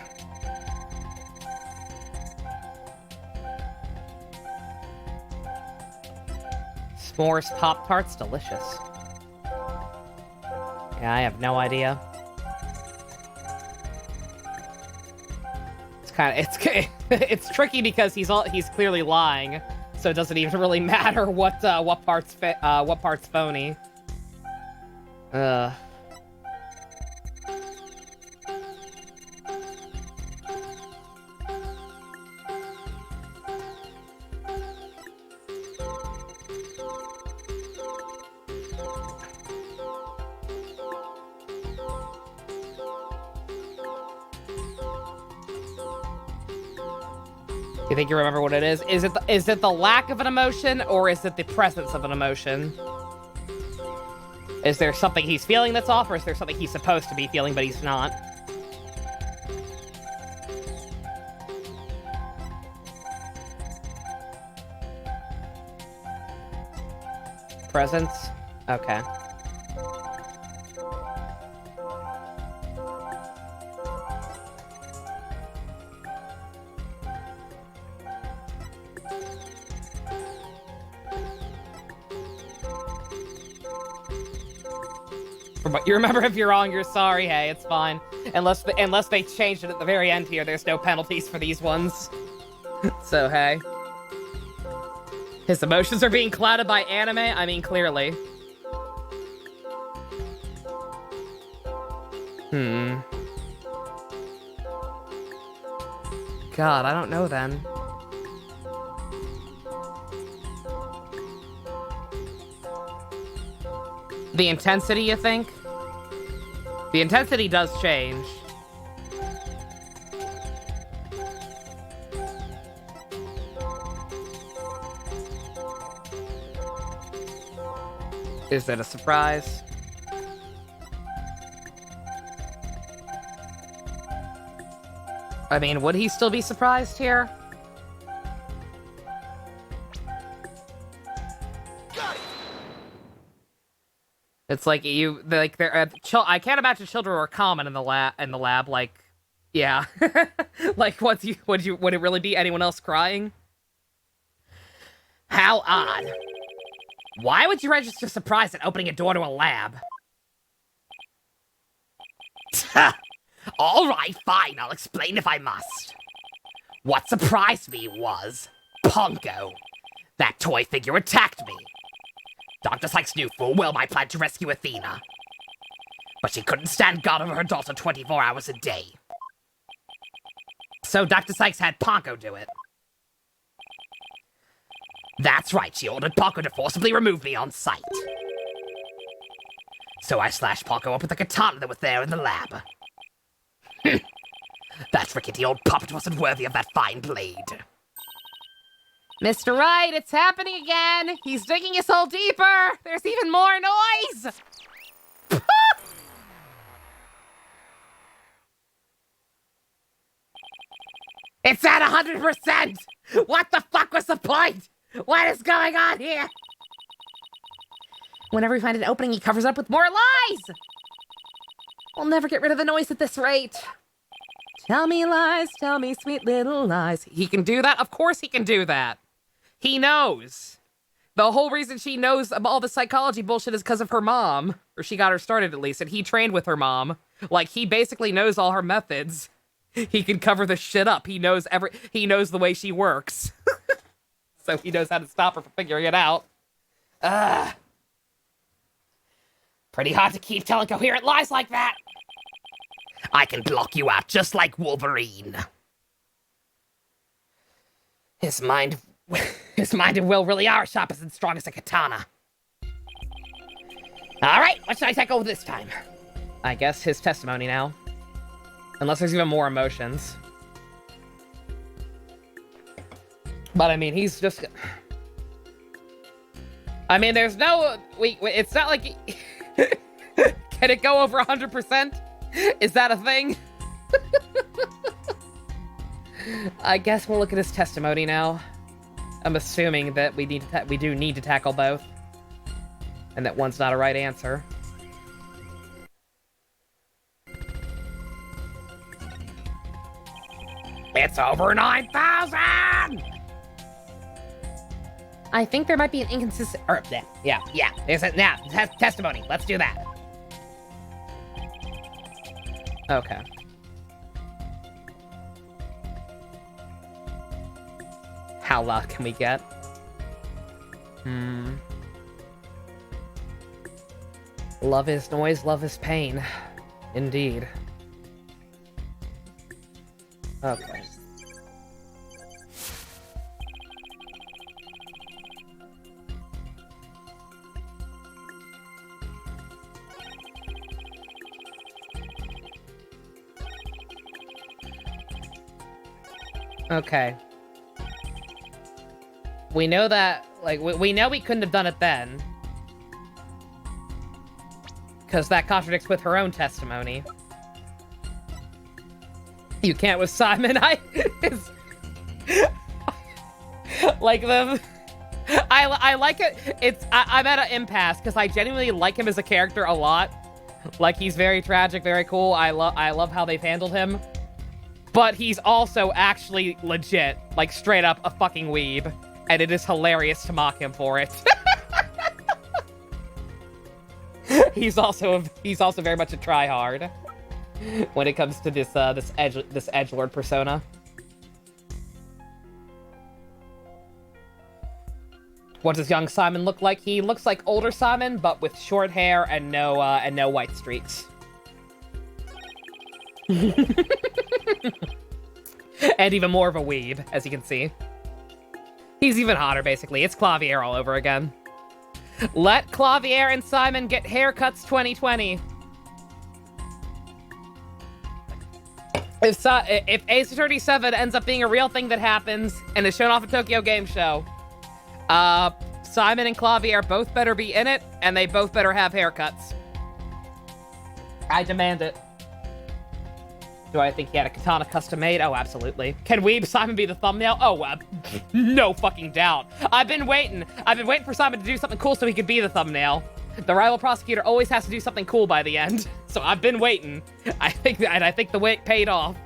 S'mores Pop-Tarts, delicious. Yeah, I have no idea. It's kind of, it's tricky because he's clearly lying, so it doesn't even really matter what part's phony. You think you remember what it is? Is it the lack of an emotion, or is it the presence of an emotion? Is there something he's feeling that's off, or is there something he's supposed to be feeling but he's not? presents? Okay. You remember if you're wrong, you're sorry. Hey, it's fine. Unless they changed it at the very end here, there's no penalties for these ones. So, hey. His emotions are being clouded by anime? I mean, clearly. God, I don't know then. The intensity, you think? The intensity does change. Is that a surprise? I mean, would he still be surprised here? It's like I can't imagine children are common in the lab. Like, yeah, like would it really be anyone else crying? How odd. Why would you register surprise at opening a door to a lab? All right, fine, I'll explain if I must. What surprised me was Pongo. That toy figure attacked me. Dr. Sykes knew full well my plan to rescue Athena. But she couldn't stand guard over her daughter 24 hours a day. So Dr. Sykes had Pongo do it. That's right, she ordered Pongo to forcibly remove me on sight. So I slashed Pongo up with the katana that was there in the lab. That rickety old puppet wasn't worthy of that fine blade. Mr. Wright, it's happening again! He's digging his hole deeper! There's even more noise! It's at 100%! What the fuck was the point? What is going on here? Whenever we find an opening, he covers up with more lies! We'll never get rid of the noise at this rate. Tell me lies, tell me sweet little lies. He can do that? Of course he can do that. He knows. The whole reason she knows all the psychology bullshit is because of her mom. Or she got her started at least, and he trained with her mom. Like, he basically knows all her methods. He can cover the shit up. He knows the way she works. So he knows how to stop her from figuring it out. Pretty hard to keep telling coherent lies like that. I can block you out just like Wolverine. His mind and will really are sharpest and strong as a katana. Alright, what should I tackle this time? I guess his testimony now. Unless there's even more emotions. But I mean, he's just... I mean, there's no... Wait, it's not like... Can it go over 100%? Is that a thing? I guess we'll look at his testimony now. I'm assuming that we do need to tackle both. And that one's not a right answer. It's over 9,000! I think there might be an inconsistent... Yeah. There's a... Now, testimony. Let's do that. Okay. How loud can we get? Love is noise, love is pain. Indeed. Okay. Okay. We know that, like, we know we couldn't have done it then. Because that contradicts with her own testimony. You can't with Simon, like I like it. I'm at an impasse because I genuinely like him as a character a lot. Like, he's very tragic, very cool. I love how they've handled him. But he's also actually legit, like straight up a fucking weeb, and it is hilarious to mock him for it. He's also very much a tryhard when it comes to this edgelord persona. What does young Simon look like? He looks like older Simon, but with short hair and no white streaks. And even more of a weeb, as you can see. He's even hotter, basically. It's Clavier all over again. Let Clavier and Simon get haircuts 2020. If Ace Attorney 7 ends up being a real thing that happens and is shown off at Tokyo Game Show, Simon and Clavier both better be in it, and they both better have haircuts. I demand it. Do I think he had a katana custom made? Oh, absolutely. Can Weeb Simon be the thumbnail? Oh, no fucking doubt. I've been waiting for Simon to do something cool so he could be the thumbnail. The rival prosecutor always has to do something cool by the end. So I've been waiting. I think the wait paid off.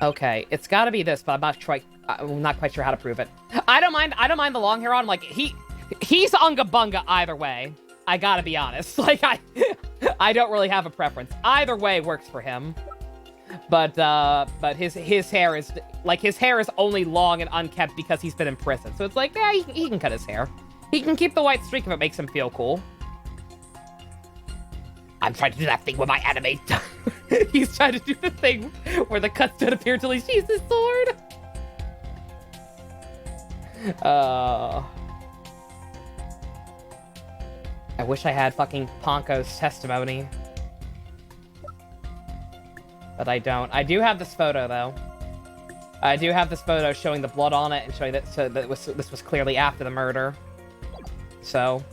Okay, it's got to be this, but I'm not quite sure how to prove it. I don't mind the long hair on. Like, he's unga bunga either way. I gotta be honest. Like, I don't really have a preference. Either way works for him. But his hair is like, his hair is only long and unkept because he's been in prison. So it's like, yeah, he can cut his hair. He can keep the white streak if it makes him feel cool. I'm trying to do that thing with my anime. He's trying to do the thing where the cuts don't appear until he sheathes his sword. I wish I had fucking Ponko's testimony. But I don't. I do have this photo, though. I do have this photo showing the blood on it and showing that, this was clearly after the murder. So,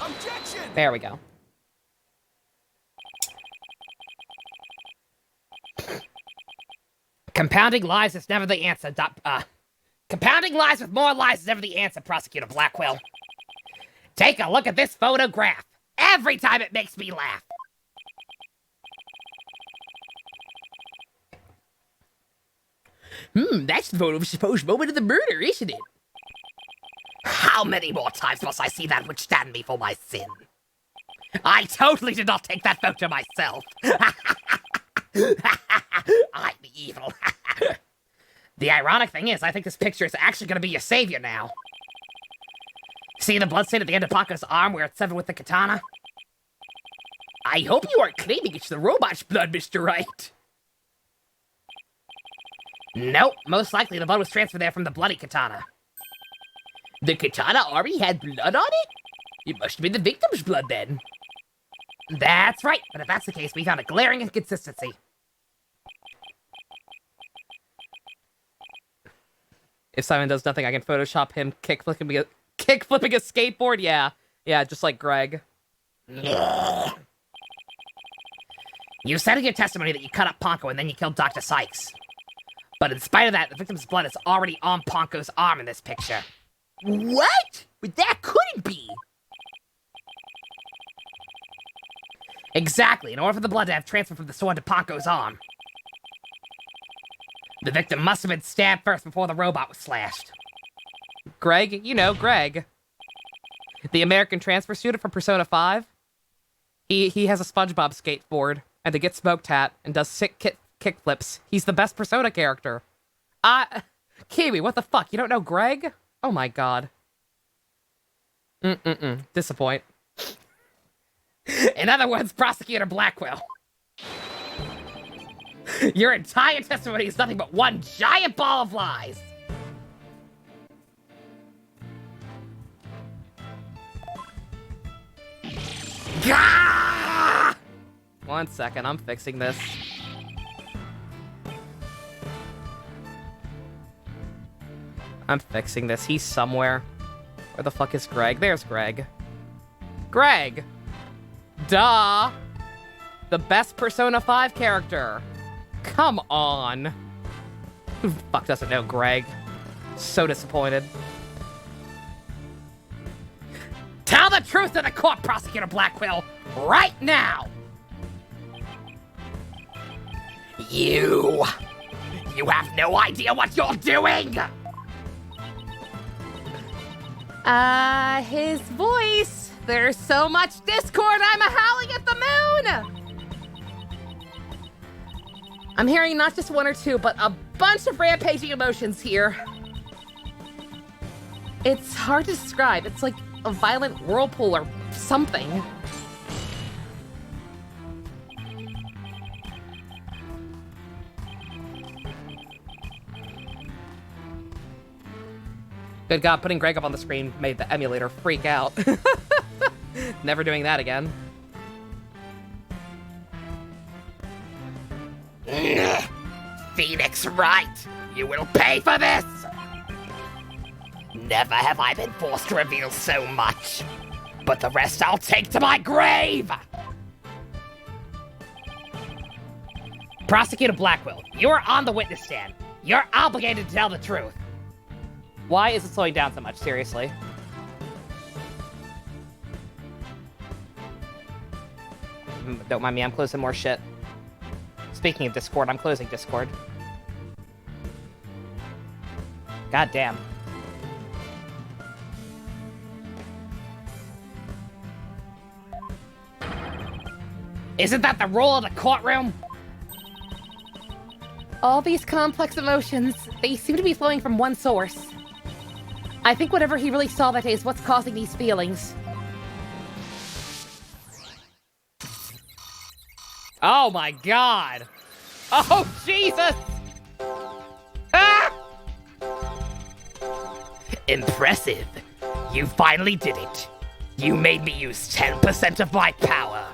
Objection! There we go. Compounding lies is never the answer, compounding lies with more lies is never the answer, Prosecutor Blackwell. Take a look at this photograph. Every time it makes me laugh. That's the photo of a supposed moment of the murder, isn't it? How many more times must I see that which stand me for my sin? I totally did not take that photo myself. I'm evil. The ironic thing is, I think this picture is actually going to be your savior now. See the bloodstain at the end of Paco's arm where it's severed with the katana? I hope you aren't claiming it's the robot's blood, Mr. Wright. Nope, most likely the blood was transferred there from the bloody katana. The katana already had blood on it? It must have been the victim's blood then. That's right, but if that's the case, we found a glaring inconsistency. If Simon does nothing, I can Photoshop him kickflipping a skateboard. Yeah, just like Greg. You said in your testimony that you cut up Ponko and then you killed Dr. Sykes. But in spite of that, the victim's blood is already on Ponko's arm in this picture. What? But that couldn't be. Exactly, in order for the blood to have transferred from the sword to Ponko's arm. The victim must have been stabbed first before the robot was slashed. Greg, you know, Greg. The American transfer student from Persona 5. He has a SpongeBob skateboard, and to get smoked at, and does sick kickflips. He's the best Persona character. Kiwi, what the fuck? You don't know Greg? Oh my god. Disappoint. In other words, Prosecutor Blackwell. Your entire testimony is nothing but one giant ball of lies. Gah! 1 second, I'm fixing this. I'm fixing this. He's somewhere. Where the fuck is Greg? There's Greg. Greg! Duh! The best Persona 5 character. come on. Who the fuck doesn't know Greg? So disappointed. Tell the truth to the court, Prosecutor Blackwell, right now! You have no idea what you're doing! His voice. There's so much discord, I'm howling at the moon! I'm hearing not just one or two, but a bunch of rampaging emotions here. It's hard to describe. It's like a violent whirlpool or something. Good God, putting Greg up on the screen made the emulator freak out. Never doing that again. Phoenix Wright, you will pay for this! Never have I been forced to reveal so much, but the rest I'll take to my grave! Prosecutor Blackwell, you're on the witness stand. You're obligated to tell the truth. Why is it slowing down so much? Seriously. Don't mind me, I'm closing more shit. Speaking of Discord, I'm closing Discord. God damn. Isn't that the rule of the courtroom? All these complex emotions, they seem to be flowing from one source. I think whatever he really saw that day is what's causing these feelings. Oh my God. Oh, Jesus! Ah! Impressive. You finally did it. You made me use 10% of my power.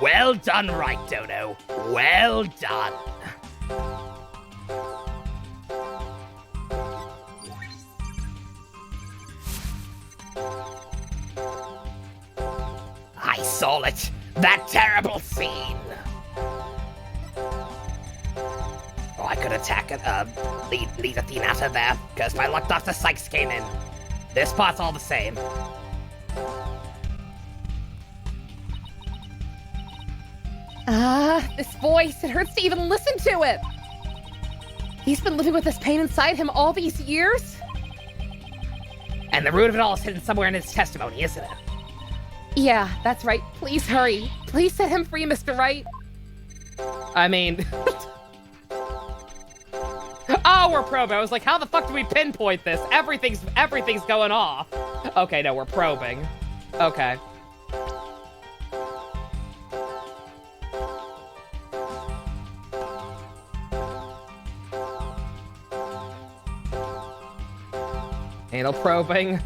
Well done, Wright Dodo. Well done. I saw it. That terrible scene. Oh, I could attack it, lead Athena out of there, because my luck Dr. Sykes came in. This part's all the same. This voice, it hurts to even listen to it. He's been living with this pain inside him all these years? And the root of it all is hidden somewhere in his testimony, isn't it? Yeah, that's right. Please hurry. Please set him free, Mr. Wright. I mean... Oh, we're probing. I was like, how the fuck do we pinpoint this? Everything's going off. Okay, no, we're probing. Okay. Anal probing.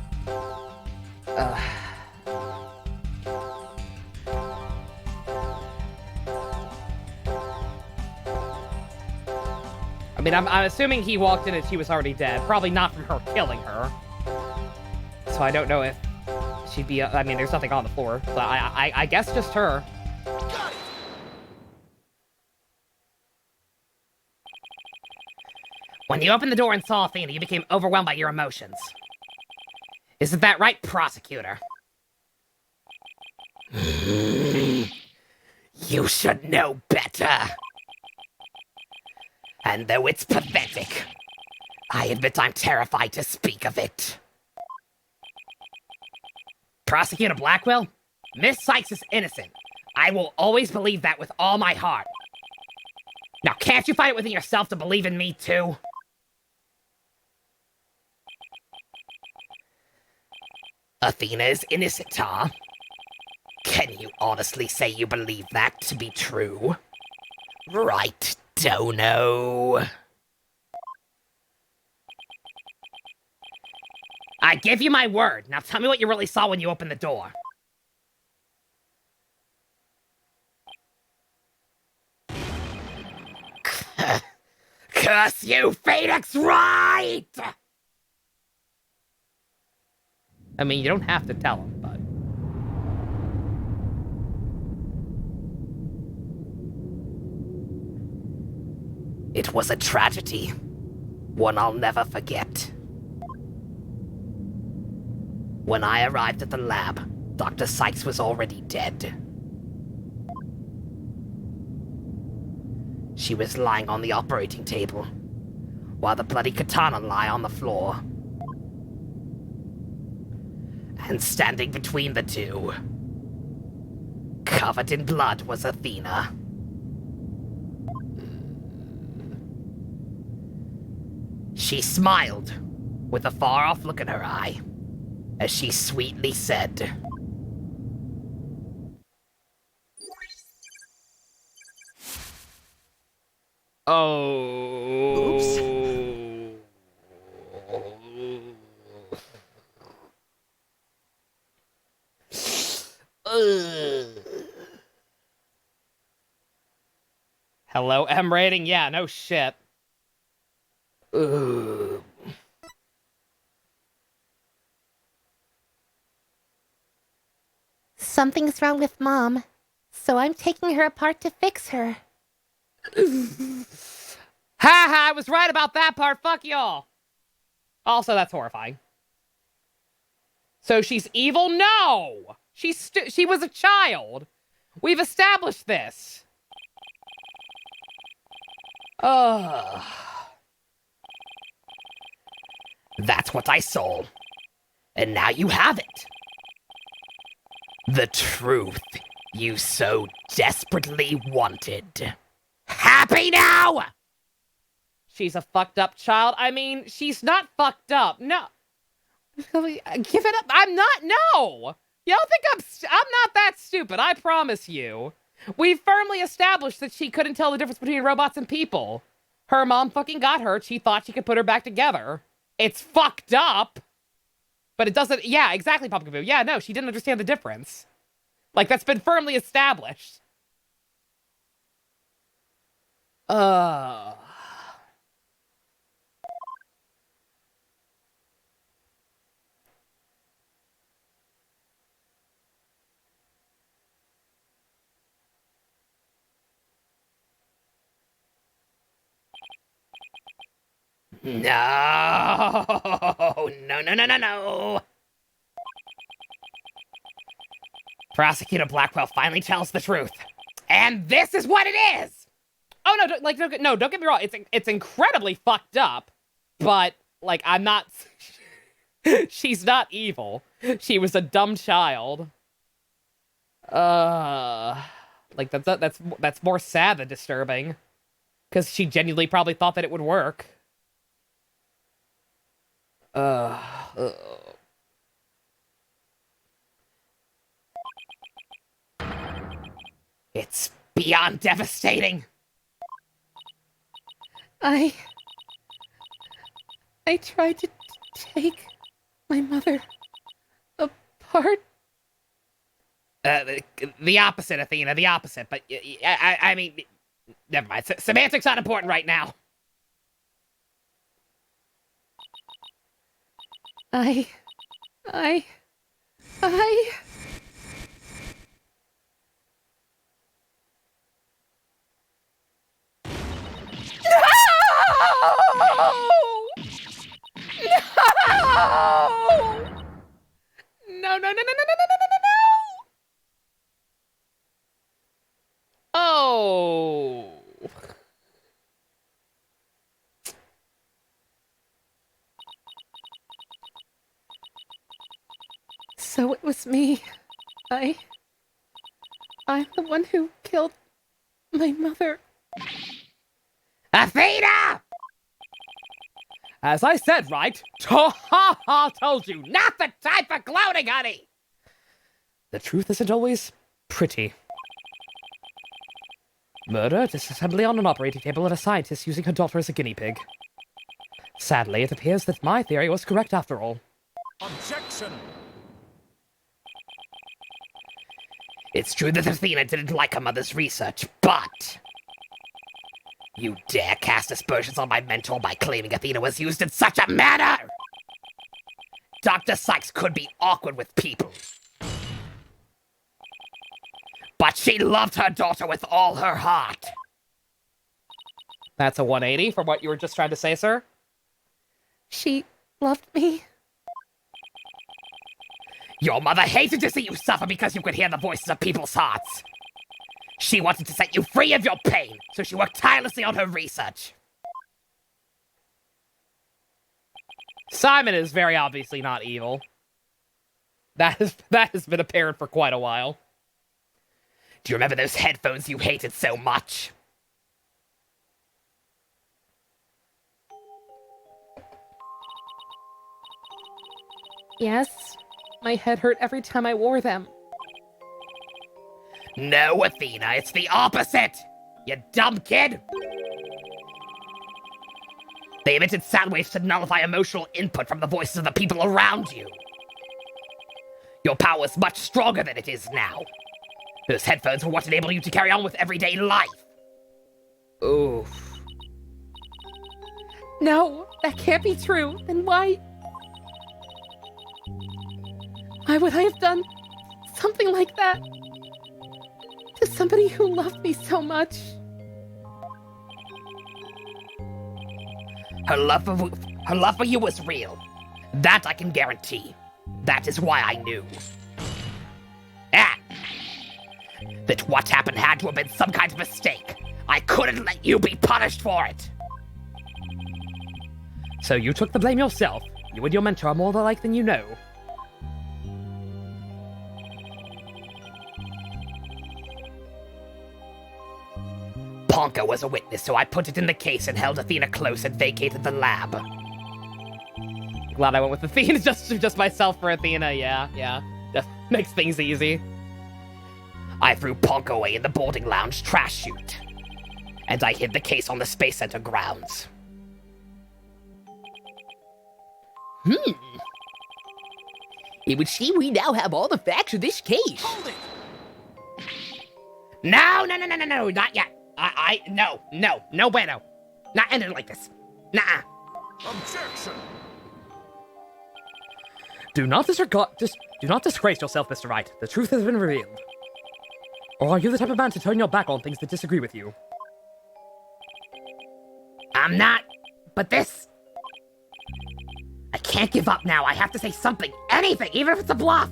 I mean, I'm assuming he walked in and she was already dead. Probably not from her killing her. So I don't know if she'd be... I mean, there's nothing on the floor. So I guess just her. When you opened the door and saw Athena, you became overwhelmed by your emotions. Isn't that right, prosecutor? You should know better. And though it's pathetic, I admit I'm terrified to speak of it. Prosecutor Blackwell, Miss Sykes is innocent. I will always believe that with all my heart. Now, can't you find it within yourself to believe in me, too? Athena is innocent, huh? Can you honestly say you believe that to be true? Right, Dono? I give you my word. Now tell me what you really saw when you opened the door. Curse you, Phoenix Wright! I mean, you don't have to tell him, but... It was a tragedy, one I'll never forget. When I arrived at the lab, Dr. Sykes was already dead. She was lying on the operating table, while the bloody katana lay on the floor. And standing between the two, covered in blood, was Athena. She smiled, with a far-off look in her eye, as she sweetly said, Oh. Hello, M rating? Yeah, no shit. Something's wrong with Mom, so I'm taking her apart to fix her. Ha ha, I was right about that part, fuck y'all! Also, that's horrifying. So she's evil? No! She was a child! We've established this! Ugh. "That's what I saw. And now you have it. The truth you so desperately wanted. Happy now?" She's a fucked up child. I mean, she's not fucked up. No. Give it up. I'm not. No. You don't think I'm not that stupid. I promise you. We've firmly established that she couldn't tell the difference between robots and people. Her mom fucking got hurt. She thought she could put her back together. It's fucked up. But it doesn't. Yeah, exactly, Pumpkin. Yeah, no, she didn't understand the difference. Like, that's been firmly established. No. No. Prosecutor Blackwell finally tells the truth. And this is what it is! Oh, no, don't get me wrong. It's incredibly fucked up. But, like, I'm not... She's not evil. She was a dumb child. Like, that's more sad than disturbing. Because she genuinely probably thought that it would work. It's beyond devastating. I tried to take my mother apart. The opposite, Athena, the opposite. But, I mean, never mind. Semantics not important right now. I... No. Oh. So it was me. I'm the one who killed my mother. Athena! As I said, Wright. Told you. Not the type of gloating, honey! The truth isn't always pretty. Murder, disassembly on an operating table, and a scientist using her daughter as a guinea pig. Sadly, it appears that my theory was correct after all. Objection! It's true that Athena didn't like her mother's research, but... You dare cast aspersions on my mentor by claiming Athena was used in such a manner? Dr. Sykes could be awkward with people. But she loved her daughter with all her heart. That's a 180 from what you were just trying to say, sir. She loved me. Your mother hated to see you suffer because you could hear the voices of people's hearts. She wanted to set you free of your pain, so she worked tirelessly on her research. Simon is very obviously not evil. That has been apparent for quite a while. Do you remember those headphones you hated so much? Yes, my head hurt every time I wore them. No, Athena, it's the opposite! You dumb kid! They emitted sound waves to nullify emotional input from the voices of the people around you. Your power is much stronger than it is now. Those headphones were what enabled you to carry on with everyday life. Oof. No, that can't be true. Then why would I have done something like that to somebody who loved me so much? Her love for you was real. That I can guarantee. That is why I knew. That what happened had to have been some kind of mistake. I couldn't let you be punished for it. So you took the blame yourself. You and your mentor are more alike than you know. Ponka was a witness, so I put it in the case and held Athena close and vacated the lab. Glad I went with Athena, just myself for Athena, yeah. That makes things easy. I threw Ponka away in the boarding lounge trash chute. And I hid the case on the Space Center grounds. It would seem we now have all the facts of this case. Hold it! No, not yet. No bueno. Not ending like this. Nuh-uh. Objection! Do not disgrace yourself, Mr. Wright. The truth has been revealed. Or are you the type of man to turn your back on things that disagree with you? I'm not, but this... I can't give up now. I have to say something, anything, even if it's a bluff.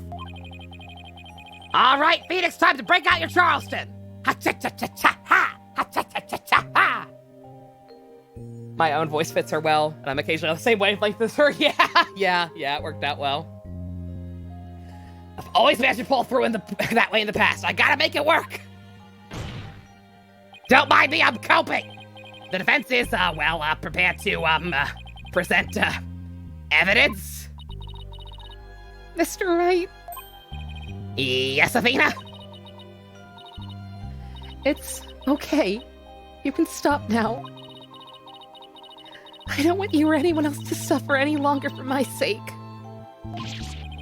All right, Phoenix, time to break out your Charleston. Ha-cha-cha-cha-cha-ha! Ha-cha-cha-cha-cha-ha! My own voice fits her well, and I'm occasionally on the same wavelength as her. Yeah, it worked out well. I've always managed to pull through that way in the past. I gotta make it work. Don't mind me, I'm coping. The defense is, prepared to, present, evidence. Mr. Wright, Yes, Athena? it's okay. You can stop now. I don't want you or anyone else to suffer any longer for my sake.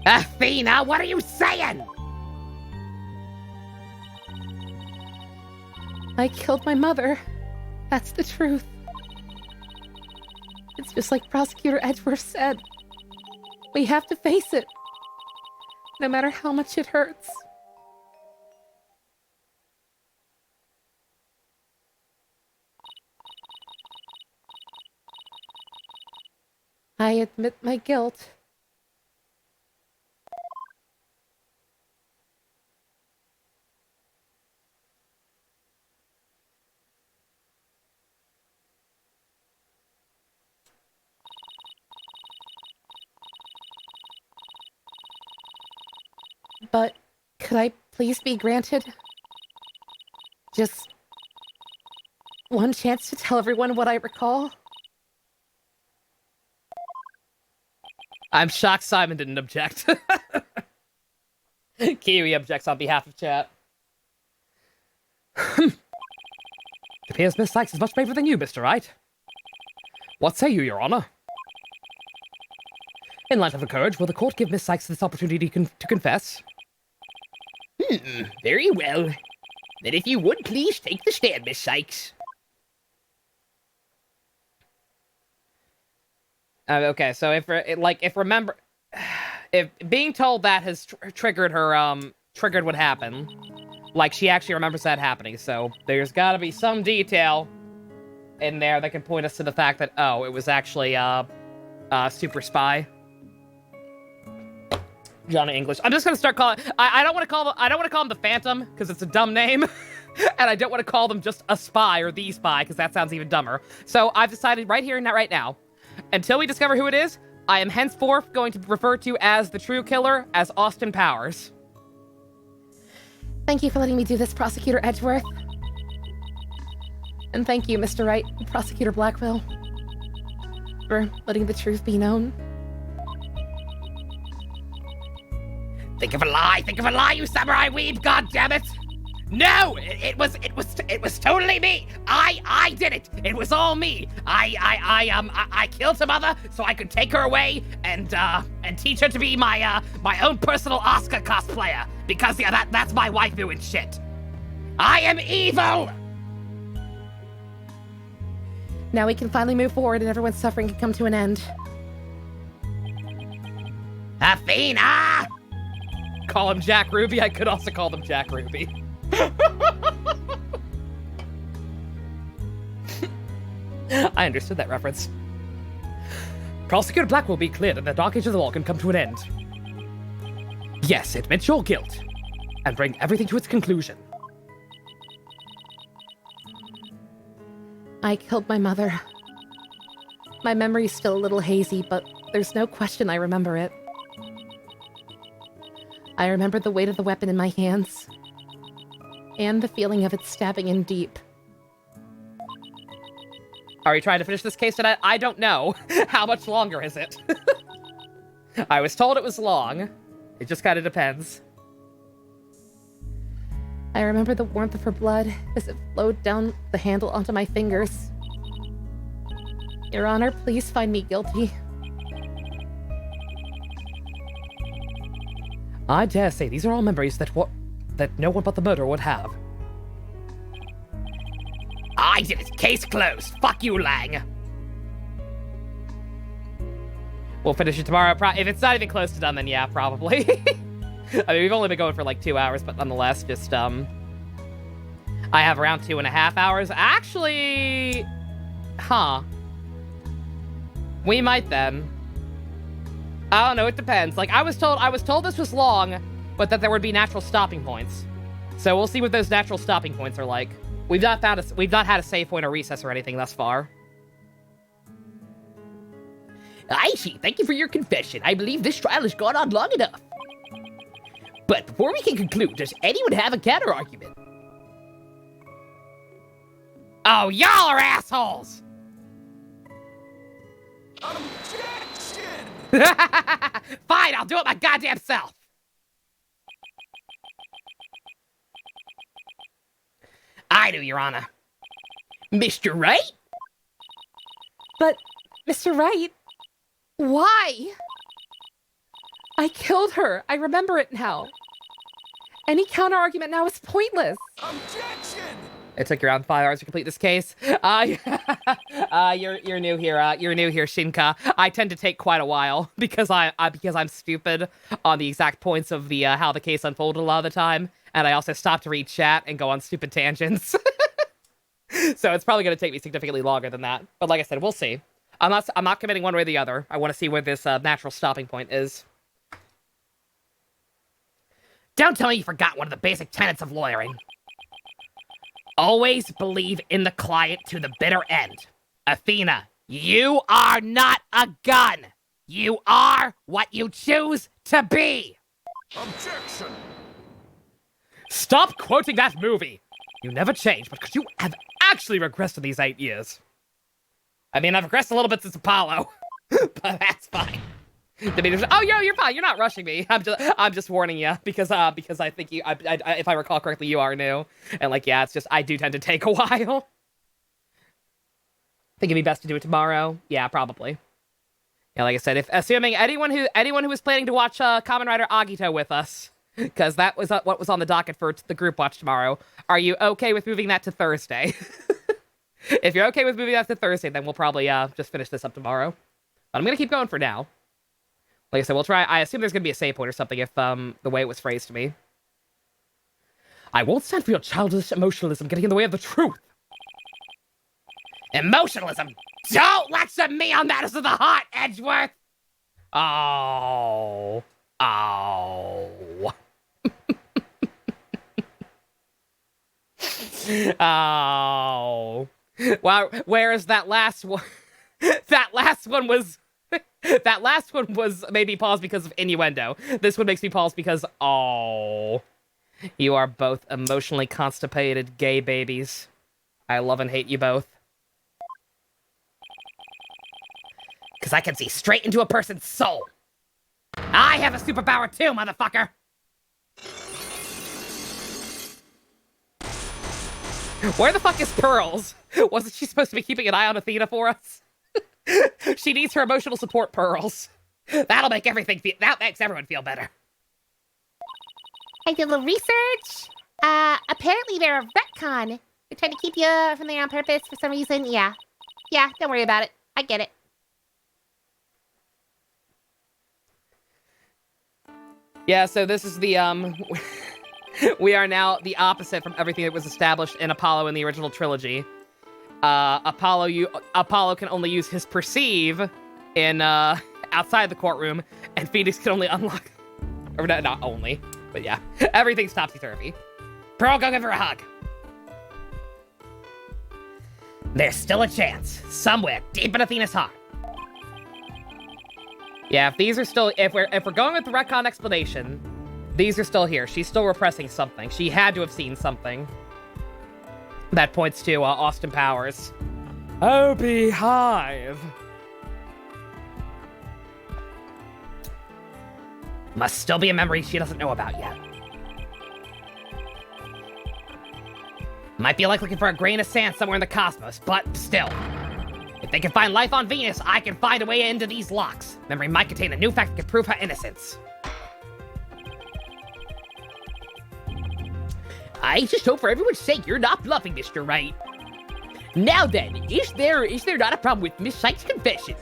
Athena, what are you saying? I killed my mother. That's the truth. It's just like Prosecutor Edgeworth said. We have to face it, no matter how much it hurts. I admit my guilt. But could I please be granted just one chance to tell everyone what I recall? I'm shocked Simon didn't object. Kiwi objects on behalf of chat. It appears Miss Sykes is much braver than you, Mr. Wright. What say you, Your Honor? In light of her courage, will the court give Miss Sykes this opportunity to confess? Very well. Then if you would please take the stand, Miss Sykes. Okay, so if being told that has triggered her, triggered what happened, like she actually remembers that happening, so there's gotta be some detail in there that can point us to the fact that, oh, it was actually, Super Spy. Johnny English. I'm just gonna start calling. I don't want to call them the Phantom because it's a dumb name, and I don't want to call them just a spy or the spy because that sounds even dumber. So I've decided right here and right now, until we discover who it is, I am henceforth going to refer to as the true killer as Austin Powers. Thank you for letting me do this, Prosecutor Edgeworth. And thank you, Mr. Wright, Prosecutor Blackwell, for letting the truth be known. Think of a lie, you samurai weeb, goddammit! No! It was totally me! I did it! It was all me! I killed her mother so I could take her away and teach her to be my own personal Oscar cosplayer. Because yeah, that's my waifu and shit. I am evil! Now we can finally move forward and everyone's suffering can come to an end. Athena! Call him Jack Ruby. I could also call them Jack Ruby. I understood that reference. Prosecutor Black will be cleared and the Dark Age of the Law can come to an end. Yes, admit your guilt and bring everything to its conclusion. I killed my mother. My memory's still a little hazy, but there's no question I remember it. I remember the weight of the weapon in my hands, and the feeling of it stabbing in deep. Are we trying to finish this case tonight? I don't know. How much longer is it? I was told it was long. It just kind of depends. I remember the warmth of her blood as it flowed down the handle onto my fingers. Your Honor, please find me guilty. I dare say these are all memories that no one but the murderer would have. I did it. Case closed. Fuck you, Lang. We'll finish it tomorrow. If it's not even close to done, then yeah, probably. I mean, we've only been going for like 2 hours, but nonetheless, just, I have around 2.5 hours. Actually, we might then. I don't know, it depends. Like, I was told this was long, but that there would be natural stopping points. So we'll see what those natural stopping points are like. We've not had a save point or recess or anything thus far. Aishi, thank you for your confession. I believe this trial has gone on long enough. But before we can conclude, does anyone have a counter-argument? Oh, y'all are assholes! Fine, I'll do it my goddamn self! I do, Your Honor. Mr. Wright? But, Mr. Wright, why? I killed her. I remember it now. Any counter-argument now is pointless. Objection! It took you around 5 hours to complete this case. You're new here. You're new here, Shinka. I tend to take quite a while because I'm stupid on the exact points of the how the case unfolded a lot of the time, and I also stop to read chat and go on stupid tangents. So it's probably going to take me significantly longer than that. But like I said, we'll see. I'm not committing one way or the other. I want to see where this natural stopping point is. Don't tell me you forgot one of the basic tenets of lawyering. Always believe in the client to the bitter end. Athena, you are not a gun. You are what you choose to be. Objection! Stop quoting that movie! You never changed, but could you have actually regressed in these 8 years? I mean, I've regressed a little bit since Apollo, but that's fine. Oh, you're fine. You're not rushing me. I'm just warning you because I think if I recall correctly, you are new, and like, yeah, it's just I do tend to take a while. Think it'd be best to do it tomorrow. Yeah, probably. Yeah, like I said, if assuming anyone who was planning to watch Kamen Rider Agito with us, because that was what was on the docket for the group watch tomorrow. Are you okay with moving that to Thursday? If you're okay with moving that to Thursday, then we'll probably just finish this up tomorrow. But I'm gonna keep going for now. Like I said, we'll try. I assume there's gonna be a save point or something if the way it was phrased to me. I won't stand for your childish emotionalism getting in the way of the truth. Emotionalism. Don't lecture me on matters of the heart, Edgeworth. Oh. Oh. Oh. Wow, whereas that last one that last one was that last one was made me pause because of innuendo. This one makes me pause because oh. You are both emotionally constipated gay babies. I love and hate you both. Because I can see straight into a person's soul. I have a superpower too, motherfucker. Where the fuck is Pearls? Wasn't she supposed to be keeping an eye on Athena for us? She needs her emotional support, Pearls. That'll make everything feel. That makes everyone feel better. I did a little research. Apparently they're a retcon. They're trying to keep you from there on purpose for some reason. Yeah. Yeah, don't worry about it. I get it. Yeah, so this is the, we are now the opposite from everything that was established in Apollo in the original trilogy. Apollo can only use his perceive in, outside the courtroom, and Phoenix can only unlock, or not only, but yeah, everything's topsy-turvy. Pearl, go give her a hug. There's still a chance, somewhere deep in Athena's heart. Yeah, if these are still, if we're going with the retcon explanation, these are still here. She's still repressing something. She had to have seen something that points to Austin Powers. Oh, Beehive. Must still be a memory she doesn't know about yet. Might be like looking for a grain of sand somewhere in the cosmos, but still. If they can find life on Venus, I can find a way into these locks. Memory might contain a new fact that can prove her innocence. I just hope for everyone's sake you're not bluffing, Mr. Wright. Now then, is there not a problem with Miss Sykes' confession?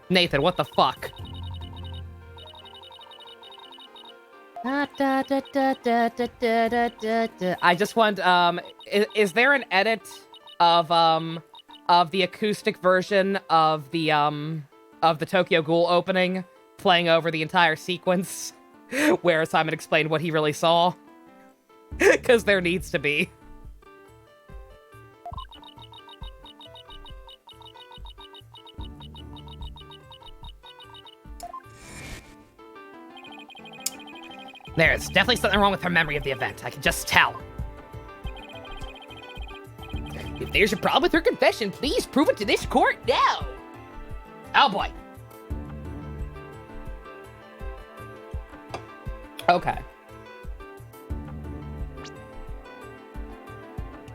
Nathan, what the fuck? I just want, is there an edit of the acoustic version of the Tokyo Ghoul opening playing over the entire sequence where Simon explained what he really saw? Because there needs to be. There's definitely something wrong with her memory of the event. I can just tell. If there's a problem with her confession, please prove it to this court now. Oh boy. Okay.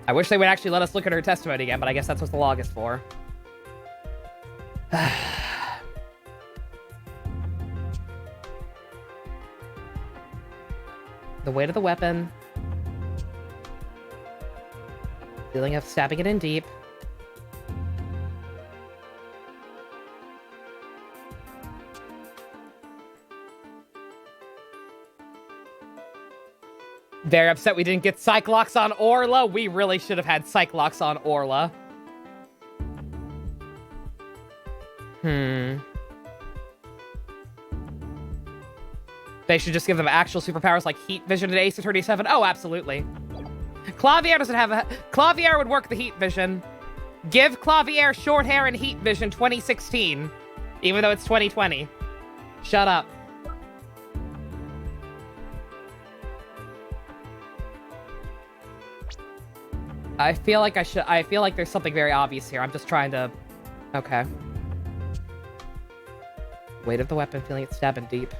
I wish they would actually let us look at her testimony again, but I guess that's what the log is for. The weight of the weapon. Feeling of stabbing it in deep. Very upset we didn't get Cyclops on Orla. We really should have had Cyclops on Orla. They should just give them actual superpowers like Heat Vision and Ace Attorney 7. Oh, absolutely. Clavier doesn't have a... Clavier would work the Heat Vision. Give Clavier short hair and Heat Vision 2016. Even though it's 2020. Shut up. I feel like I feel like there's something very obvious here. I'm just trying to... Okay. Weight of the weapon, feeling it stabbing deep.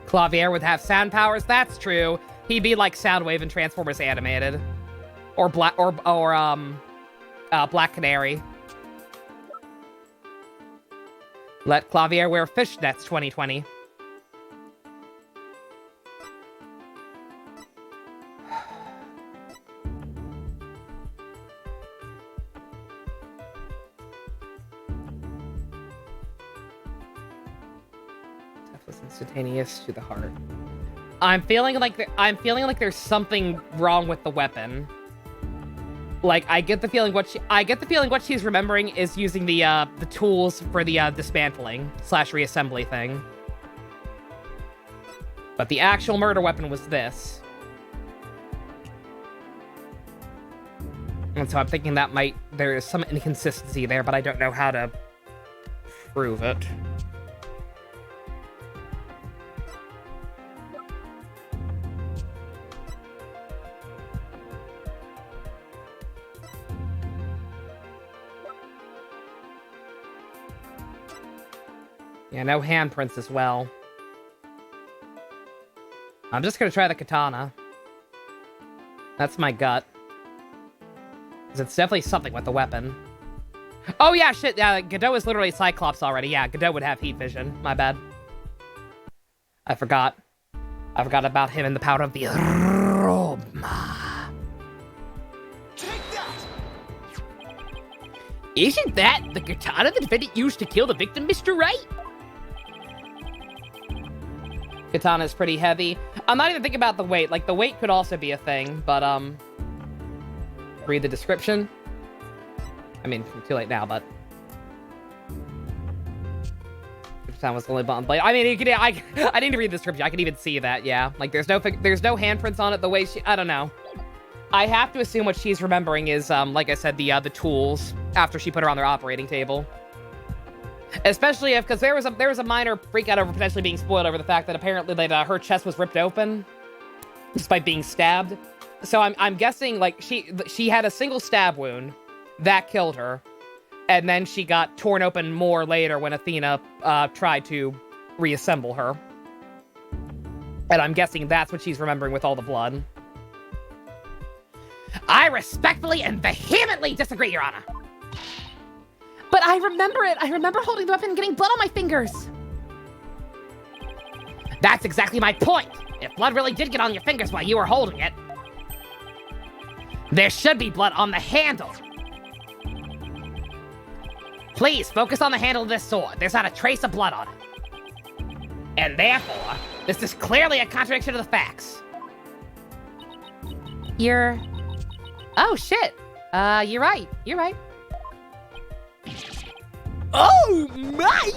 Clavier would have sound powers. That's true. He'd be like Soundwave in Transformers Animated, or Black Canary. Let Clavier wear fishnets 2020. Instantaneous to the heart. I'm feeling like there's something wrong with the weapon. Like, I get the feeling what she's remembering is using the tools for the dismantling / reassembly thing. But the actual murder weapon was this. And so I'm thinking that there is some inconsistency there, but I don't know how to prove it. Yeah, no handprints as well. I'm just gonna try the katana. That's my gut. Because it's definitely something with the weapon. Oh yeah, shit, yeah, Godot is literally Cyclops already. Yeah, Godot would have heat vision. My bad. I forgot. I forgot about him in the power of the Roma. Take that! Isn't that the katana the defendant used to kill the victim, Mr. Wright? Katana's pretty heavy. I'm not even thinking about the weight. Like, the weight could also be a thing, but, read the description. I mean, too late now, but... Katana was only bottom blade. I mean, I didn't read the description. I can even see that, yeah. Like, there's no handprints on it. The way I don't know. I have to assume what she's remembering is, like I said, the tools after she put her on their operating table. Especially because there was a minor freak out over potentially being spoiled over the fact that apparently her chest was ripped open despite being stabbed. So I'm guessing like she had a single stab wound that killed her, and then she got torn open more later when Athena tried to reassemble her. And I'm guessing that's what she's remembering with all the blood. I respectfully and vehemently disagree, Your Honor. But I remember it. I remember holding the weapon and getting blood on my fingers. That's exactly my point. If blood really did get on your fingers while you were holding it, there should be blood on the handle. Please focus on the handle of this sword. There's not a trace of blood on it. And therefore, this is clearly a contradiction of the facts. Oh, shit. You're right. You're right. Oh my!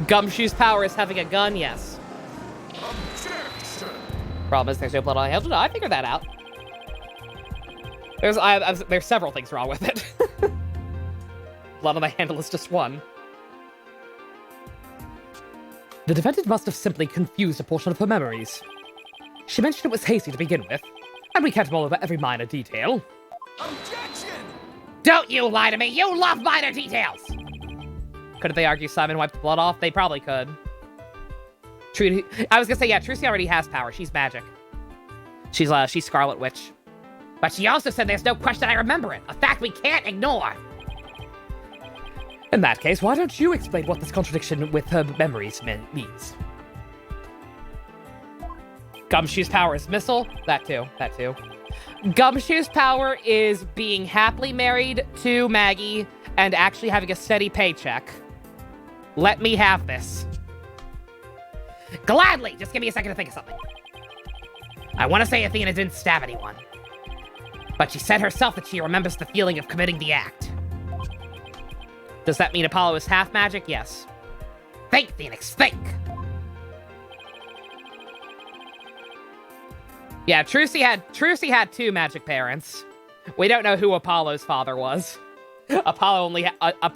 Gumshoe's power is having a gun, yes. Objection! Problem is there's no blood on the handle. No, I figured that out. There's several things wrong with it. Blood on the handle is just one. The defendant must have simply confused a portion of her memories. She mentioned it was hasty to begin with, and we can't mull over every minor detail. Objection! Don't you lie to me! You love minor details! Couldn't they argue Simon wiped the blood off? They probably could. I was gonna say, yeah, Trucy already has power. She's magic. She's Scarlet Witch. But she also said there's no question I remember it, a fact we can't ignore. In that case, why don't you explain what this contradiction with her memories means? Gumshoe's power is missile. That too. Gumshoe's power is being happily married to Maggie and actually having a steady paycheck. Let me have this. Gladly! Just give me a second to think of something. I want to say Athena didn't stab anyone. But she said herself that she remembers the feeling of committing the act. Does that mean Apollo is half magic? Yes. Think, Phoenix, think! Yeah, Trucy had two magic parents. We don't know who Apollo's father was. Apollo only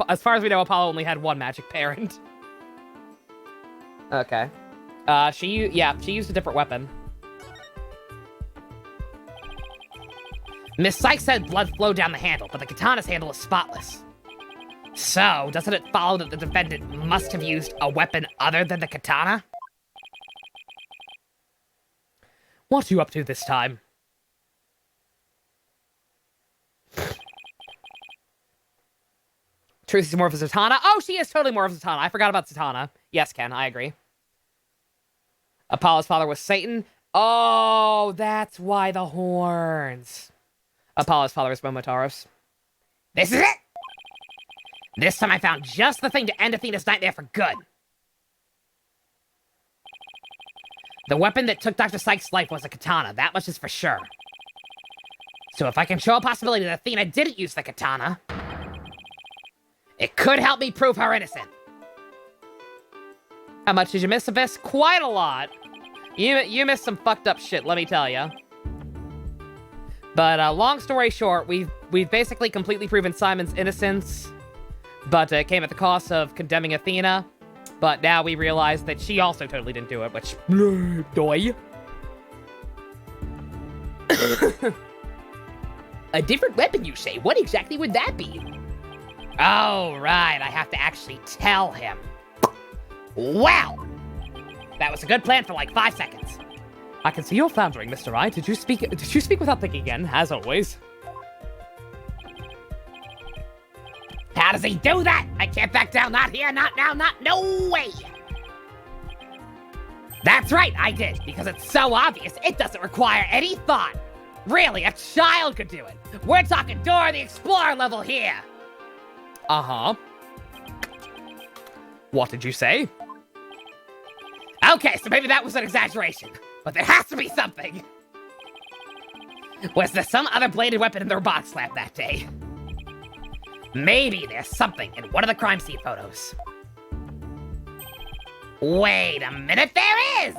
as far as we know, Apollo only had one magic parent. Okay. She used a different weapon. Miss Sykes said blood flowed down the handle, but the katana's handle is spotless. So, doesn't it follow that the defendant must have used a weapon other than the katana? What are you up to this time? Trucy's more of a Zatanna. Oh, she is totally more of a Zatanna. I forgot about Zatanna. Yes, Ken, I agree. Apollo's father was Satan. Oh, that's why the horns. Apollo's father was Momotaros. This is it! This time I found just the thing to end Athena's nightmare for good. The weapon that took Dr. Sykes' life was a katana, that much is for sure. So if I can show a possibility that Athena didn't use the katana, it could help me prove her innocent. How much did you miss, Abyss? Quite a lot. You missed some fucked up shit, let me tell you. But long story short, we've basically completely proven Simon's innocence, but it came at the cost of condemning Athena. But now we realize that she also totally didn't do it, which... doy. A different weapon, you say? What exactly would that be? Oh, right. I have to actually tell him. Wow! That was a good plan for like 5 seconds. I can see you're floundering, Mr. Wright. Did you speak without thinking again, as always? How does he do that? I can't back down. Not here, not now, no way! That's right, I did, because it's so obvious, it doesn't require any thought. Really, a child could do it. We're talking Dora the Explorer level here. Uh-huh. What did you say? Okay, so maybe that was an exaggeration, but there has to be something. Was there some other bladed weapon in the robotics lab that day? Maybe there's something in one of the crime scene photos. Wait a minute, there is!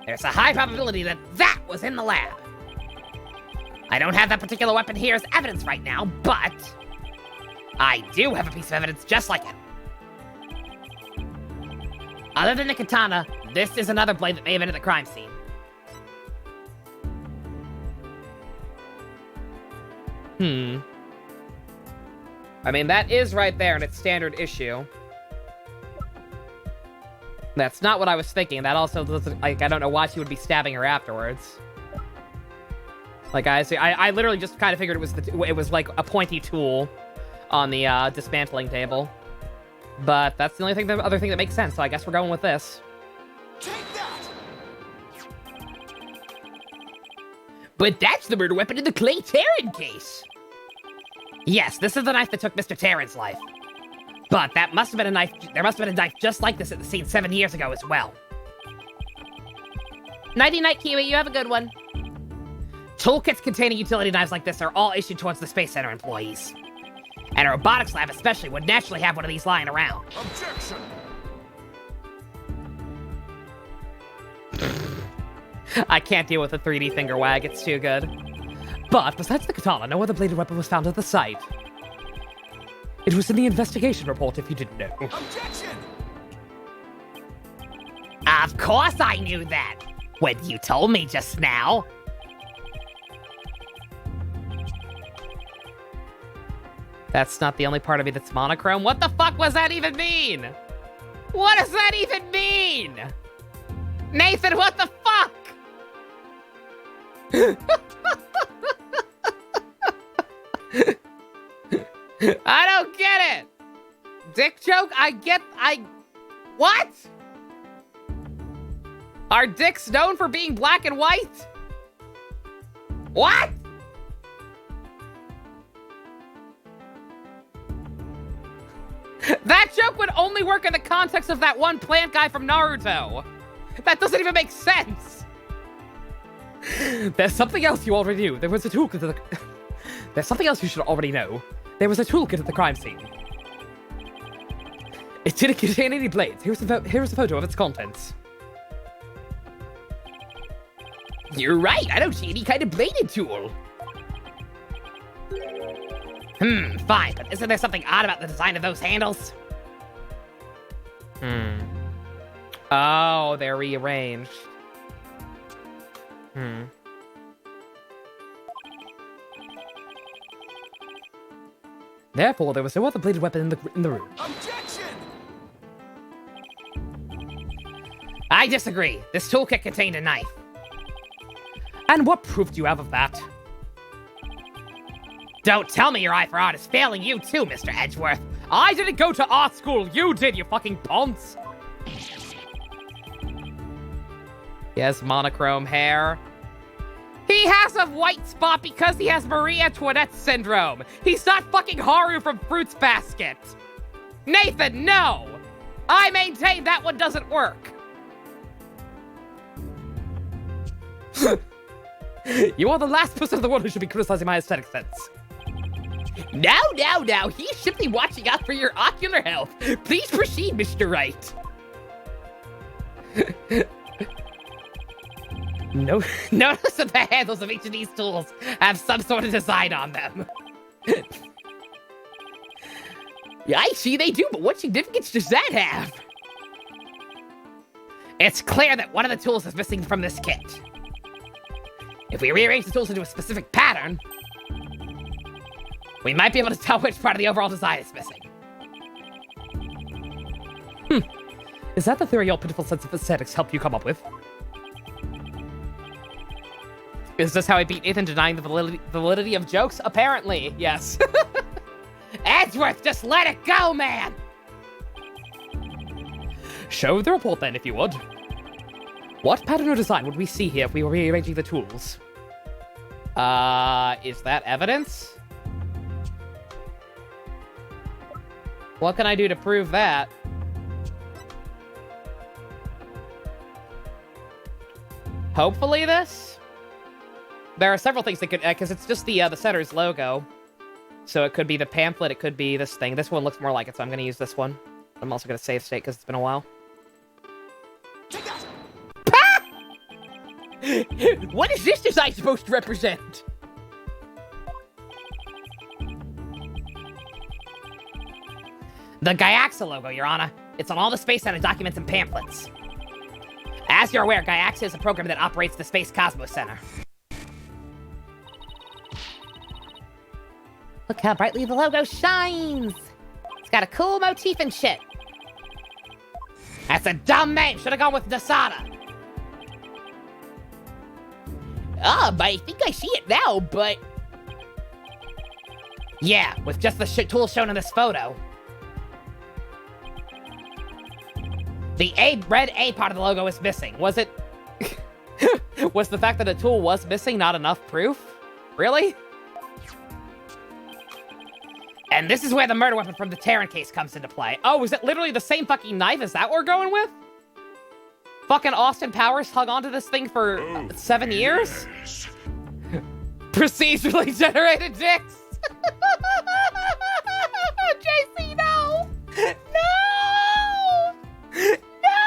There's a high probability that that was in the lab. I don't have that particular weapon here as evidence right now, but I do have a piece of evidence just like it. Other than the katana, this is another blade that may have been at the crime scene. I mean, that is right there in its standard issue. That's not what I was thinking. That also doesn't, like, I don't know why she would be stabbing her afterwards. Like, I literally just kind of figured it was like a pointy tool on the dismantling table. But that's the other thing that makes sense, so I guess we're going with this. Take that! But that's the murder weapon in the Clay Terran case. Yes, this is the knife that took Mr. Terran's life. But that must have been a knife. There must have been a knife just like this at the scene 7 years ago as well. Nighty-night, Kiwi. You have a good one. Toolkits containing utility knives like this are all issued towards the Space Center employees. And a robotics lab especially would naturally have one of these lying around. Objection! I can't deal with a 3D finger wag, it's too good. But besides the katana, no other bladed weapon was found at the site. It was in the investigation report, if you didn't know. Objection! Of course I knew that, when you told me just now. That's not the only part of me that's monochrome. What the fuck was that even mean? What does that even mean? Nathan, what the fuck? I don't get it. Dick joke? What? Are dicks known for being black and white? What? That joke would only work in the context of that one plant guy from Naruto. That doesn't even make sense. There's something else you already knew. There was a toolkit at the... There's something else you should already know. There was a toolkit at the crime scene. It didn't contain any blades. Here's a photo of its contents. You're right, I don't see any kind of bladed tool. Fine, but isn't there something odd about the design of those handles? Oh, they're rearranged. Therefore, there was no other bladed weapon in the room. Objection! I disagree. This toolkit contained a knife. And what proof do you have of that? Don't tell me your eye for art is failing you too, Mr. Edgeworth. I didn't go to art school. You did, you fucking ponce. He has monochrome hair. He has a white spot because he has Marie Antoinette syndrome. He's not fucking Haru from Fruits Basket. Nathan, no! I maintain that one doesn't work. You are the last person in the world who should be criticizing my aesthetic sense. Now, he's simply watching out for your ocular health. Please proceed, Mr. Wright. Notice that the handles of each of these tools have some sort of design on them. Yeah, I see they do, but what significance does that have? It's clear that one of the tools is missing from this kit. If we rearrange the tools into a specific pattern, we might be able to tell which part of the overall design is missing. Is that the theory your pitiful sense of aesthetics helped you come up with? Is this how I beat Ethan denying the validity of jokes? Apparently, yes. Edgeworth, just let it go, man! Show the report then, if you would. What pattern or design would we see here if we were rearranging the tools? Is that evidence? What can I do to prove that? Hopefully this? There are several things that could, because it's just the center's logo. So it could be the pamphlet, it could be this thing. This one looks more like it, so I'm going to use this one. I'm also going to save state because it's been a while. What is this design supposed to represent? The Gaiaxa logo, Your Honor. It's on all the Space Center documents and pamphlets. As you're aware, Gaiaxa is a program that operates the Space Cosmos Center. Look how brightly the logo shines. It's got a cool motif and shit. That's a dumb name. Should have gone with Nasada. But I think I see it now, but... Yeah, with just the tool shown in this photo. The red A part of the logo is missing. Was it... was the fact that a tool was missing not enough proof? Really? And this is where the murder weapon from the Terran case comes into play. Oh, is it literally the same fucking knife? Is that what we're going with? Fucking Austin Powers hung onto this thing for 7 years? Procedurally generated dicks! JC, no! No! No!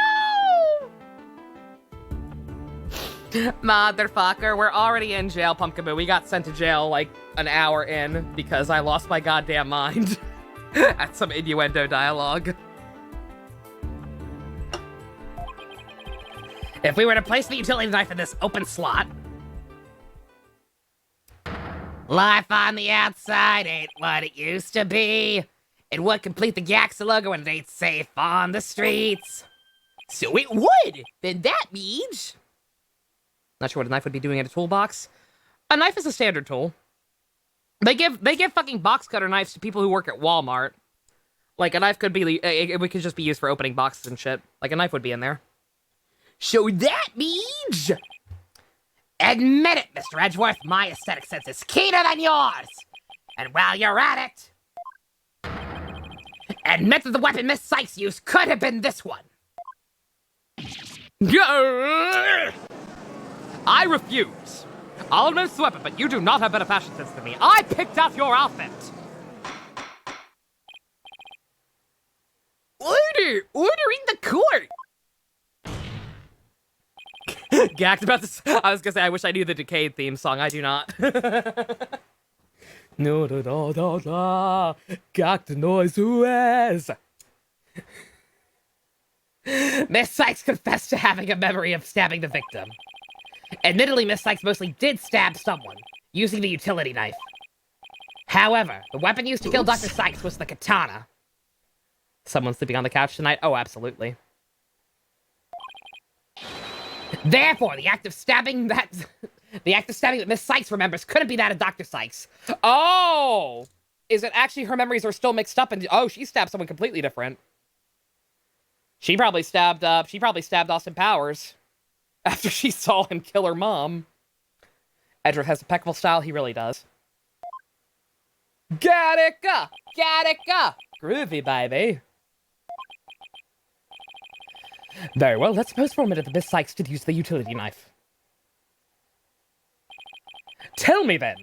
Motherfucker, we're already in jail, Pumpkaboo. We got sent to jail like an hour in because I lost my goddamn mind at some innuendo dialogue. If we were to place the utility knife in this open slot... Life on the outside ain't what it used to be. It would complete the Gaiaxa logo and it ain't safe on the streets. So it would! Then that means... Not sure what a knife would be doing in a toolbox. A knife is a standard tool. They give fucking box cutter knives to people who work at Walmart. Like, a knife could be... It could just be used for opening boxes and shit. Like, a knife would be in there. So that means... Admit it, Mr. Edgeworth, my aesthetic sense is keener than yours. And while you're at it, admit that the weapon Miss Sykes used could have been this one. I refuse. I'll admit it's the weapon, but you do not have better fashion sense than me. I picked out your outfit. Order in the court. Gacked about this. I was gonna say, I wish I knew the Decade theme song. I do not. No, da, da, da, da. Gacked noise, who is? Miss Sykes confessed to having a memory of stabbing the victim. Admittedly, Miss Sykes mostly did stab someone, using the utility knife. However, the weapon used to kill Dr. Sykes was the katana. Someone sleeping on the couch tonight? Oh, absolutely. Therefore, the act of stabbing that Miss Sykes remembers couldn't be that of Dr. Sykes. Oh! Is it actually her memories are still mixed up and... Oh, she stabbed someone completely different. She probably stabbed Austin Powers after she saw him kill her mom. Edgeworth has impeccable style, he really does. Gattaca! Gattaca! Groovy, baby. Very well, let's suppose for a minute that Miss Sykes did use the utility knife. Tell me then.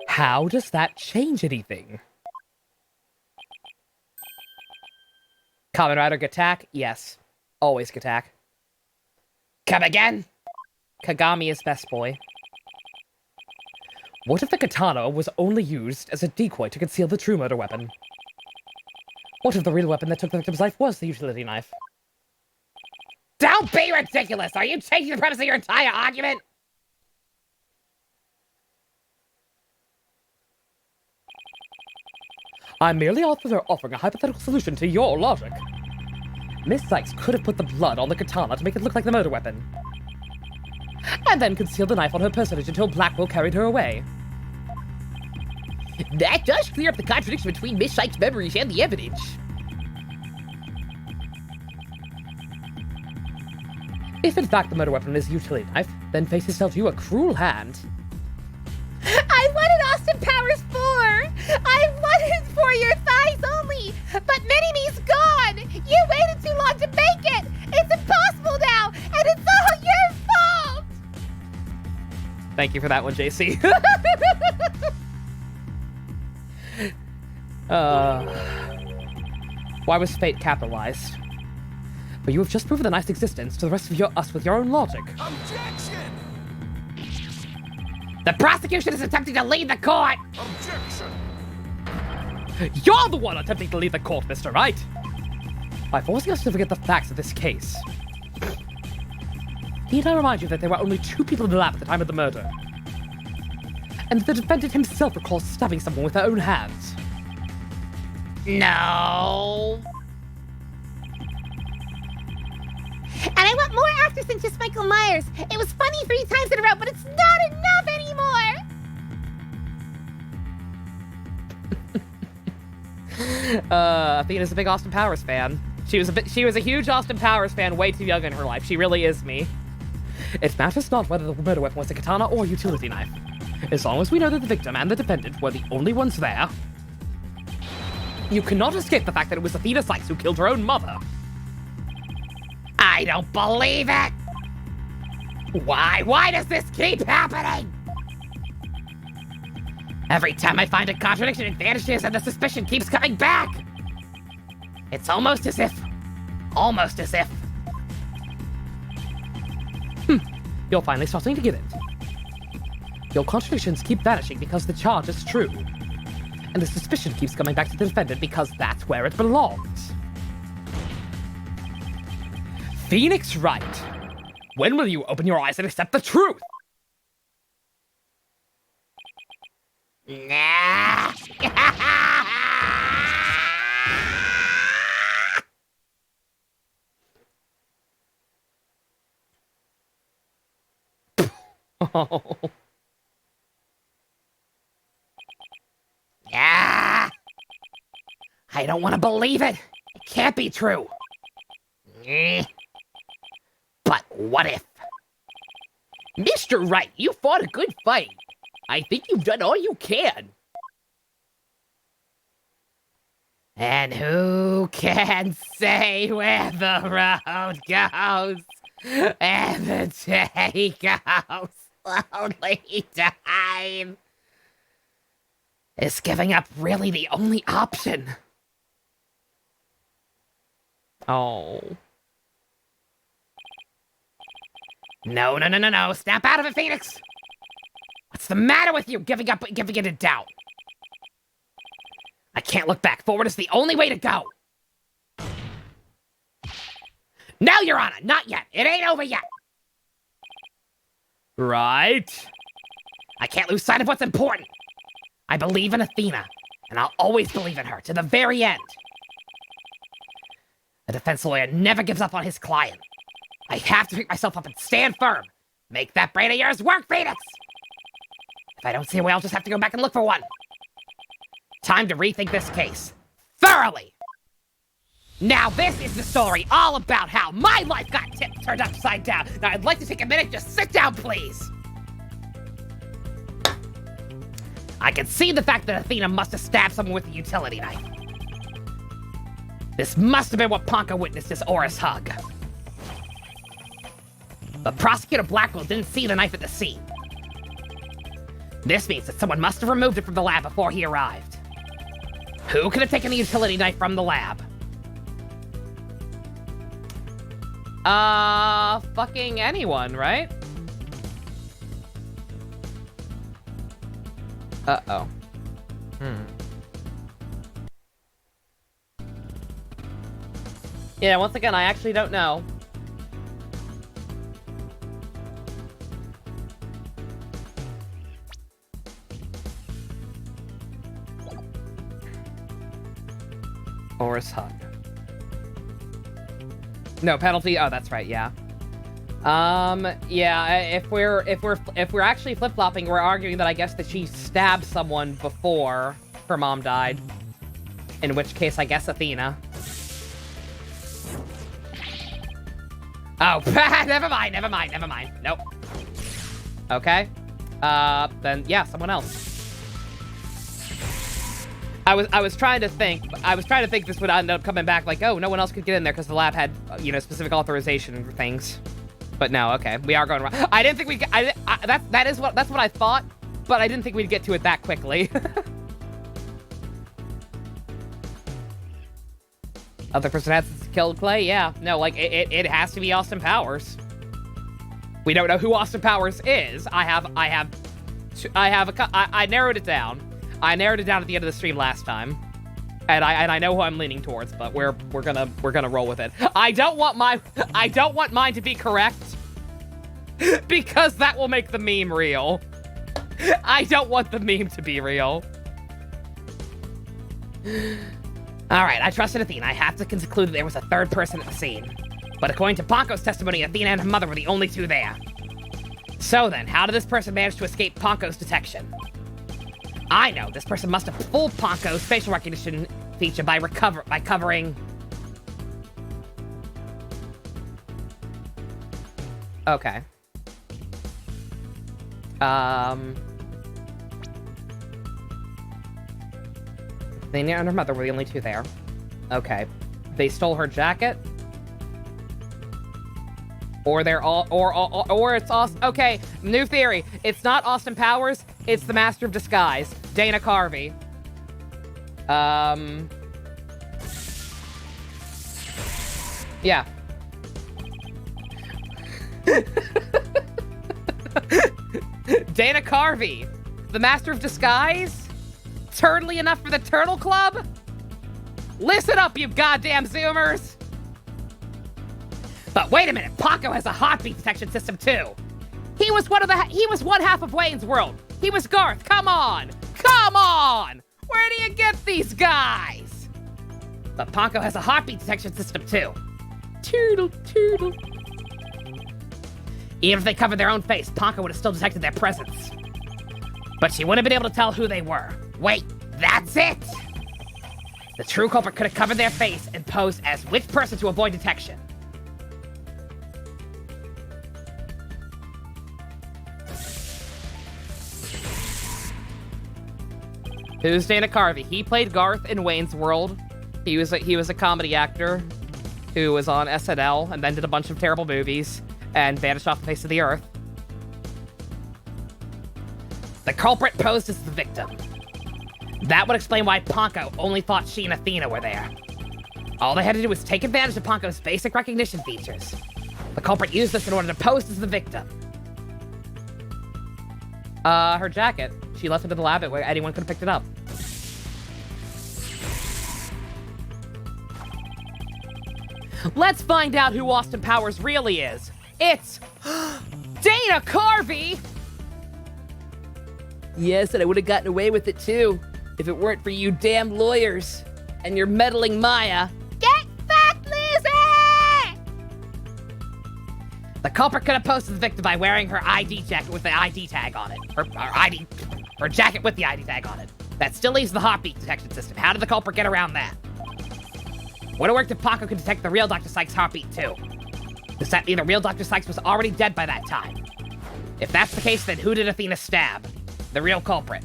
How does that change anything? Kamen Rider Gattack? Yes. Always Gattack. Come again? Kagami is best boy. What if the katana was only used as a decoy to conceal the true murder weapon? What if the real weapon that took the victim's life was the utility knife? Don't be ridiculous! Are you changing the premise of your entire argument? I'm merely offering a hypothetical solution to your logic. Miss Sykes could have put the blood on the katana to make it look like the murder weapon. And then concealed the knife on her personage until Blackwell carried her away. That does clear up the contradiction between Miss Sykes' memories and the evidence. If in fact the murder weapon is a utility knife, then Face has dealt you a cruel hand. I wanted Austin Powers 4! I wanted For Your Thighs Only! But Mini-Me's gone! You waited too long to make it! It's impossible now! And it's all your fault! Thank you for that one, JC. Why was fate capitalized? But you have just proven the knife's existence to the rest of us with your own logic. Objection! The prosecution is attempting to lead the court! Objection! You're the one attempting to lead the court, Mr. Wright! By forcing us to forget the facts of this case. Need I remind you that there were only 2 people in the lab at the time of the murder? And the defendant himself recalls stabbing someone with her own hands. No. And I want more actors than just Michael Myers. It was funny 3 times in a row, but it's not enough anymore! Athena's a big Austin Powers fan. She was a huge Austin Powers fan way too young in her life. She really is me. It matters not whether the murder weapon was a katana or utility knife. As long as we know that the victim and the defendant were the only ones there, you cannot escape the fact that it was Athena Sykes who killed her own mother. I don't believe it! Why? Why does this keep happening? Every time I find a contradiction, it vanishes and the suspicion keeps coming back! It's almost as if... You're finally starting to get it. Your contradictions keep vanishing because the charge is true. And the suspicion keeps coming back to the defendant because that's where it belongs. Phoenix Wright, when will you open your eyes and accept the truth? Nah. Oh. Ah! I don't want to believe it. It can't be true. But what if? Mr. Wright, you fought a good fight. I think you've done all you can. And who can say where the road goes and the day goes? Only time is giving up really the only option. Oh. No. Snap out of it, Phoenix. What's the matter with you? Giving it a doubt. I can't look back. Forward is the only way to go. No, Your Honor, not yet. It ain't over yet. Right. I can't lose sight of what's important. I believe in Athena, and I'll always believe in her to the very end. A defense lawyer never gives up on his client. I have to pick myself up and stand firm. Make that brain of yours work, Phoenix! If I don't see a way, I'll just have to go back and look for one. Time to rethink this case. Thoroughly! Now this is the story all about how my life got turned upside down. Now I'd like to take a minute, just sit down, please. I can see the fact that Athena must have stabbed someone with a utility knife. This must have been what Ponka witnessed as Oris hug. But Prosecutor Blackwell didn't see the knife at the scene. This means that someone must have removed it from the lab before he arrived. Who could have taken the utility knife from the lab? Fucking anyone, right? Uh-oh. Yeah, once again, I actually don't know. Boris hug. No penalty. Oh, that's right. Yeah. Yeah. If we're actually flip flopping, we're arguing that I guess that she stabbed someone before her mom died. In which case, I guess Athena. Oh, never mind. Nope. Okay. Then yeah, someone else. I was trying to think this would end up coming back like, oh, no one else could get in there because the lab had, you know, specific authorization for things. But no, okay, we are going wrong. I didn't think we'd get, that's what I thought, but I didn't think we'd get to it that quickly. Other person has killed Clay? Yeah. No, like, it has to be Austin Powers. We don't know who Austin Powers is. I narrowed it down. I narrowed it down at the end of the stream last time. And I know who I'm leaning towards, but we're gonna roll with it. I don't want mine to be correct. Because that will make the meme real. I don't want the meme to be real. Alright, I trusted Athena. I have to conclude that there was a third person at the scene. But according to Ponko's testimony, Athena and her mother were the only two there. So then, how did this person manage to escape Ponko's detection? I know, this person must have fooled Ponko's facial recognition feature by covering... Okay. Athena and her mother were the only two there. Okay. They stole her jacket? Or they're all, or it's Austin. Okay, new theory. It's not Austin Powers. It's the Master of Disguise, Dana Carvey. Yeah. Dana Carvey, the Master of Disguise. Turtly enough for the Turtle Club. Listen up, you goddamn Zoomers. But wait a minute, Ponko has a heartbeat detection system too. He was one half of Wayne's World. He was Garth. Come on. Where do you get these guys? But Ponko has a heartbeat detection system too. Toodle. Even if they covered their own face, Ponko would have still detected their presence. But she wouldn't have been able to tell who they were. Wait, that's it! The true culprit could have covered their face and posed as which person to avoid detection. Who's Dana Carvey? He played Garth in Wayne's World. He was a comedy actor who was on SNL and then did a bunch of terrible movies and vanished off the face of the earth. The culprit posed as the victim. That would explain why Ponko only thought she and Athena were there. All they had to do was take advantage of Ponko's basic recognition features. The culprit used this in order to pose as the victim. Her jacket. She left it in the lab where anyone could have picked it up. Let's find out who Austin Powers really is. It's Dana Carvey! Yes, and I would have gotten away with it too, if it weren't for you damn lawyers and your meddling Maya. Get back, Lizzie! The culprit could have posed as the victim by wearing her ID jacket with the ID tag on it. Her jacket with the ID tag on it. That still leaves the heartbeat detection system. How did the culprit get around that? Would have worked if Ponko could detect the real Dr. Sykes' heartbeat too. Does that mean the real Dr. Sykes was already dead by that time? If that's the case, then who did Athena stab? The real culprit.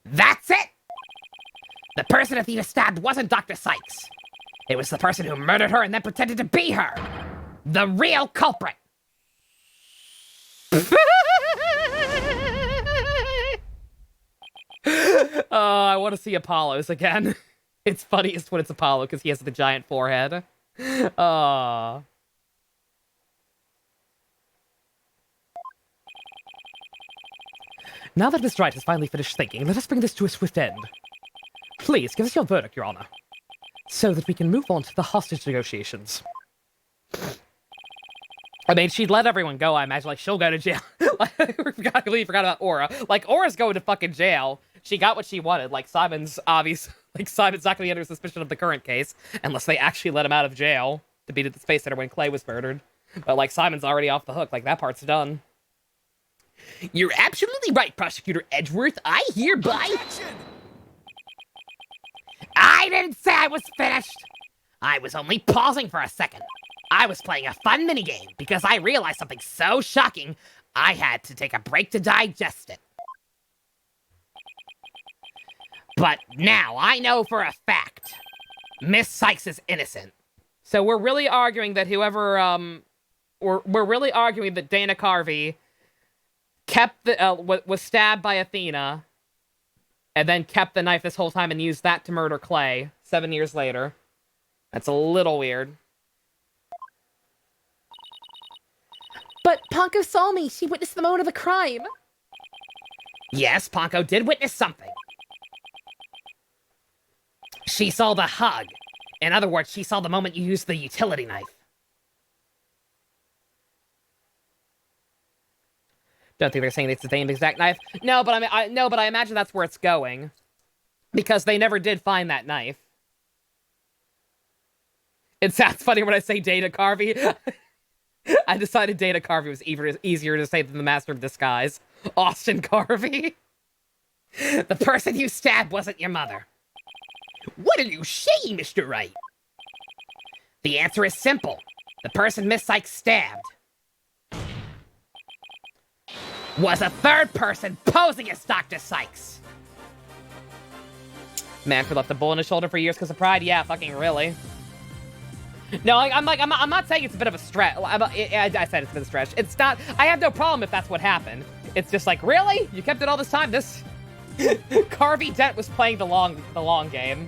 That's it! The person Athena stabbed wasn't Dr. Sykes. It was the person who murdered her and then pretended to be her. The real culprit. Oh, I want to see Apollo's again. It's funniest when it's Apollo because he has the giant forehead. Oh. Now that Miss Wright has finally finished thinking, let us bring this to a swift end. Please, give us your verdict, Your Honor, so that we can move on to the hostage negotiations. I mean, she'd let everyone go, I imagine. Like, she'll go to jail. We completely forgot about Aura. Like, Aura's going to fucking jail. She got what she wanted. Like, Simon's obvious. Like, Simon's not going to be under suspicion of the current case unless they actually let him out of jail to be at the Space Center when Clay was murdered. But, like, Simon's already off the hook. Like, that part's done. You're absolutely right, Prosecutor Edgeworth. I hereby... I didn't say I was finished. I was only pausing for a second. I was playing a fun minigame because I realized something so shocking, I had to take a break to digest it. But now I know for a fact, Miss Sykes is innocent. So we're really arguing that whoever, we're really arguing that Dana Carvey kept the, was stabbed by Athena, and then kept the knife this whole time and used that to murder Clay 7 years later. That's a little weird. But Ponko saw me. She witnessed the moment of the crime. Yes, Ponko did witness something. She saw the hug. In other words, she saw the moment you used the utility knife. Don't think they're saying it's the same exact knife. No, but I imagine that's where it's going. Because they never did find that knife. It sounds funny when I say Dana Carvey. I decided Dana Carvey was easier to say than the Master of Disguise. Austin Carvey. The person you stabbed wasn't your mother. What are you saying, Mr. Wright? The answer is simple. The person Miss Sykes stabbed was a third person posing as Dr. Sykes. Manfred left a bullet in his shoulder for years because of pride? Yeah, fucking really. No, I'm not saying it's a bit of a stretch. I said it's a bit of a stretch. It's not. I have no problem if that's what happened. It's just like, really? You kept it all this time? This Carvey Dent was playing the long game,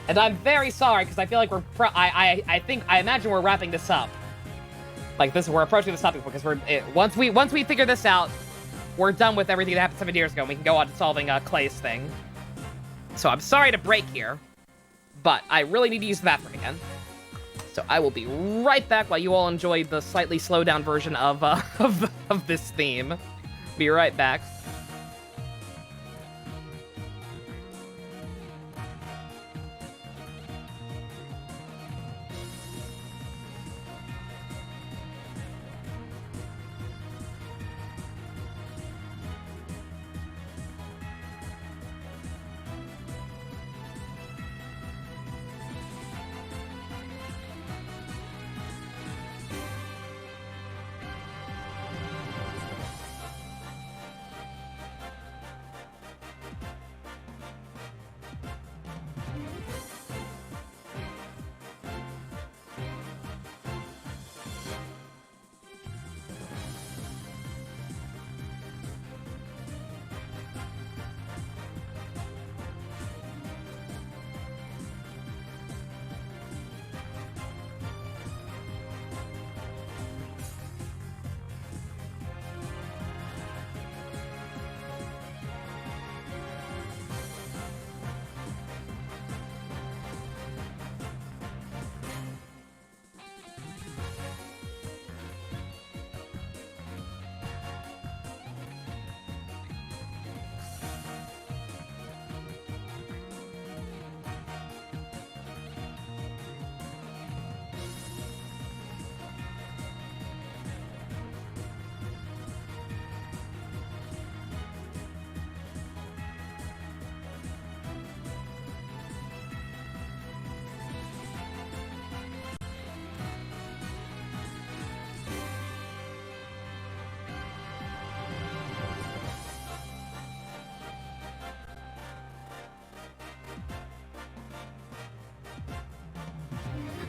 and I'm very sorry because I feel like I imagine we're wrapping this up. Like we're approaching this topic because once we figure this out, we're done with everything that happened 7 years ago. And we can go on to solving Clay's thing. So I'm sorry to break here, but I really need to use the bathroom again. So I will be right back while you all enjoy the slightly slowed down version of this theme. Be right back.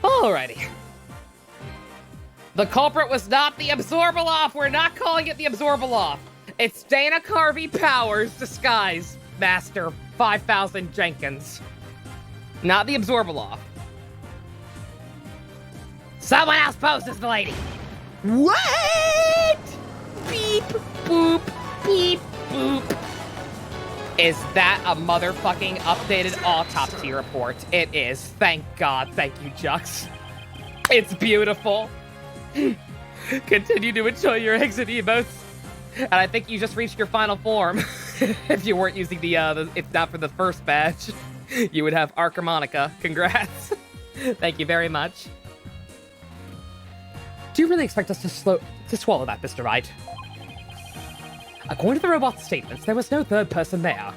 Alrighty. The culprit was not the Absorbaloff. We're not calling it the Absorbaloff. It's Dana Carvey Powers, disguise master 5000 Jenkins. Not the Absorbaloff. Someone else pose as the lady. What? Beep, boop, beep, boop. Is that a motherfucking updated autopsy report? It is. Thank God. Thank you, Jux. It's beautiful. Continue to enjoy your exit emotes. And I think you just reached your final form. If you weren't using the if not for the first badge, you would have Archharmonica. Congrats. Thank you very much. Do you really expect us to swallow that, Mr. Wright? According to the robot's statements, there was no third person there.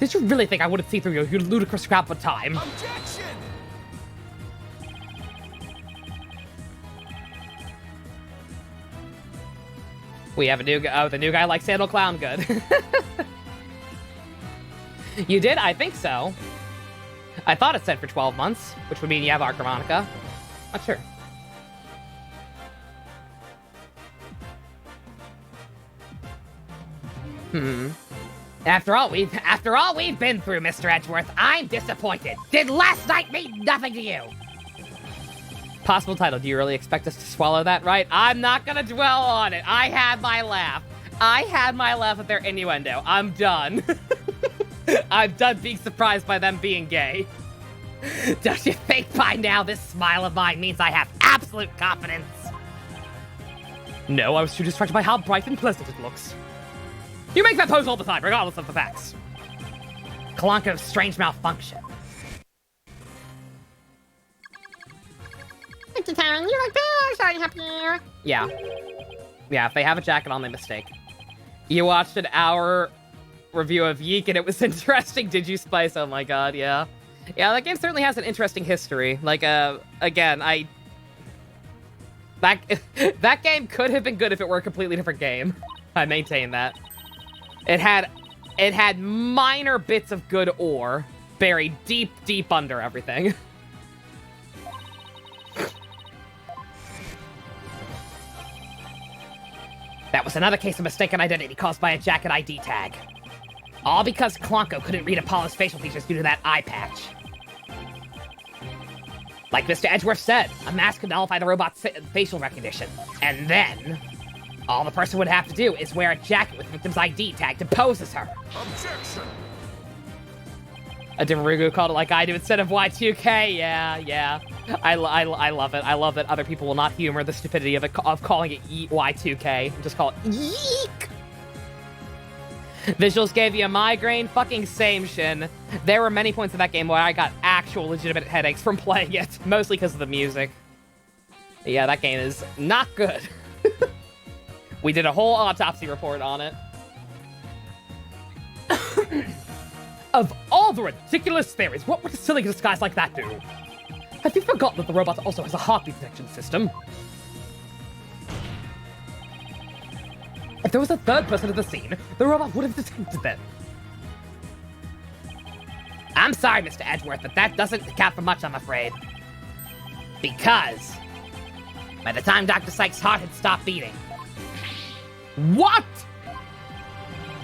Did you really think I wouldn't see through your ludicrous crap for time? Objection! We have a new guy. Oh, the new guy likes Sandal Clown. Good. You did? I think so. I thought it said for 12 months, which would mean you have Archharmonica. Not sure. After all we've been through, Mr. Edgeworth, I'm disappointed. Did last night mean nothing to you? Possible title. Do you really expect us to swallow that, right? I'm not gonna dwell on it. I had my laugh. I had my laugh at their innuendo. I'm done. I'm done being surprised by them being gay. Don't you think by now this smile of mine means I have absolute confidence? No, I was too distracted by how bright and pleasant it looks. You make that pose all the time, regardless of the facts. Kalanko's strange malfunction. Yeah. Yeah, if they have a jacket on, they mistake. You watched an hour review of Yeek and it was interesting. Did you, Spice? Oh my god, yeah. Yeah, that game certainly has an interesting history. Like, again, that game could have been good if it were a completely different game. I maintain that. It had minor bits of good ore buried deep, deep under everything. That was another case of mistaken identity caused by a jacket ID tag. All because Klonko couldn't read Apollo's facial features due to that eye patch. Like Mr. Edgeworth said, a mask could nullify the robot's facial recognition. And then, all the person would have to do is wear a jacket with the victim's ID tag to pose as her. Objection! A different Rugu called it like I do instead of Y2K. Yeah. I love it. I love that other people will not humor the stupidity of calling it Y2K. Just call it Yeek. Visuals gave you a migraine. Fucking same, Shin. There were many points in that game where I got actual legitimate headaches from playing it. Mostly because of the music. Yeah, that game is not good. We did a whole autopsy report on it. Of all the ridiculous theories, what would a silly disguise like that do? Have you forgotten that the robot also has a heartbeat detection system? If there was a third person at the scene, the robot would have detected them. I'm sorry, Mr. Edgeworth, but that doesn't count for much, I'm afraid. Because by the time Dr. Sykes' heart had stopped beating. What?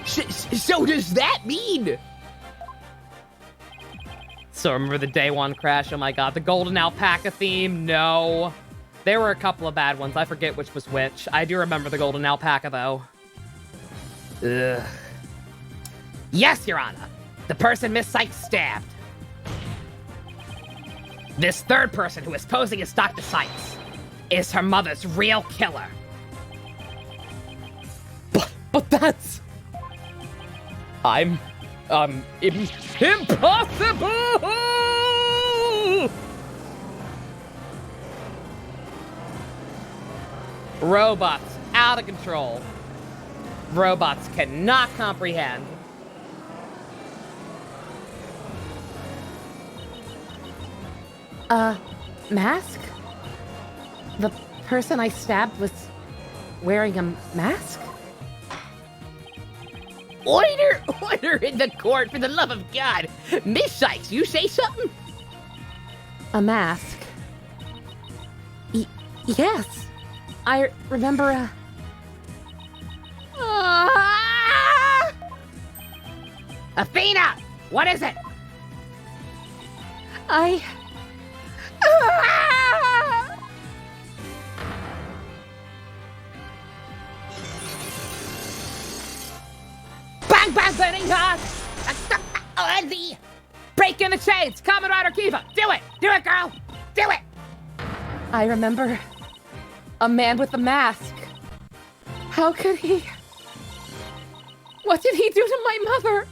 So does that mean? So remember the day one crash? Oh my god, the golden alpaca theme? No. There were a couple of bad ones. I forget which was which. I do remember the golden alpaca, though. Ugh. Yes, Your Honor. The person Miss Sykes stabbed. This third person who is posing as Dr. Sykes is her mother's real killer. But that's... impossible! Robots, out of control. Robots cannot comprehend. Mask? The person I stabbed was wearing a mask? Order in the court, for the love of God. Miss Sykes, you say something? A mask. Yes. I remember Athena, what is it? I... Bang, bang, burning hard. The break in the chains. Kamen Rider Kiva. Do it, girl. Do it. I remember a man with a mask. How could he... What did he do to my mother?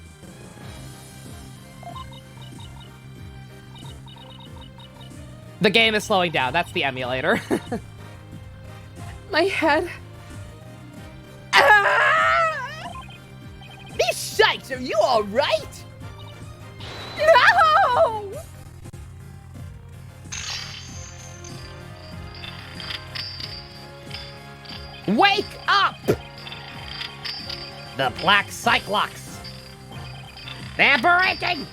The game is slowing down. That's the emulator. My head... Miss Sykes, are you all right? No! Wake up! The Black Cyclops. They're breaking!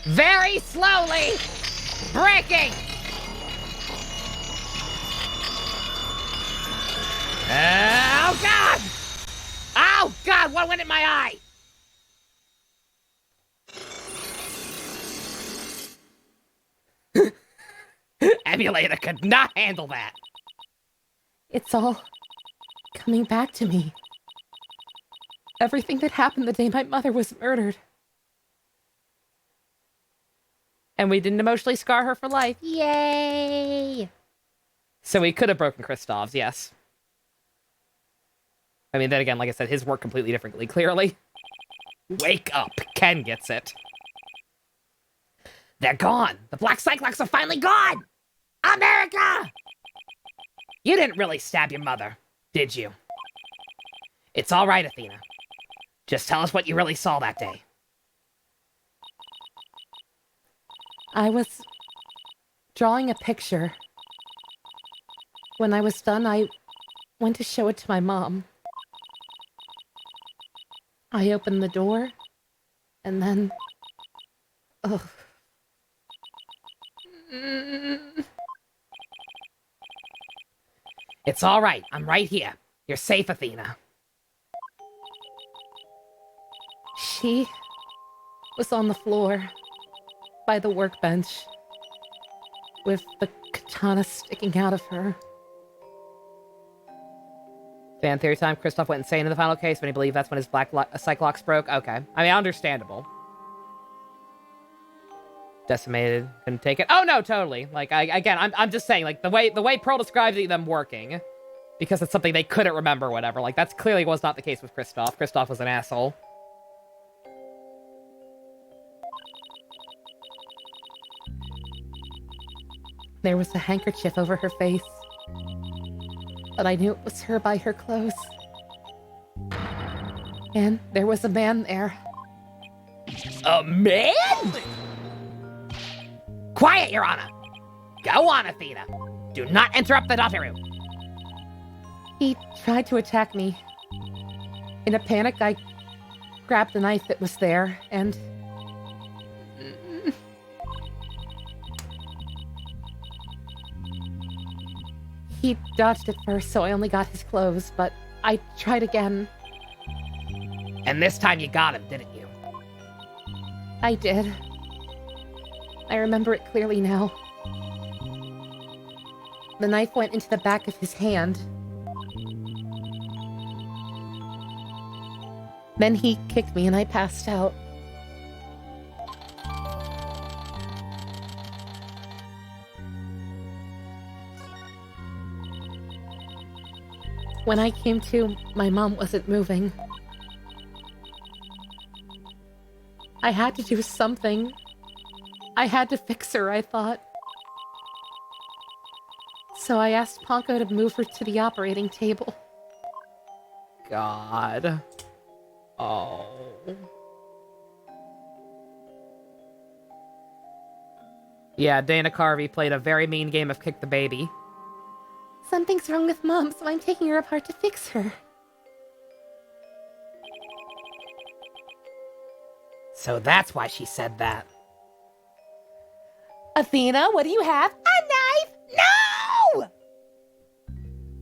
Very slowly breaking! Oh, God! Oh, God, what went in my eye? Emulator could not handle that. It's all coming back to me. Everything that happened the day my mother was murdered. And we didn't emotionally scar her for life. Yay! So we could have broken Kristoff's, yes. I mean, then again, like I said, his worked completely differently, clearly. Wake up. Ken gets it. They're gone. The Black Cyclops are finally gone. America! You didn't really stab your mother, did you? It's all right, Athena. Just tell us what you really saw that day. I was drawing a picture. When I was done, I went to show it to my mom. I opened the door, and then... Ugh. It's all right. I'm right here. You're safe, Athena. She was on the floor by the workbench with the katana sticking out of her. Fan theory time. Kristoff went insane in the final case, but he believed that's when his Black Cyclops broke. Okay. I mean, understandable. Decimated. Couldn't take it. Oh, no, totally. Like, I'm just saying, like, the way Pearl describes them working, because it's something they couldn't remember or whatever, like, that's clearly was not the case with Kristoff. Kristoff was an asshole. There was a handkerchief over her face, but I knew it was her by her clothes. And there was a man there. A man? Quiet, Your Honor. Go on, Athena. Do not interrupt the doctor room. He tried to attack me. In a panic, I grabbed the knife that was there, and... He dodged it first, so I only got his clothes, but I tried again. And this time you got him, didn't you? I did. I remember it clearly now. The knife went into the back of his hand. Then he kicked me and I passed out. When I came to, my mom wasn't moving. I had to do something. I had to fix her, I thought. So I asked Ponko to move her to the operating table. God. Oh. Yeah, Dana Carvey played a very mean game of Kick the Baby. Something's wrong with Mom, so I'm taking her apart to fix her. So that's why she said that. Athena, what do you have? A knife? No!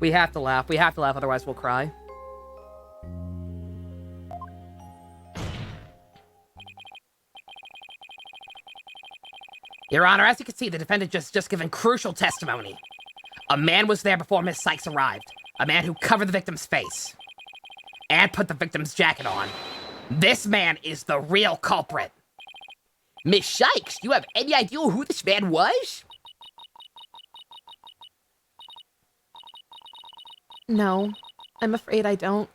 We have to laugh. We have to laugh, otherwise we'll cry. Your Honor, as you can see, the defendant just given crucial testimony. A man was there before Miss Sykes arrived. A man who covered the victim's face. And put the victim's jacket on. This man is the real culprit. Miss Sykes, do you have any idea who this man was? No, I'm afraid I don't.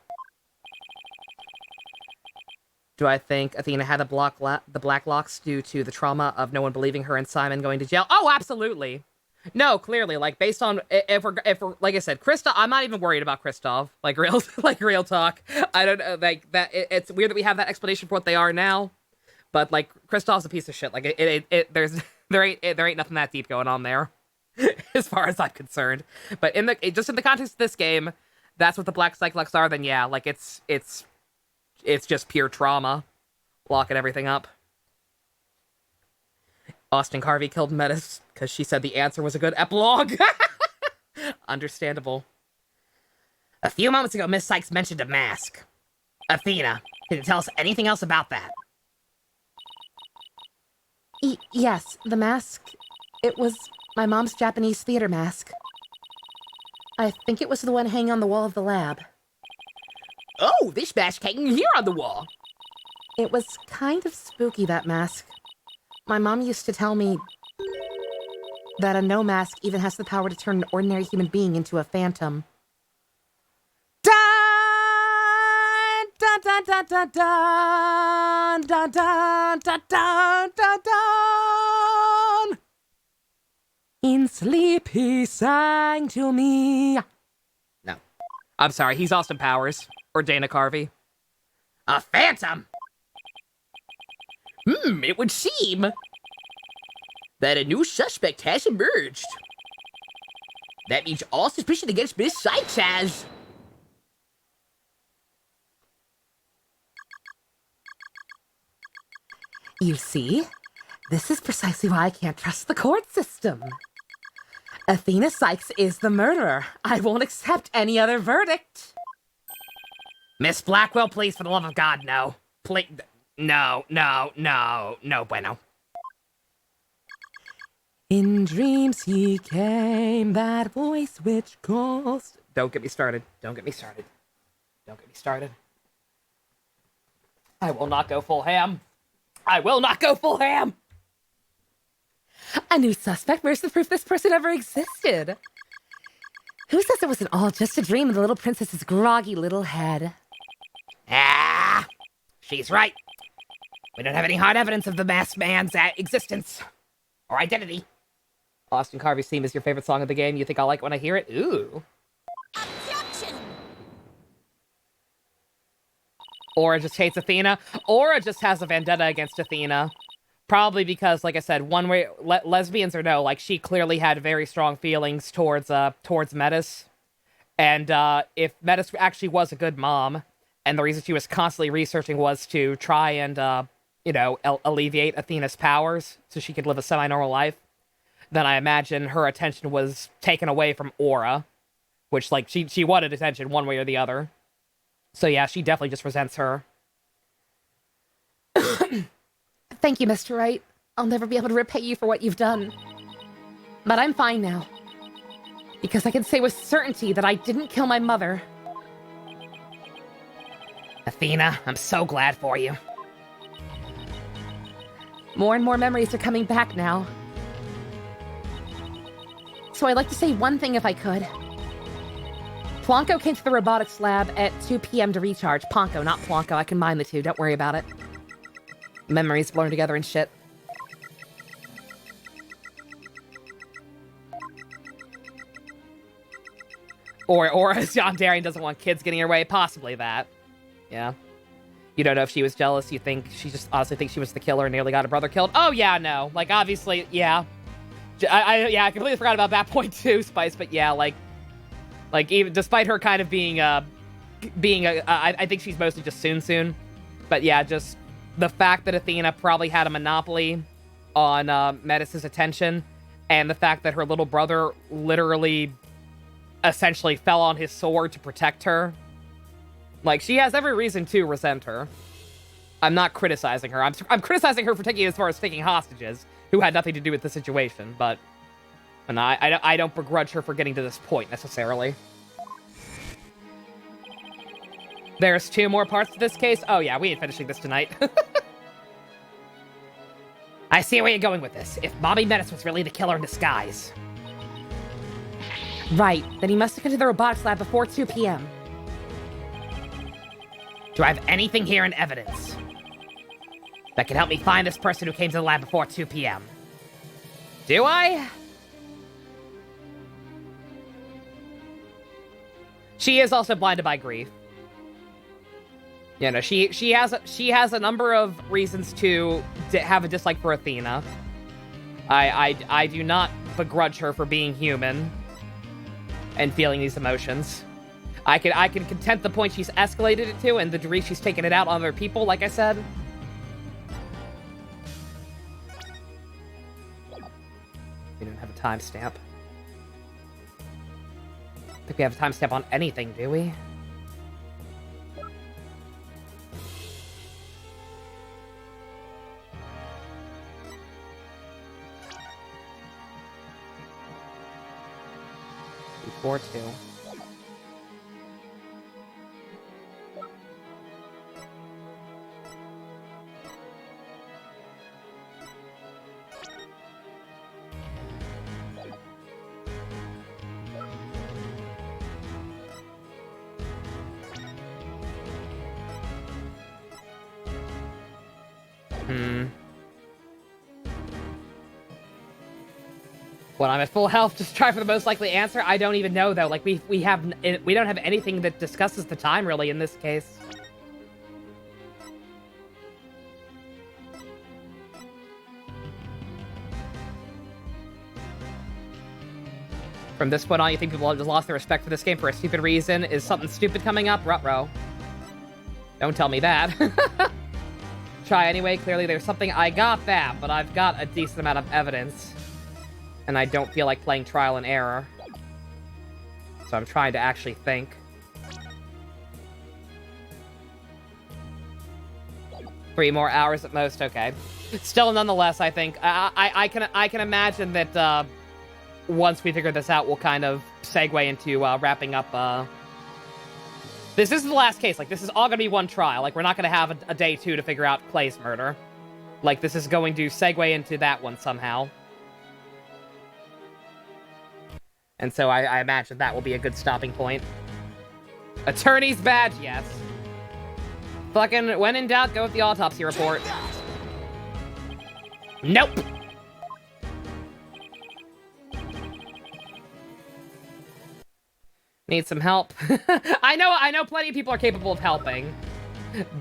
Do I think Athena had the black locks due to the trauma of no one believing her and Simon going to jail? Oh, absolutely. No, clearly, like, based on, if we're like I said, Kristoff, I'm not even worried about Kristoff. Like, real talk. I don't know, like, that, it's weird that we have that explanation for what they are now, but, like, Kristoff's a piece of shit. Like, there ain't nothing that deep going on there, as far as I'm concerned. But just in the context of this game, that's what the black cyclops are, then yeah, like, it's just pure trauma, locking everything up. Austin Carvey killed Metis because she said the answer was a good epilogue. Understandable. A few moments ago, Miss Sykes mentioned a mask. Athena, can you tell us anything else about that? Yes, the mask. It was my mom's Japanese theater mask. I think it was the one hanging on the wall of the lab. Oh, this mask hanging here on the wall. It was kind of spooky, that mask. My mom used to tell me that a no mask even has the power to turn an ordinary human being into a phantom. Dun dun dun dun dun dun dun dun dun dun dun dun. In sleep he sang to me. No. I'm sorry, he's Austin Powers. Or Dana Carvey. A phantom? It would seem that a new suspect has emerged. That means all suspicion against Miss Sykes has... You see, this is precisely why I can't trust the court system. Athena Sykes is the murderer. I won't accept any other verdict. Miss Blackwell, please, for the love of God, no. Please, no bueno. In dreams he came, that voice which calls... Don't get me started. Don't get me started. Don't get me started. I will not go full ham. I will not go full ham! A new suspect? Where's the proof this person ever existed? Who says it wasn't all just a dream in the little princess's groggy little head? Ah, she's right. We don't have any hard evidence of the masked man's existence or identity. Austin Carvey's theme is your favorite song of the game. You think I'll like it when I hear it? Ooh. Objection! Aura just hates Athena. Aura just has a vendetta against Athena. Probably because, like I said, one way, lesbians or no, like, she clearly had very strong feelings towards Metis. And, if Metis actually was a good mom, and the reason she was constantly researching was to try and, alleviate Athena's powers so she could live a semi-normal life, then I imagine her attention was taken away from Aura, which, like, she wanted attention one way or the other. So yeah, she definitely just resents her. Thank you, Mr. Wright. I'll never be able to repay you for what you've done. But I'm fine now. Because I can say with certainty that I didn't kill my mother. Athena, I'm so glad for you. More and more memories are coming back now. So I'd like to say one thing if I could. Plonko came to the robotics lab at 2 p.m. to recharge. Ponko, not Plonko. I combine the two. Don't worry about it. Memories blur together and shit. Or as John Darien doesn't want kids getting in her way. Possibly that. Yeah. You don't know if she was jealous. You think she just honestly thinks she was the killer and nearly got her brother killed. Oh, yeah, no. Like, obviously, yeah. Yeah, I completely forgot about that point too, Spice. But yeah, like even despite her kind of being I think she's mostly just soon. But yeah, just the fact that Athena probably had a monopoly on Metis' attention, and the fact that her little brother literally, essentially fell on his sword to protect her. Like, she has every reason to resent her. I'm not criticizing her. I'm criticizing her for taking as far as taking hostages, who had nothing to do with the situation, but... And I don't begrudge her for getting to this point, necessarily. There's 2 more parts to this case? Oh yeah, we ain't finishing this tonight. I see where you're going with this. If Mommy Menace was really the killer in disguise. Right, then he must have come to the robotics lab before 2 p.m. Do I have anything here in evidence that can help me find this person who came to the lab before 2 p.m.? Do I? She is also blinded by grief. You know, she has a number of reasons to have a dislike for Athena. I do not begrudge her for being human and feeling these emotions. I can content the point she's escalated it to and the degree she's taken it out on other people, like I said. We don't have a timestamp. I think we have a timestamp on anything, do we? Before 2. When I'm at full health, just try for the most likely answer. I don't even know though. Like we don't have anything that discusses the time really in this case. From this point on, you think people have just lost their respect for this game for a stupid reason? Is something stupid coming up? Ruh-roh. Don't tell me that. Try anyway. Clearly there's something. I got that, but I've got a decent amount of evidence. And I don't feel like playing trial and error. So I'm trying to actually think. Three more hours at most, okay. Still, nonetheless, I think I can imagine that once we figure this out, we'll kind of segue into wrapping up. This isn't the last case. Like, this is all gonna be one trial. Like, we're not gonna have a day 2 to figure out Clay's murder. Like, this is going to segue into that one somehow. And so I imagine that will be a good stopping point. Attorney's badge, yes. Fucking, when in doubt, go with the autopsy report. Nope. Need some help. I know plenty of people are capable of helping.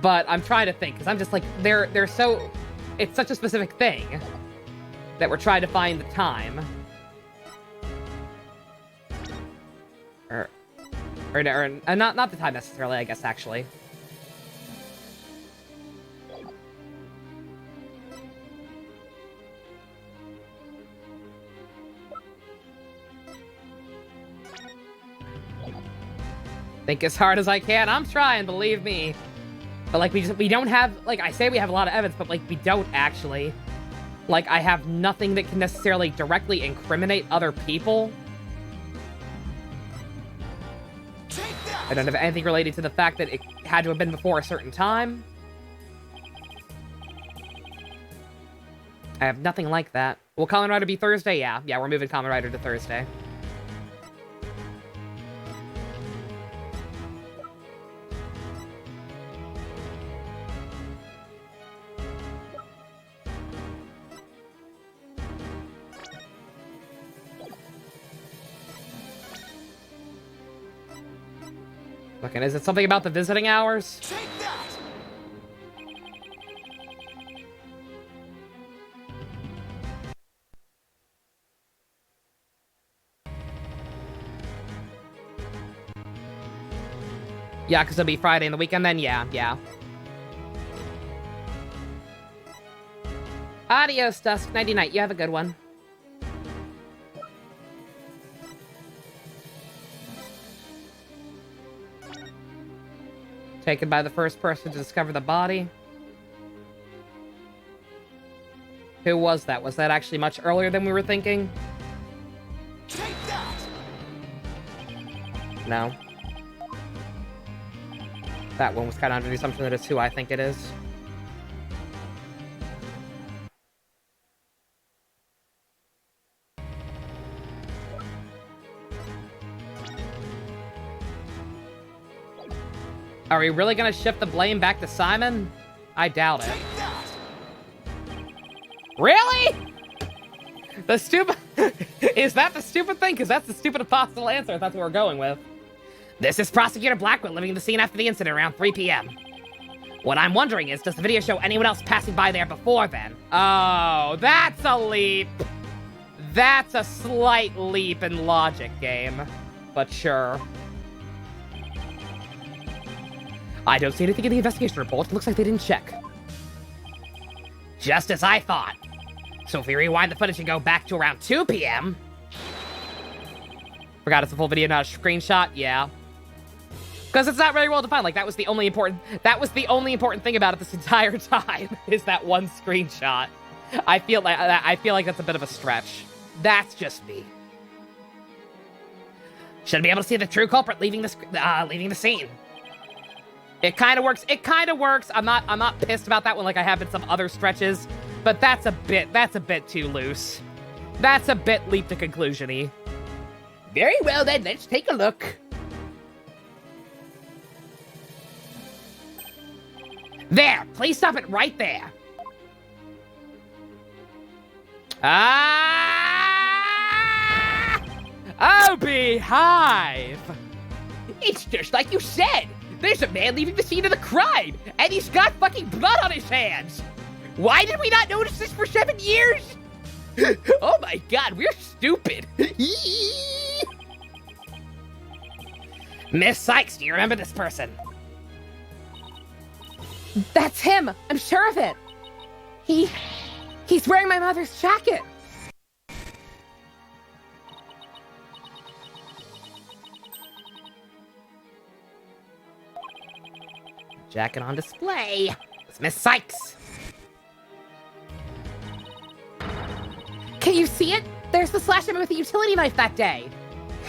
But I'm trying to think, because I'm just like, they're so... It's such a specific thing that we're trying to find the time. Or not the time necessarily, I guess, actually. Think as hard as I can. I'm trying, believe me. But, like, we don't have... Like, I say we have a lot of evidence, but, like, we don't actually. Like, I have nothing that can necessarily directly incriminate other people. I don't have anything related to the fact that it had to have been before a certain time. I have nothing like that. Will Kamen Rider be Thursday? Yeah, we're moving Kamen Rider to Thursday. Okay, is it something about the visiting hours? Yeah, because it'll be Friday in the weekend then? Yeah. Adios, Dusk. Nighty night. You have a good one. Taken by the first person to discover the body. Who was that? Was that actually much earlier than we were thinking? Take that! No. That one was kind of under the assumption that it's who I think it is. Are we really gonna shift the blame back to Simon? I doubt it. Really? The stupid... Is that the stupid thing? Because that's the stupid possible answer if that's what we're going with. This is Prosecutor Blackwell leaving the scene after the incident around 3 p.m. What I'm wondering is, does the video show anyone else passing by there before then? Oh, that's a leap. That's a slight leap in logic, game. But sure. I don't see anything in the investigation report. It looks like they didn't check. Just as I thought. So if we rewind the footage and go back to around 2 p.m. Forgot it's a full video, not a screenshot? Yeah. Because it's not very well defined. Like, that was the only important thing about it this entire time, is that one screenshot. I feel like that's a bit of a stretch. That's just me. Should be able to see the true culprit leaving the scene. It kind of works. I'm not pissed about that one like I have in some other stretches, but that's a bit too loose. That's a bit leap to conclusion-y. Very well then, let's take a look. There, please stop it right there. Oh, Beehive! It's just like you said. There's a man leaving the scene of the crime, and he's got fucking blood on his hands. Why did we not notice this for 7 years? Oh my god, we're stupid. Miss Sykes, do you remember this person? That's him. I'm sure of it. He's wearing my mother's jacket. Jacket on display. It's Miss Sykes. Can you see it? There's the slash him with the utility knife that day.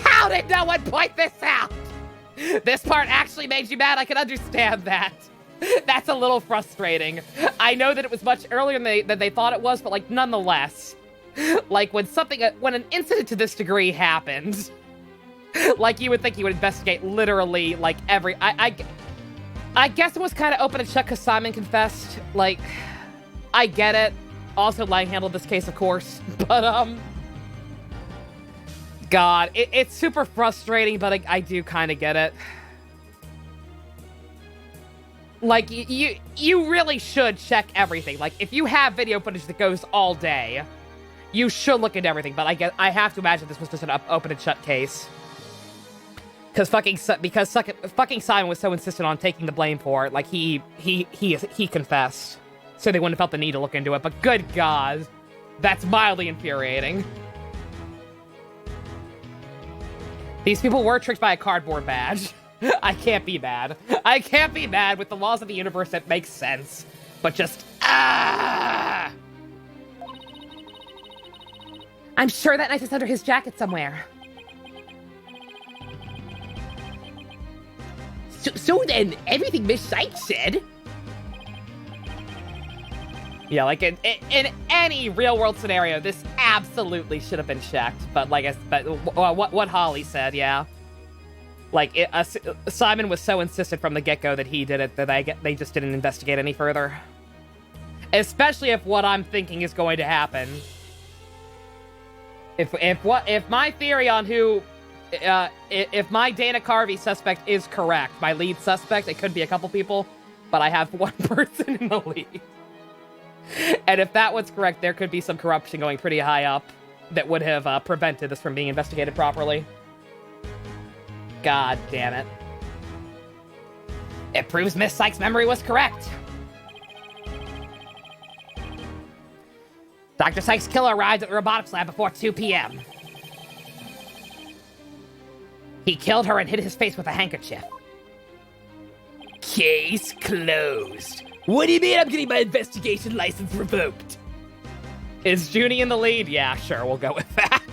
How did no one point this out? This part actually made you mad. I can understand that. That's a little frustrating. I know that it was much earlier than they thought it was, but like nonetheless, like when an incident to this degree happens, like you would think you would investigate literally like every. I guess it was kind of open and shut because Simon confessed. Like, I get it. Also, Lang handled this case, of course, but God, it's super frustrating, but I do kind of get it. Like, you really should check everything. Like, if you have video footage that goes all day, you should look into everything. But I have to imagine this was just an open and shut case. Because fucking Simon was so insistent on taking the blame for it. Like, he confessed. So they wouldn't have felt the need to look into it. But good God, that's mildly infuriating. These people were tricked by a cardboard badge. I can't be mad. I can't be mad with the laws of the universe that makes sense. But just, I'm sure that knife is under his jacket somewhere. So then, everything Miss Sykes said... Yeah, like in any real-world scenario, this absolutely should have been checked. But like, what Holly said, yeah. Like, Simon was so insistent from the get-go that he did it that they just didn't investigate any further. Especially if what I'm thinking is going to happen. If my theory on if my Dana Carvey suspect is correct, my lead suspect, it could be a couple people, but I have one person in the lead. And if that was correct, there could be some corruption going pretty high up that would have prevented this from being investigated properly. God damn it. It proves Miss Sykes' memory was correct. Dr. Sykes' killer arrived at the robotics lab before 2 p.m. He killed her and hit his face with a handkerchief. Case closed. What do you mean I'm getting my investigation license revoked? Is Junie in the lead? Yeah, sure, we'll go with that.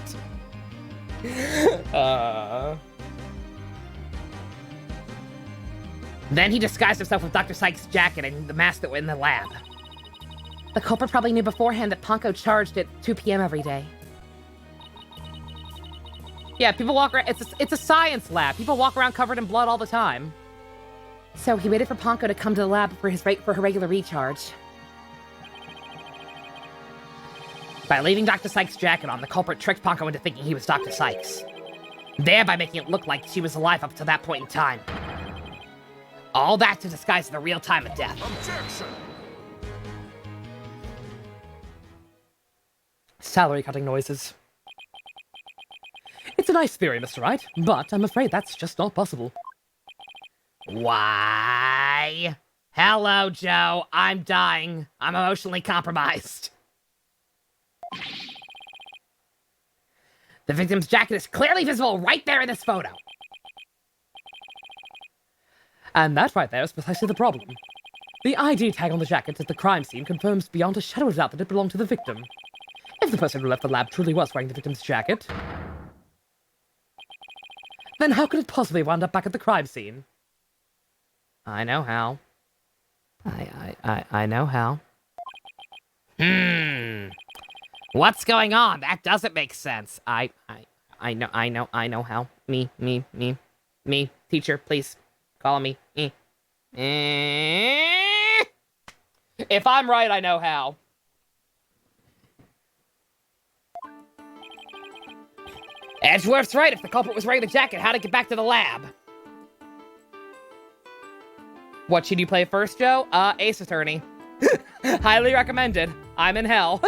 Then he disguised himself with Dr. Sykes' jacket and the mask that were in the lab. The culprit probably knew beforehand that Ponko charged at 2 p.m. every day. Yeah, people walk around. It's a science lab. People walk around covered in blood all the time. So he waited for Ponko to come to the lab for her regular recharge. By leaving Dr. Sykes' jacket on, the culprit tricked Ponko into thinking he was Dr. Sykes, thereby making it look like she was alive up to that point in time. All that to disguise the real time of death. Objection! Salary cutting noises. It's a nice theory, Mr. Wright, but I'm afraid that's just not possible. Why? Hello, Joe. I'm dying. I'm emotionally compromised. The victim's jacket is clearly visible right there in this photo. And that right there is precisely the problem. The ID tag on the jacket at the crime scene confirms beyond a shadow of doubt that it belonged to the victim. If the person who left the lab truly was wearing the victim's jacket, then how could it possibly wind up back at the crime scene? I know how. I know how. What's going on? That doesn't make sense. I know how. Me. Teacher, please. Call me. If I'm right, I know how. Edgeworth's right. If the culprit was wearing the jacket, how'd it get back to the lab? What should you play first, Joe? Ace Attorney. Highly recommended. I'm in hell.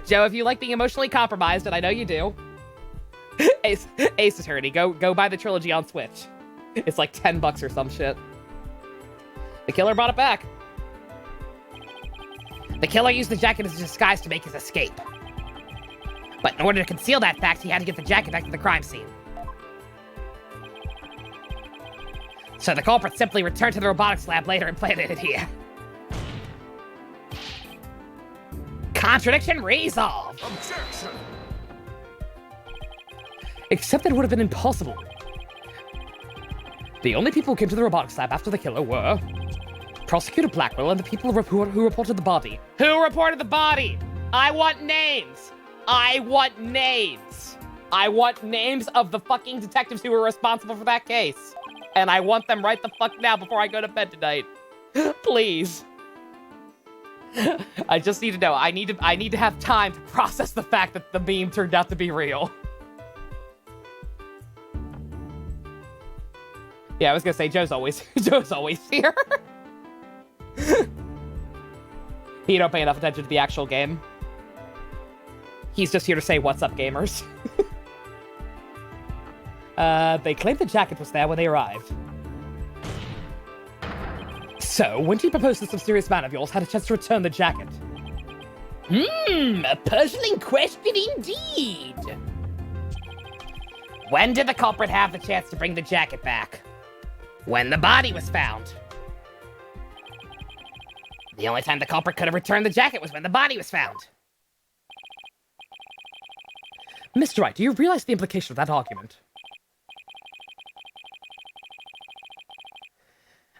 Joe, if you like being emotionally compromised, and I know you do, Ace Attorney, go buy the trilogy on Switch. It's like $10 or some shit. The killer brought it back. The killer used the jacket as a disguise to make his escape. But in order to conceal that fact, he had to get the jacket back to the crime scene. So the culprit simply returned to the robotics lab later and planted it here. Contradiction resolved. Objection! Except that it would have been impossible. The only people who came to the robotics lab after the killer were Prosecutor Blackwell and the people who reported the body. Who reported the body? I want names. I want names. I want names of the fucking detectives who were responsible for that case. And I want them right the fuck now before I go to bed tonight. Please. I just need to know. I need to have time to process the fact that the meme turned out to be real. Yeah, I was gonna say Joe's always here. You don't pay enough attention to the actual game. He's just here to say, "What's up, gamers?" They claimed the jacket was there when they arrived. So, when did you propose this mysterious man of yours had a chance to return the jacket? A puzzling question indeed. When did the culprit have the chance to bring the jacket back? When the body was found. The only time the culprit could have returned the jacket was when the body was found. Mr. Wright, do you realize the implication of that argument?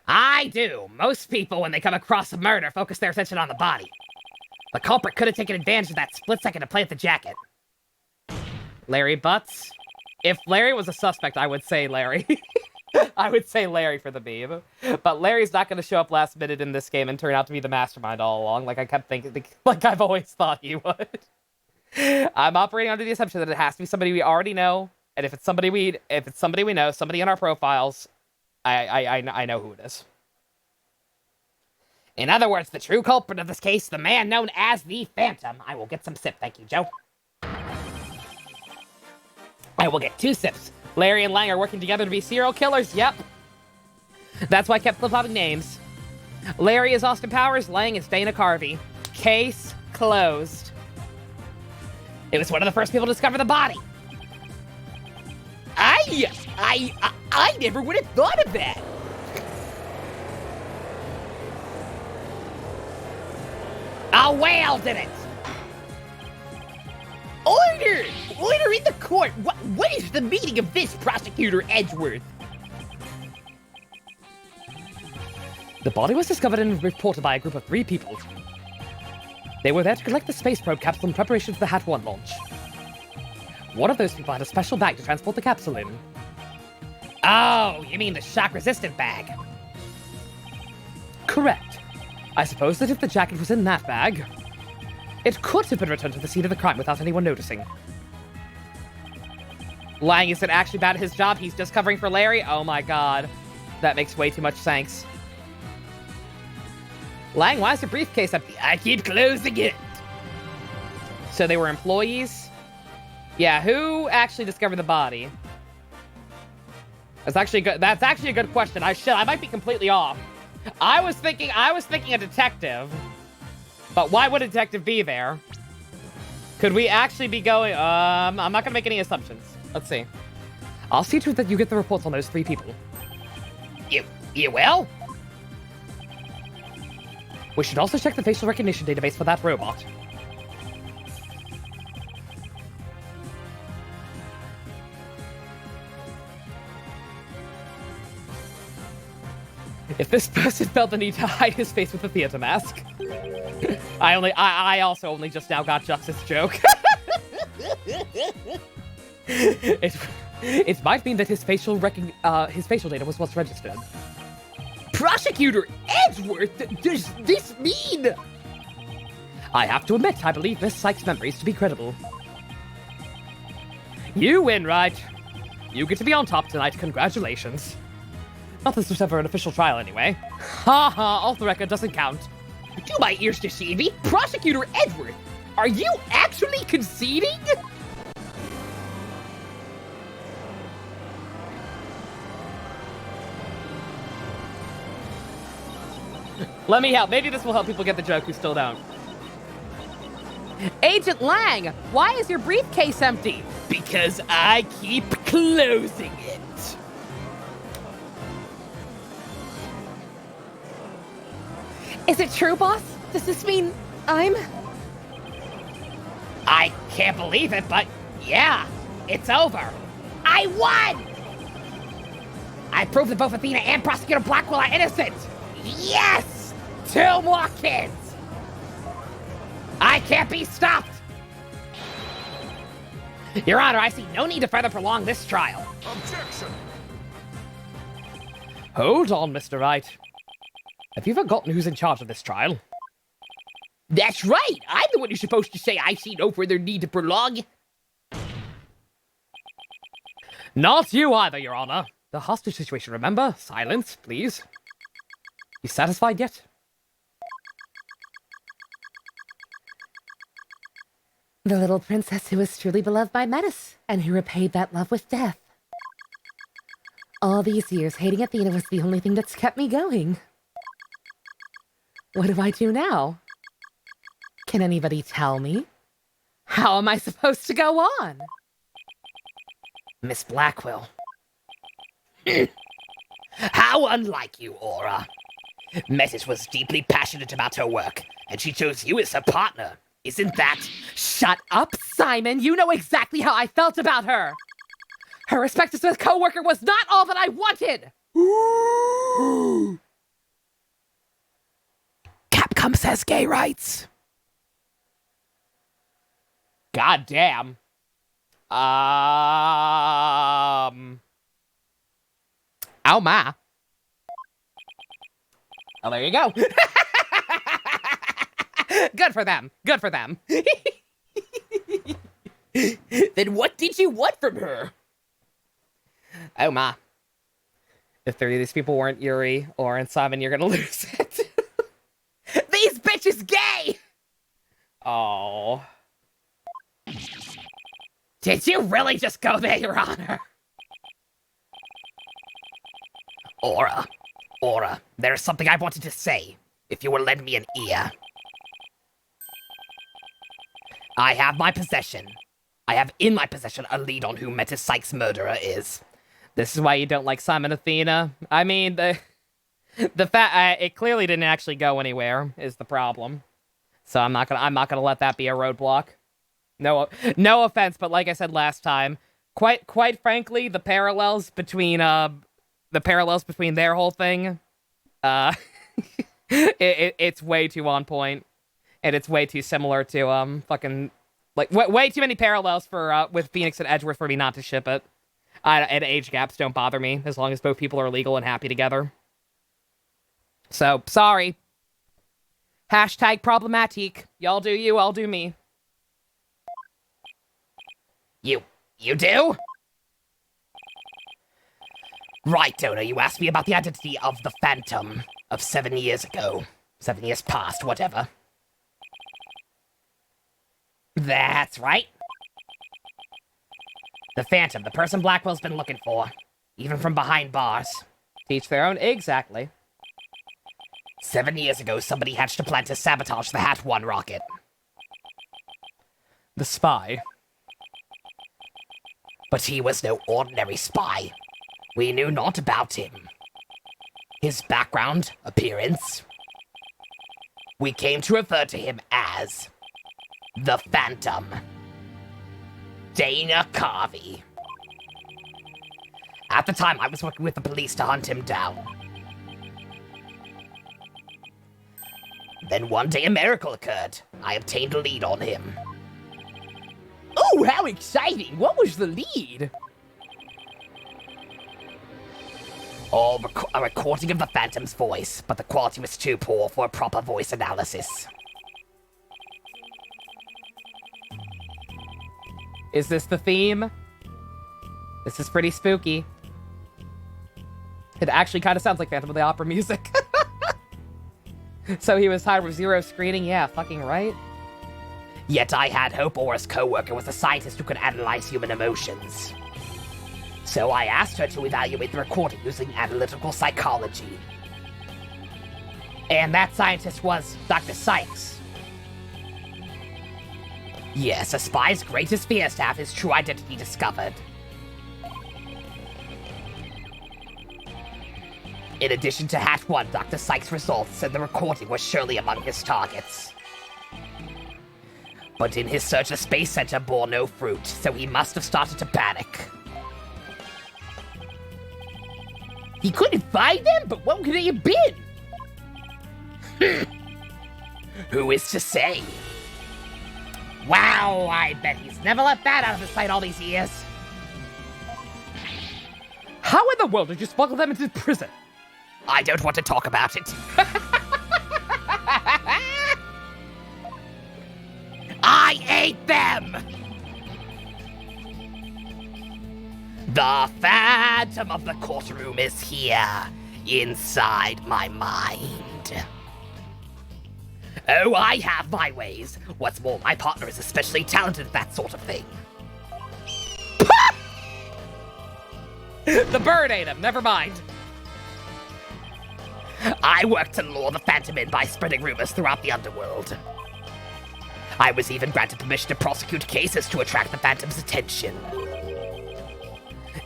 I do. Most people, when they come across a murder, focus their attention on the body. The culprit could have taken advantage of that split second to plant the jacket. Larry Butts? If Larry was a suspect, I would say Larry. I would say Larry for the meme. But Larry's not going to show up last minute in this game and turn out to be the mastermind all along, like I kept thinking, like I've always thought he would. I'm operating under the assumption that it has to be somebody we already know, and if it's somebody we know, somebody in our profiles, I know who it is. In other words, the true culprit of this case, the man known as the Phantom. I will get some sip, thank you, Joe. I will get 2 sips. Larry and Lang are working together to be serial killers, yep. That's why I kept flip-flopping names. Larry is Austin Powers, Lang is Dana Carvey. Case closed. It was one of the first people to discover the body. I never would have thought of that. A whale did it! Order! Order in the court! What is the meaning of this, Prosecutor Edgeworth? The body was discovered and reported by a group of 3 people. They were there to collect the space probe capsule in preparation for the Hat 1 launch. One of those people had a special bag to transport the capsule in. Oh, you mean the shock-resistant bag? Correct. I suppose that if the jacket was in that bag, it could have been returned to the scene of the crime without anyone noticing. Lang isn't actually bad at his job, he's just covering for Larry? Oh my god. That makes way too much sense. Lang, why is your briefcase empty? I keep closing it. So they were employees? Yeah, who actually discovered the body? That's actually a good question. I might be completely off. I was thinking a detective. But why would a detective be there? Could we actually be going, I'm not gonna make any assumptions. Let's see. I'll see to it that you get the reports on those 3 people. You will? We should also check the facial recognition database for that robot. If this person felt the need to hide his face with a theater mask. I also only just now got Justice joke. It might mean that his facial data was what's registered. Prosecutor Edgeworth, does this mean? I have to admit, I believe Miss Sykes' memories to be credible. You win, Wright. You get to be on top tonight, congratulations. Not that this was ever an official trial anyway. Ha ha, off the record doesn't count. Do my ears deceive me? Prosecutor Edgeworth, are you actually conceding? Let me help. Maybe this will help people get the joke who still don't. Agent Lang, why is your briefcase empty? Because I keep closing it. Is it true, boss? Does this mean I'm... I can't believe it, but yeah, it's over. I won! I proved that both Athena and Prosecutor Blackwell are innocent. Yes! 2 more kids! I can't be stopped! Your Honor, I see no need to further prolong this trial. Objection! Hold on, Mr. Wright. Have you forgotten who's in charge of this trial? That's right! I'm the one who's supposed to say I see no further need to prolong. Not you either, Your Honor. The hostage situation, remember? Silence, please. You satisfied yet? The little princess who was truly beloved by Metis, and who repaid that love with death. All these years, hating Athena was the only thing that's kept me going. What do I do now? Can anybody tell me? How am I supposed to go on? Miss Blackwell. How unlike you, Aura. Metis was deeply passionate about her work, and she chose you as her partner. Isn't that... Shut up, Simon! You know exactly how I felt about her! Her respect as a co-worker was not all that I wanted! Capcom says gay rights. God damn. Oh my. Oh, there you go. Good for them. Good for them. Then what did you want from her? Oh my. If 3 of these people weren't Yuri or Simon, you're gonna lose it. These bitches gay! Oh. Did you really just go there, Your Honor? Aura, Aura, there is something I wanted to say, if you will lend me an ear. I have in my possession a lead on who Metis Sykes' murderer is. This is why you don't like Simon Athena. I mean, the fact it clearly didn't actually go anywhere is the problem. So I'm not gonna let that be a roadblock. No offense, but like I said last time, quite frankly, the parallels between their whole thing, it's way too on point, and it's way too similar to fucking like way too many parallels for with Phoenix and Edgeworth for me not to ship it. And age gaps don't bother me as long as both people are legal and happy together. So sorry. Hashtag problematique. Y'all do you, I'll do me. You do? Right, Donor, you asked me about the identity of the Phantom of 7 years ago. 7 years past, whatever. That's right. The Phantom, the person Blackwell's been looking for. Even from behind bars. Teach their own, exactly. 7 years ago, somebody hatched a plan to sabotage the Hat 1 rocket. The spy. But he was no ordinary spy. We knew naught about him. His background, appearance. We came to refer to him as the Phantom. Dana Carvey. At the time, I was working with the police to hunt him down. Then one day a miracle occurred. I obtained a lead on him. Oh, how exciting! What was the lead? A recording of the Phantom's voice, but the quality was too poor for a proper voice analysis. Is this the theme? This is pretty spooky. It actually kind of sounds like Phantom of the Opera music. So he was hired with zero screening? Yeah, fucking right. Yet I had hope Aura's co-worker was a scientist who could analyze human emotions. So I asked her to evaluate the recording using analytical psychology. And that scientist was Dr. Sykes. Yes, a spy's greatest fear is to have his true identity discovered. In addition to Hat 1, Dr. Sykes' results and the recording were surely among his targets. But in his search, the Space Center bore no fruit, so he must have started to panic. He couldn't find them? But what could they have been? Who is to say? Wow, I bet he's never let that out of his sight all these years. How in the world did you smuggle them into prison? I don't want to talk about it. I ate them! The Phantom of the courtroom is here, inside my mind. Oh, I have my ways. What's more, my partner is especially talented at that sort of thing. The bird ate him, never mind. I worked to lure the Phantom in by spreading rumors throughout the underworld. I was even granted permission to prosecute cases to attract the Phantom's attention.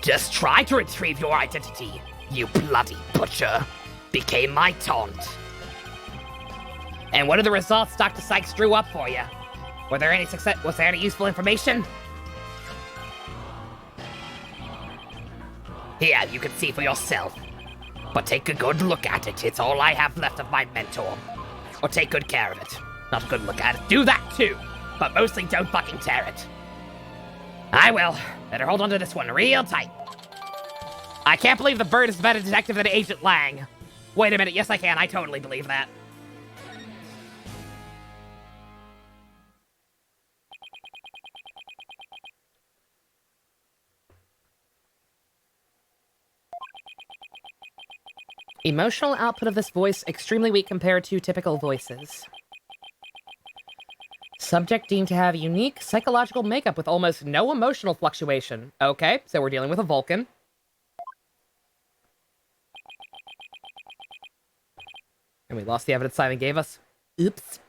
Just try to retrieve your identity, you bloody butcher, became my taunt. And what are the results Dr. Sykes drew up for you? Was there any useful information? Here, you can see for yourself. But take a good look at it. It's all I have left of my mentor. Or take good care of it. Not a good look at it. Do that too. But mostly don't fucking tear it. I will. Better hold on to this one real tight. I can't believe the bird is a better detective than Agent Lang. Wait a minute. Yes, I can. I totally believe that. Emotional output of this voice extremely weak compared to typical voices. Subject deemed to have unique psychological makeup with almost no emotional fluctuation. Okay, so we're dealing with a Vulcan. And we lost the evidence Simon gave us. Oops.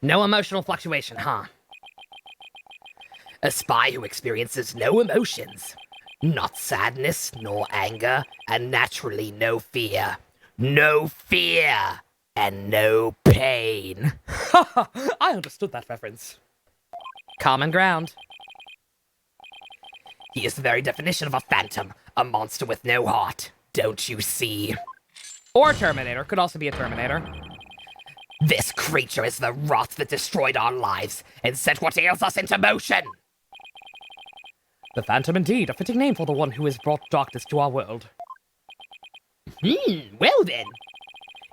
No emotional fluctuation, huh? A spy who experiences no emotions. Not sadness, nor anger, and naturally no fear. No fear! And no pain. I understood that reference. Common ground. He is the very definition of a phantom. A monster with no heart. Don't you see? Or Terminator. Could also be a Terminator. This creature is the rot that destroyed our lives and set what ails us into motion. The Phantom indeed, a fitting name for the one who has brought darkness to our world. Well then.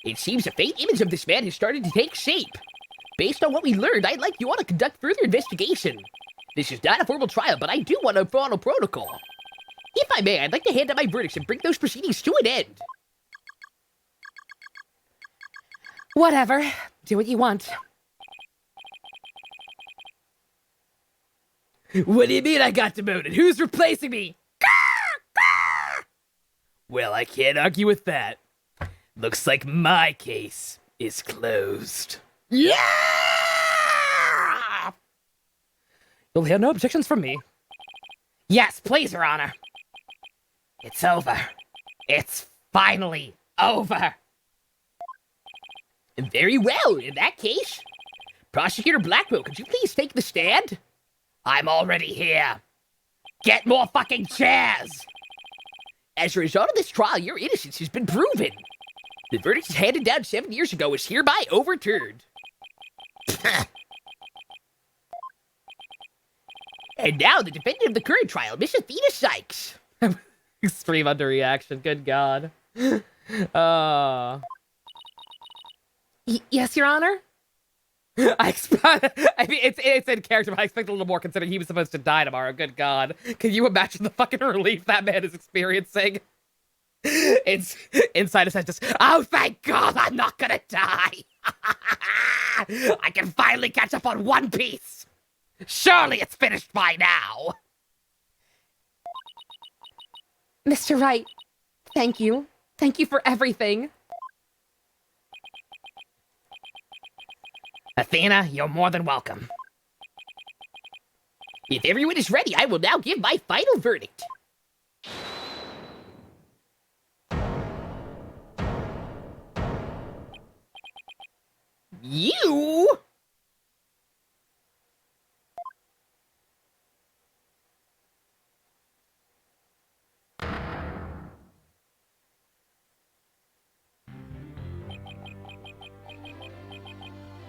It seems a faint image of this man has started to take shape. Based on what we learned, I'd like you all to conduct further investigation. This is not a formal trial, but I do want to follow protocol. If I may, I'd like to hand out my verdicts and bring those proceedings to an end. Whatever. Do what you want. What do you mean I got demoted? Who's replacing me? Well, I can't argue with that. Looks like my case is closed. Yeah! You'll hear no objections from me. Yes, please, Your Honor. It's over. It's finally over. Very well, in that case. Prosecutor Blackwell, could you please take the stand? I'm already here. Get more fucking chairs! As a result of this trial, your innocence has been proven. The verdict handed down 7 years ago is hereby overturned. And now, the defendant of the current trial, Miss Athena Sykes. Extreme underreaction. Good God. Yes, Your Honor? I mean, it's in character, but I expect a little more considering he was supposed to die tomorrow. Good God. Can you imagine the fucking relief that man is experiencing? It's inside his head just, oh, thank God I'm not gonna die. I can finally catch up on One Piece. Surely it's finished by now. Mr. Wright, thank you. Thank you for everything. Athena, you're more than welcome. If everyone is ready, I will now give my final verdict. You...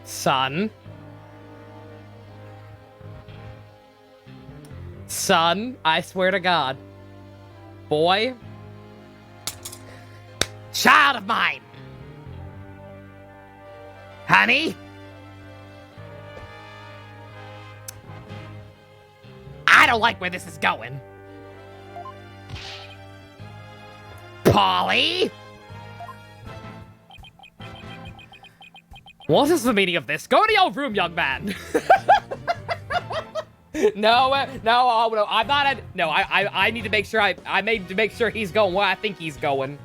Son, I swear to God. Boy. Child of mine! Honey? I don't like where this is going. Polly? What is the meaning of this? Go to your room, young man. No, I'm not. I need to make sure I need to make sure he's going where I think he's going.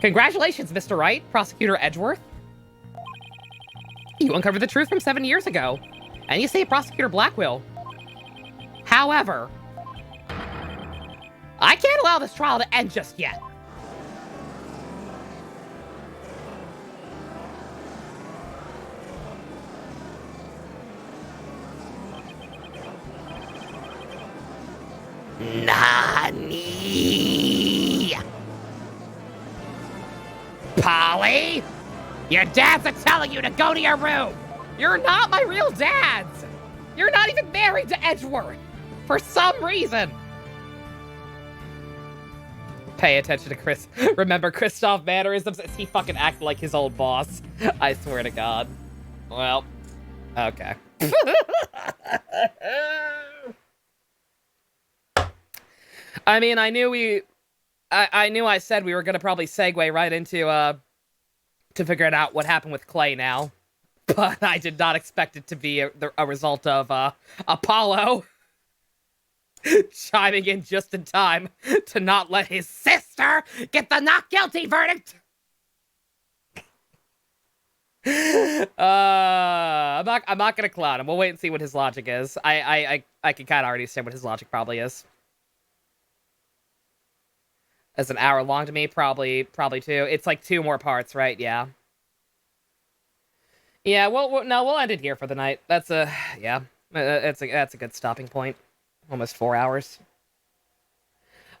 Congratulations, Mr. Wright, Prosecutor Edgeworth. You uncovered the truth from 7 years ago, and you saved Prosecutor Blackwell. However, I can't allow this trial to end just yet. Nani? Polly? Your dads are telling you to go to your room! You're not my real dads! You're not even married to Edgeworth! For some reason! Pay attention to Chris. Remember Kristoff mannerisms as he fucking acted like his old boss. I swear to God. Well, okay. I mean, I knew I said we were gonna probably segue right into, to figuring out what happened with Clay now. But I did not expect it to be a result of, Apollo. Chiming in just in time to not let his sister get the not guilty verdict. I'm not gonna clown him. We'll wait and see what his logic is. I can kind of already say what his logic probably is. As an hour long to me, probably 2. It's like 2 more parts, right? Yeah. Yeah. We'll end it here for the night. That's a that's a good stopping point. Almost 4 hours.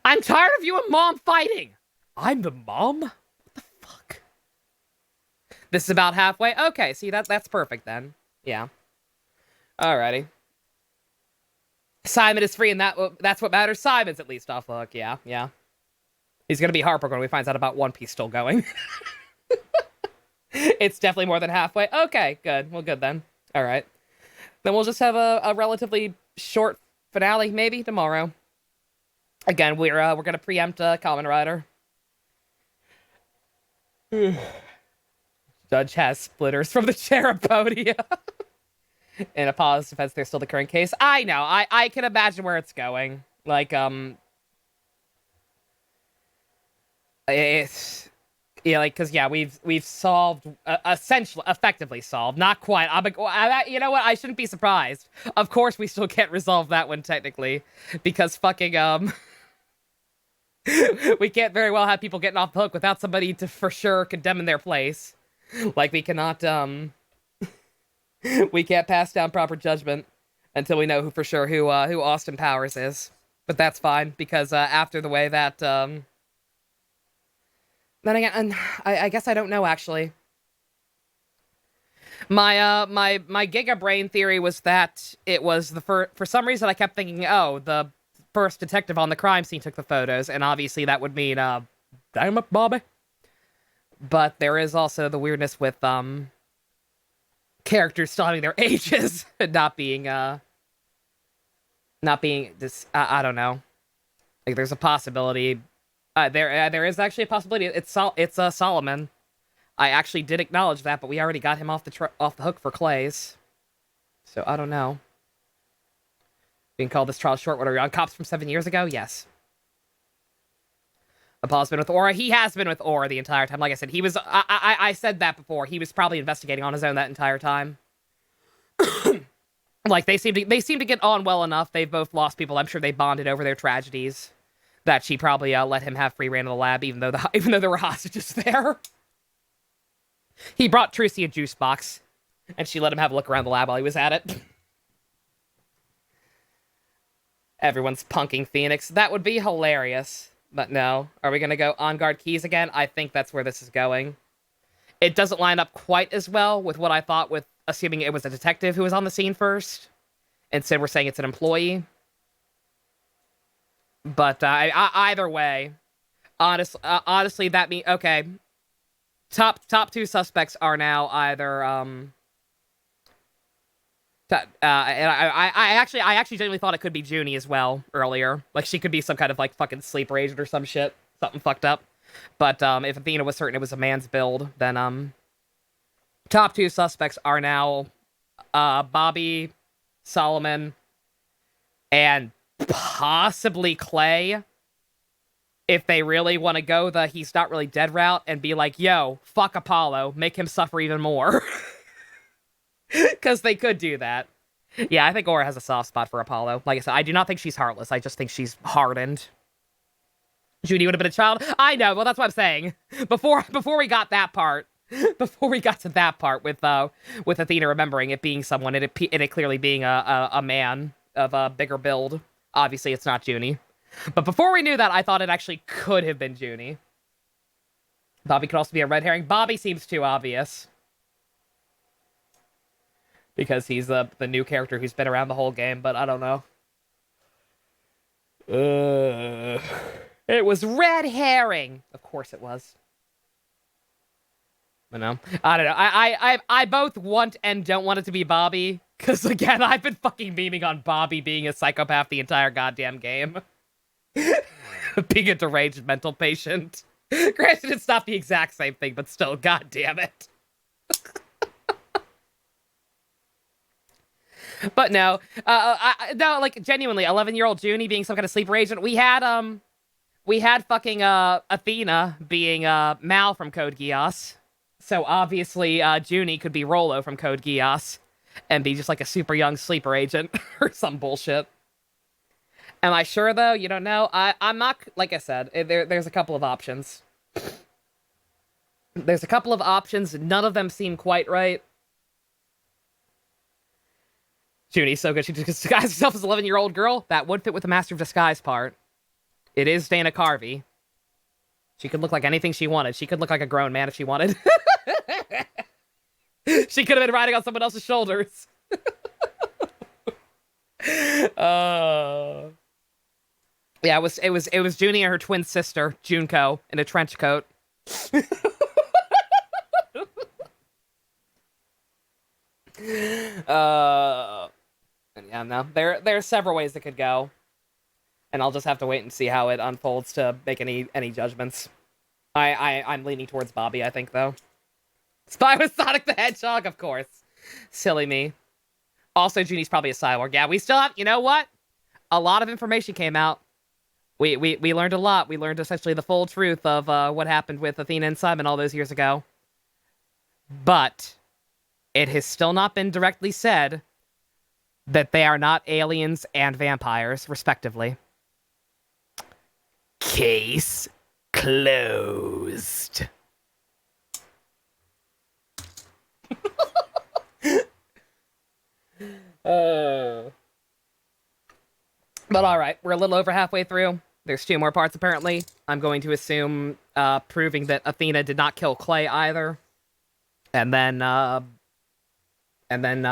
I'm tired of you and Mom fighting. I'm the mom? What the fuck? This is about halfway? Okay, see, that's perfect then. Yeah. Alrighty. Simon is free and that's what matters. Simon's at least off the hook. Yeah. He's gonna be heartbroken when he finds out about One Piece still going. It's definitely more than halfway. Okay, good. Well, good then. Alright. Then we'll just have a relatively short finale, maybe, tomorrow. Again, we're gonna preempt Kamen Rider. Judge has splitters from the Cherupodia. In Apollo's defense, there's still the current case. I know. I can imagine where it's going. Like, it's... Yeah, like, because, yeah, we've solved, effectively solved. Not quite. You know what? I shouldn't be surprised. Of course, we still can't resolve that one, technically. Because fucking, we can't very well have people getting off the hook without somebody to, for sure, condemn in their place. Like, we cannot, we can't pass down proper judgment until we know who Austin Powers is. But that's fine, because, after the way that, then again, I guess I don't know, actually. My Giga Brain theory was that it was for some reason I kept thinking, oh, the first detective on the crime scene took the photos, and obviously that would mean, damn it, Bobby. But there is also the weirdness with, characters still having their ages, and not being this, I don't know. Like, there's a possibility. There is actually a possibility. It's Solomon. I actually did acknowledge that, but we already got him off the hook for Clay's. So I don't know. We can call this trial short. What are we on? Cops from 7 years ago? Yes. Apollo's been with Aura. He has been with Aura the entire time. Like I said, he was. I said that before. He was probably investigating on his own that entire time. Like they seem to get on well enough. They've both lost people. I'm sure they bonded over their tragedies. That she probably let him have free reign of the lab, even though there were hostages there. He brought Trucy a juice box, and she let him have a look around the lab while he was at it. Everyone's punking Phoenix. That would be hilarious. But no. Are we gonna go on guard keys again? I think that's where this is going. It doesn't line up quite as well with what I thought with assuming it was a detective who was on the scene first. Instead, we're saying it's an employee. But either way, honestly, that means okay. Top 2 suspects are now either and I actually genuinely thought it could be Junie as well earlier. Like she could be some kind of like fucking sleeper agent or some shit, something fucked up. But if Athena was certain it was a man's build, then top 2 suspects are now Bobby, Solomon, and possibly Clay, if they really want to go the he's not really dead route and be like, yo, fuck Apollo, make him suffer even more. Because they could do that. Yeah, I think Aura has a soft spot for Apollo. Like I said, I do not think she's heartless. I just think she's hardened. Judy would have been a child. I know. Well, that's what I'm saying. Before we got that part, before we got to that part with Athena remembering it being someone and it clearly being a man of a bigger build. Obviously, it's not Junie. But before we knew that, I thought it actually could have been Junie. Bobby could also be a red herring. Bobby seems too obvious. Because he's the new character who's been around the whole game, but I don't know. It was red herring! Of course it was. But no. I don't know. I both want and don't want it to be Bobby. Because, again, I've been fucking memeing on Bobby being a psychopath the entire goddamn game. Being a deranged mental patient. Granted, it's not the exact same thing, but still, goddamn it. But no, no, like genuinely, 11-year-old Junie being some kind of sleeper agent. We had fucking Athena being Mal from Code Geass. So obviously Junie could be Rolo from Code Geass and be just like a super young sleeper agent or some bullshit. Am I sure though? You don't know. I'm not, like I said, there's a couple of options. There's a couple of options. None of them seem quite right. Junie's so good. She disguised herself as an 11-year-old girl. That would fit with the Master of Disguise part. It is Dana Carvey. She could look like anything she wanted. She could look like a grown man if she wanted. She could have been riding on someone else's shoulders. Yeah, it was Junie and her twin sister, Junko, in a trench coat. Yeah, no. There are several ways it could go. And I'll just have to wait and see how it unfolds to make any judgments. I'm leaning towards Bobby, I think, though. Spy with Sonic the Hedgehog, of course. Silly me. Also, Junie's probably a cyborg. Yeah, we still have, you know what? A lot of information came out. We learned a lot. We learned essentially the full truth of what happened with Athena and Simon all those years ago. But it has still not been directly said that they are not aliens and vampires, respectively. Case closed. But alright, we're a little over halfway through. There's 2 more parts, apparently. I'm going to assume proving that Athena did not kill Clay either. And then, I don't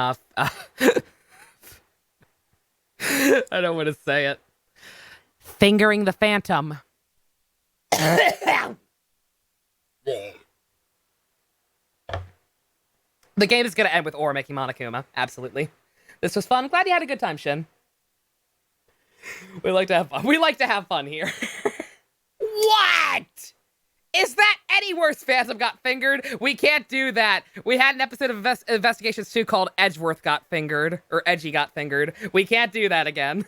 want to say it. Fingering the Phantom. The game is going to end with Ora making Monokuma. Absolutely. This was fun. Glad you had a good time, Shin. We like to have fun. We like to have fun here. What? Is that any worse? Phantom got fingered? We can't do that. We had an episode of Investigations 2 called Edgeworth got fingered. Or Edgy got fingered. We can't do that again.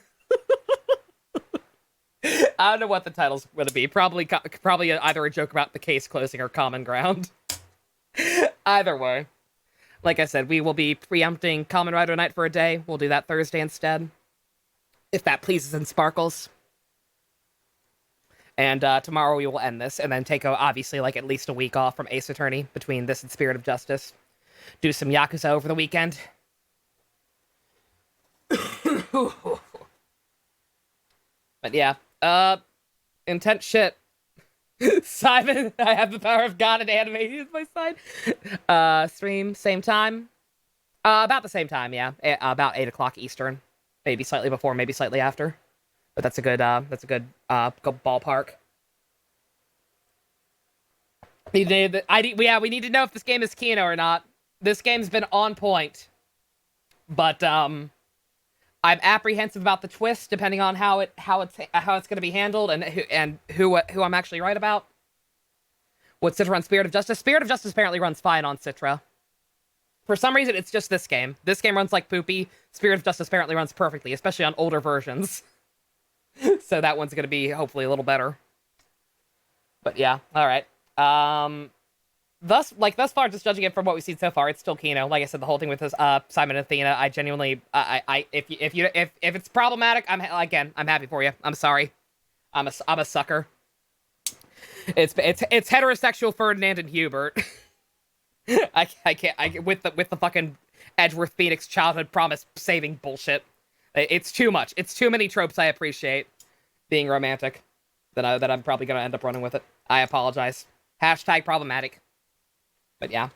I don't know what the title's going to be. Probably either a joke about the case closing or Common Ground. Either way. Like I said, we will be preempting Kamen Rider Night for a day. We'll do that Thursday instead. If that pleases and sparkles. And tomorrow we will end this, and then take, obviously, like, at least a week off from Ace Attorney between this and Spirit of Justice. Do some Yakuza over the weekend. But yeah, intense shit. Simon, I have the power of God and anime is my side. Stream, same time. About the same time, yeah. About 8 o'clock Eastern. Maybe slightly before, maybe slightly after. But that's a good ballpark. We need to know if this game is Kino or not. This game's been on point. But I'm apprehensive about the twist, depending on how it's going to be handled and who I'm actually right about. Would Citra run Spirit of Justice? Spirit of Justice apparently runs fine on Citra. For some reason, it's just this game. This game runs like poopy. Spirit of Justice apparently runs perfectly, especially on older versions. So that one's going to be hopefully a little better. But yeah, all right. Thus far, just judging it from what we've seen so far, it's still Kino. Like I said, the whole thing with this Simon and Athena, I genuinely, if it's problematic, I'm happy for you. I'm sorry. I'm a sucker. It's heterosexual Ferdinand and Hubert. I can't with the fucking Edgeworth Phoenix childhood promise saving bullshit. It's too much. It's too many tropes I appreciate being romantic that I'm probably gonna end up running with it. I apologize. Hashtag problematic. But yeah.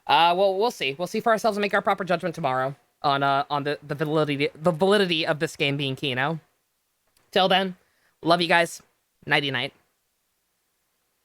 Well, we'll see. We'll see for ourselves and make our proper judgment tomorrow on the validity of this game being Kino. Till then, love you guys. Nighty night.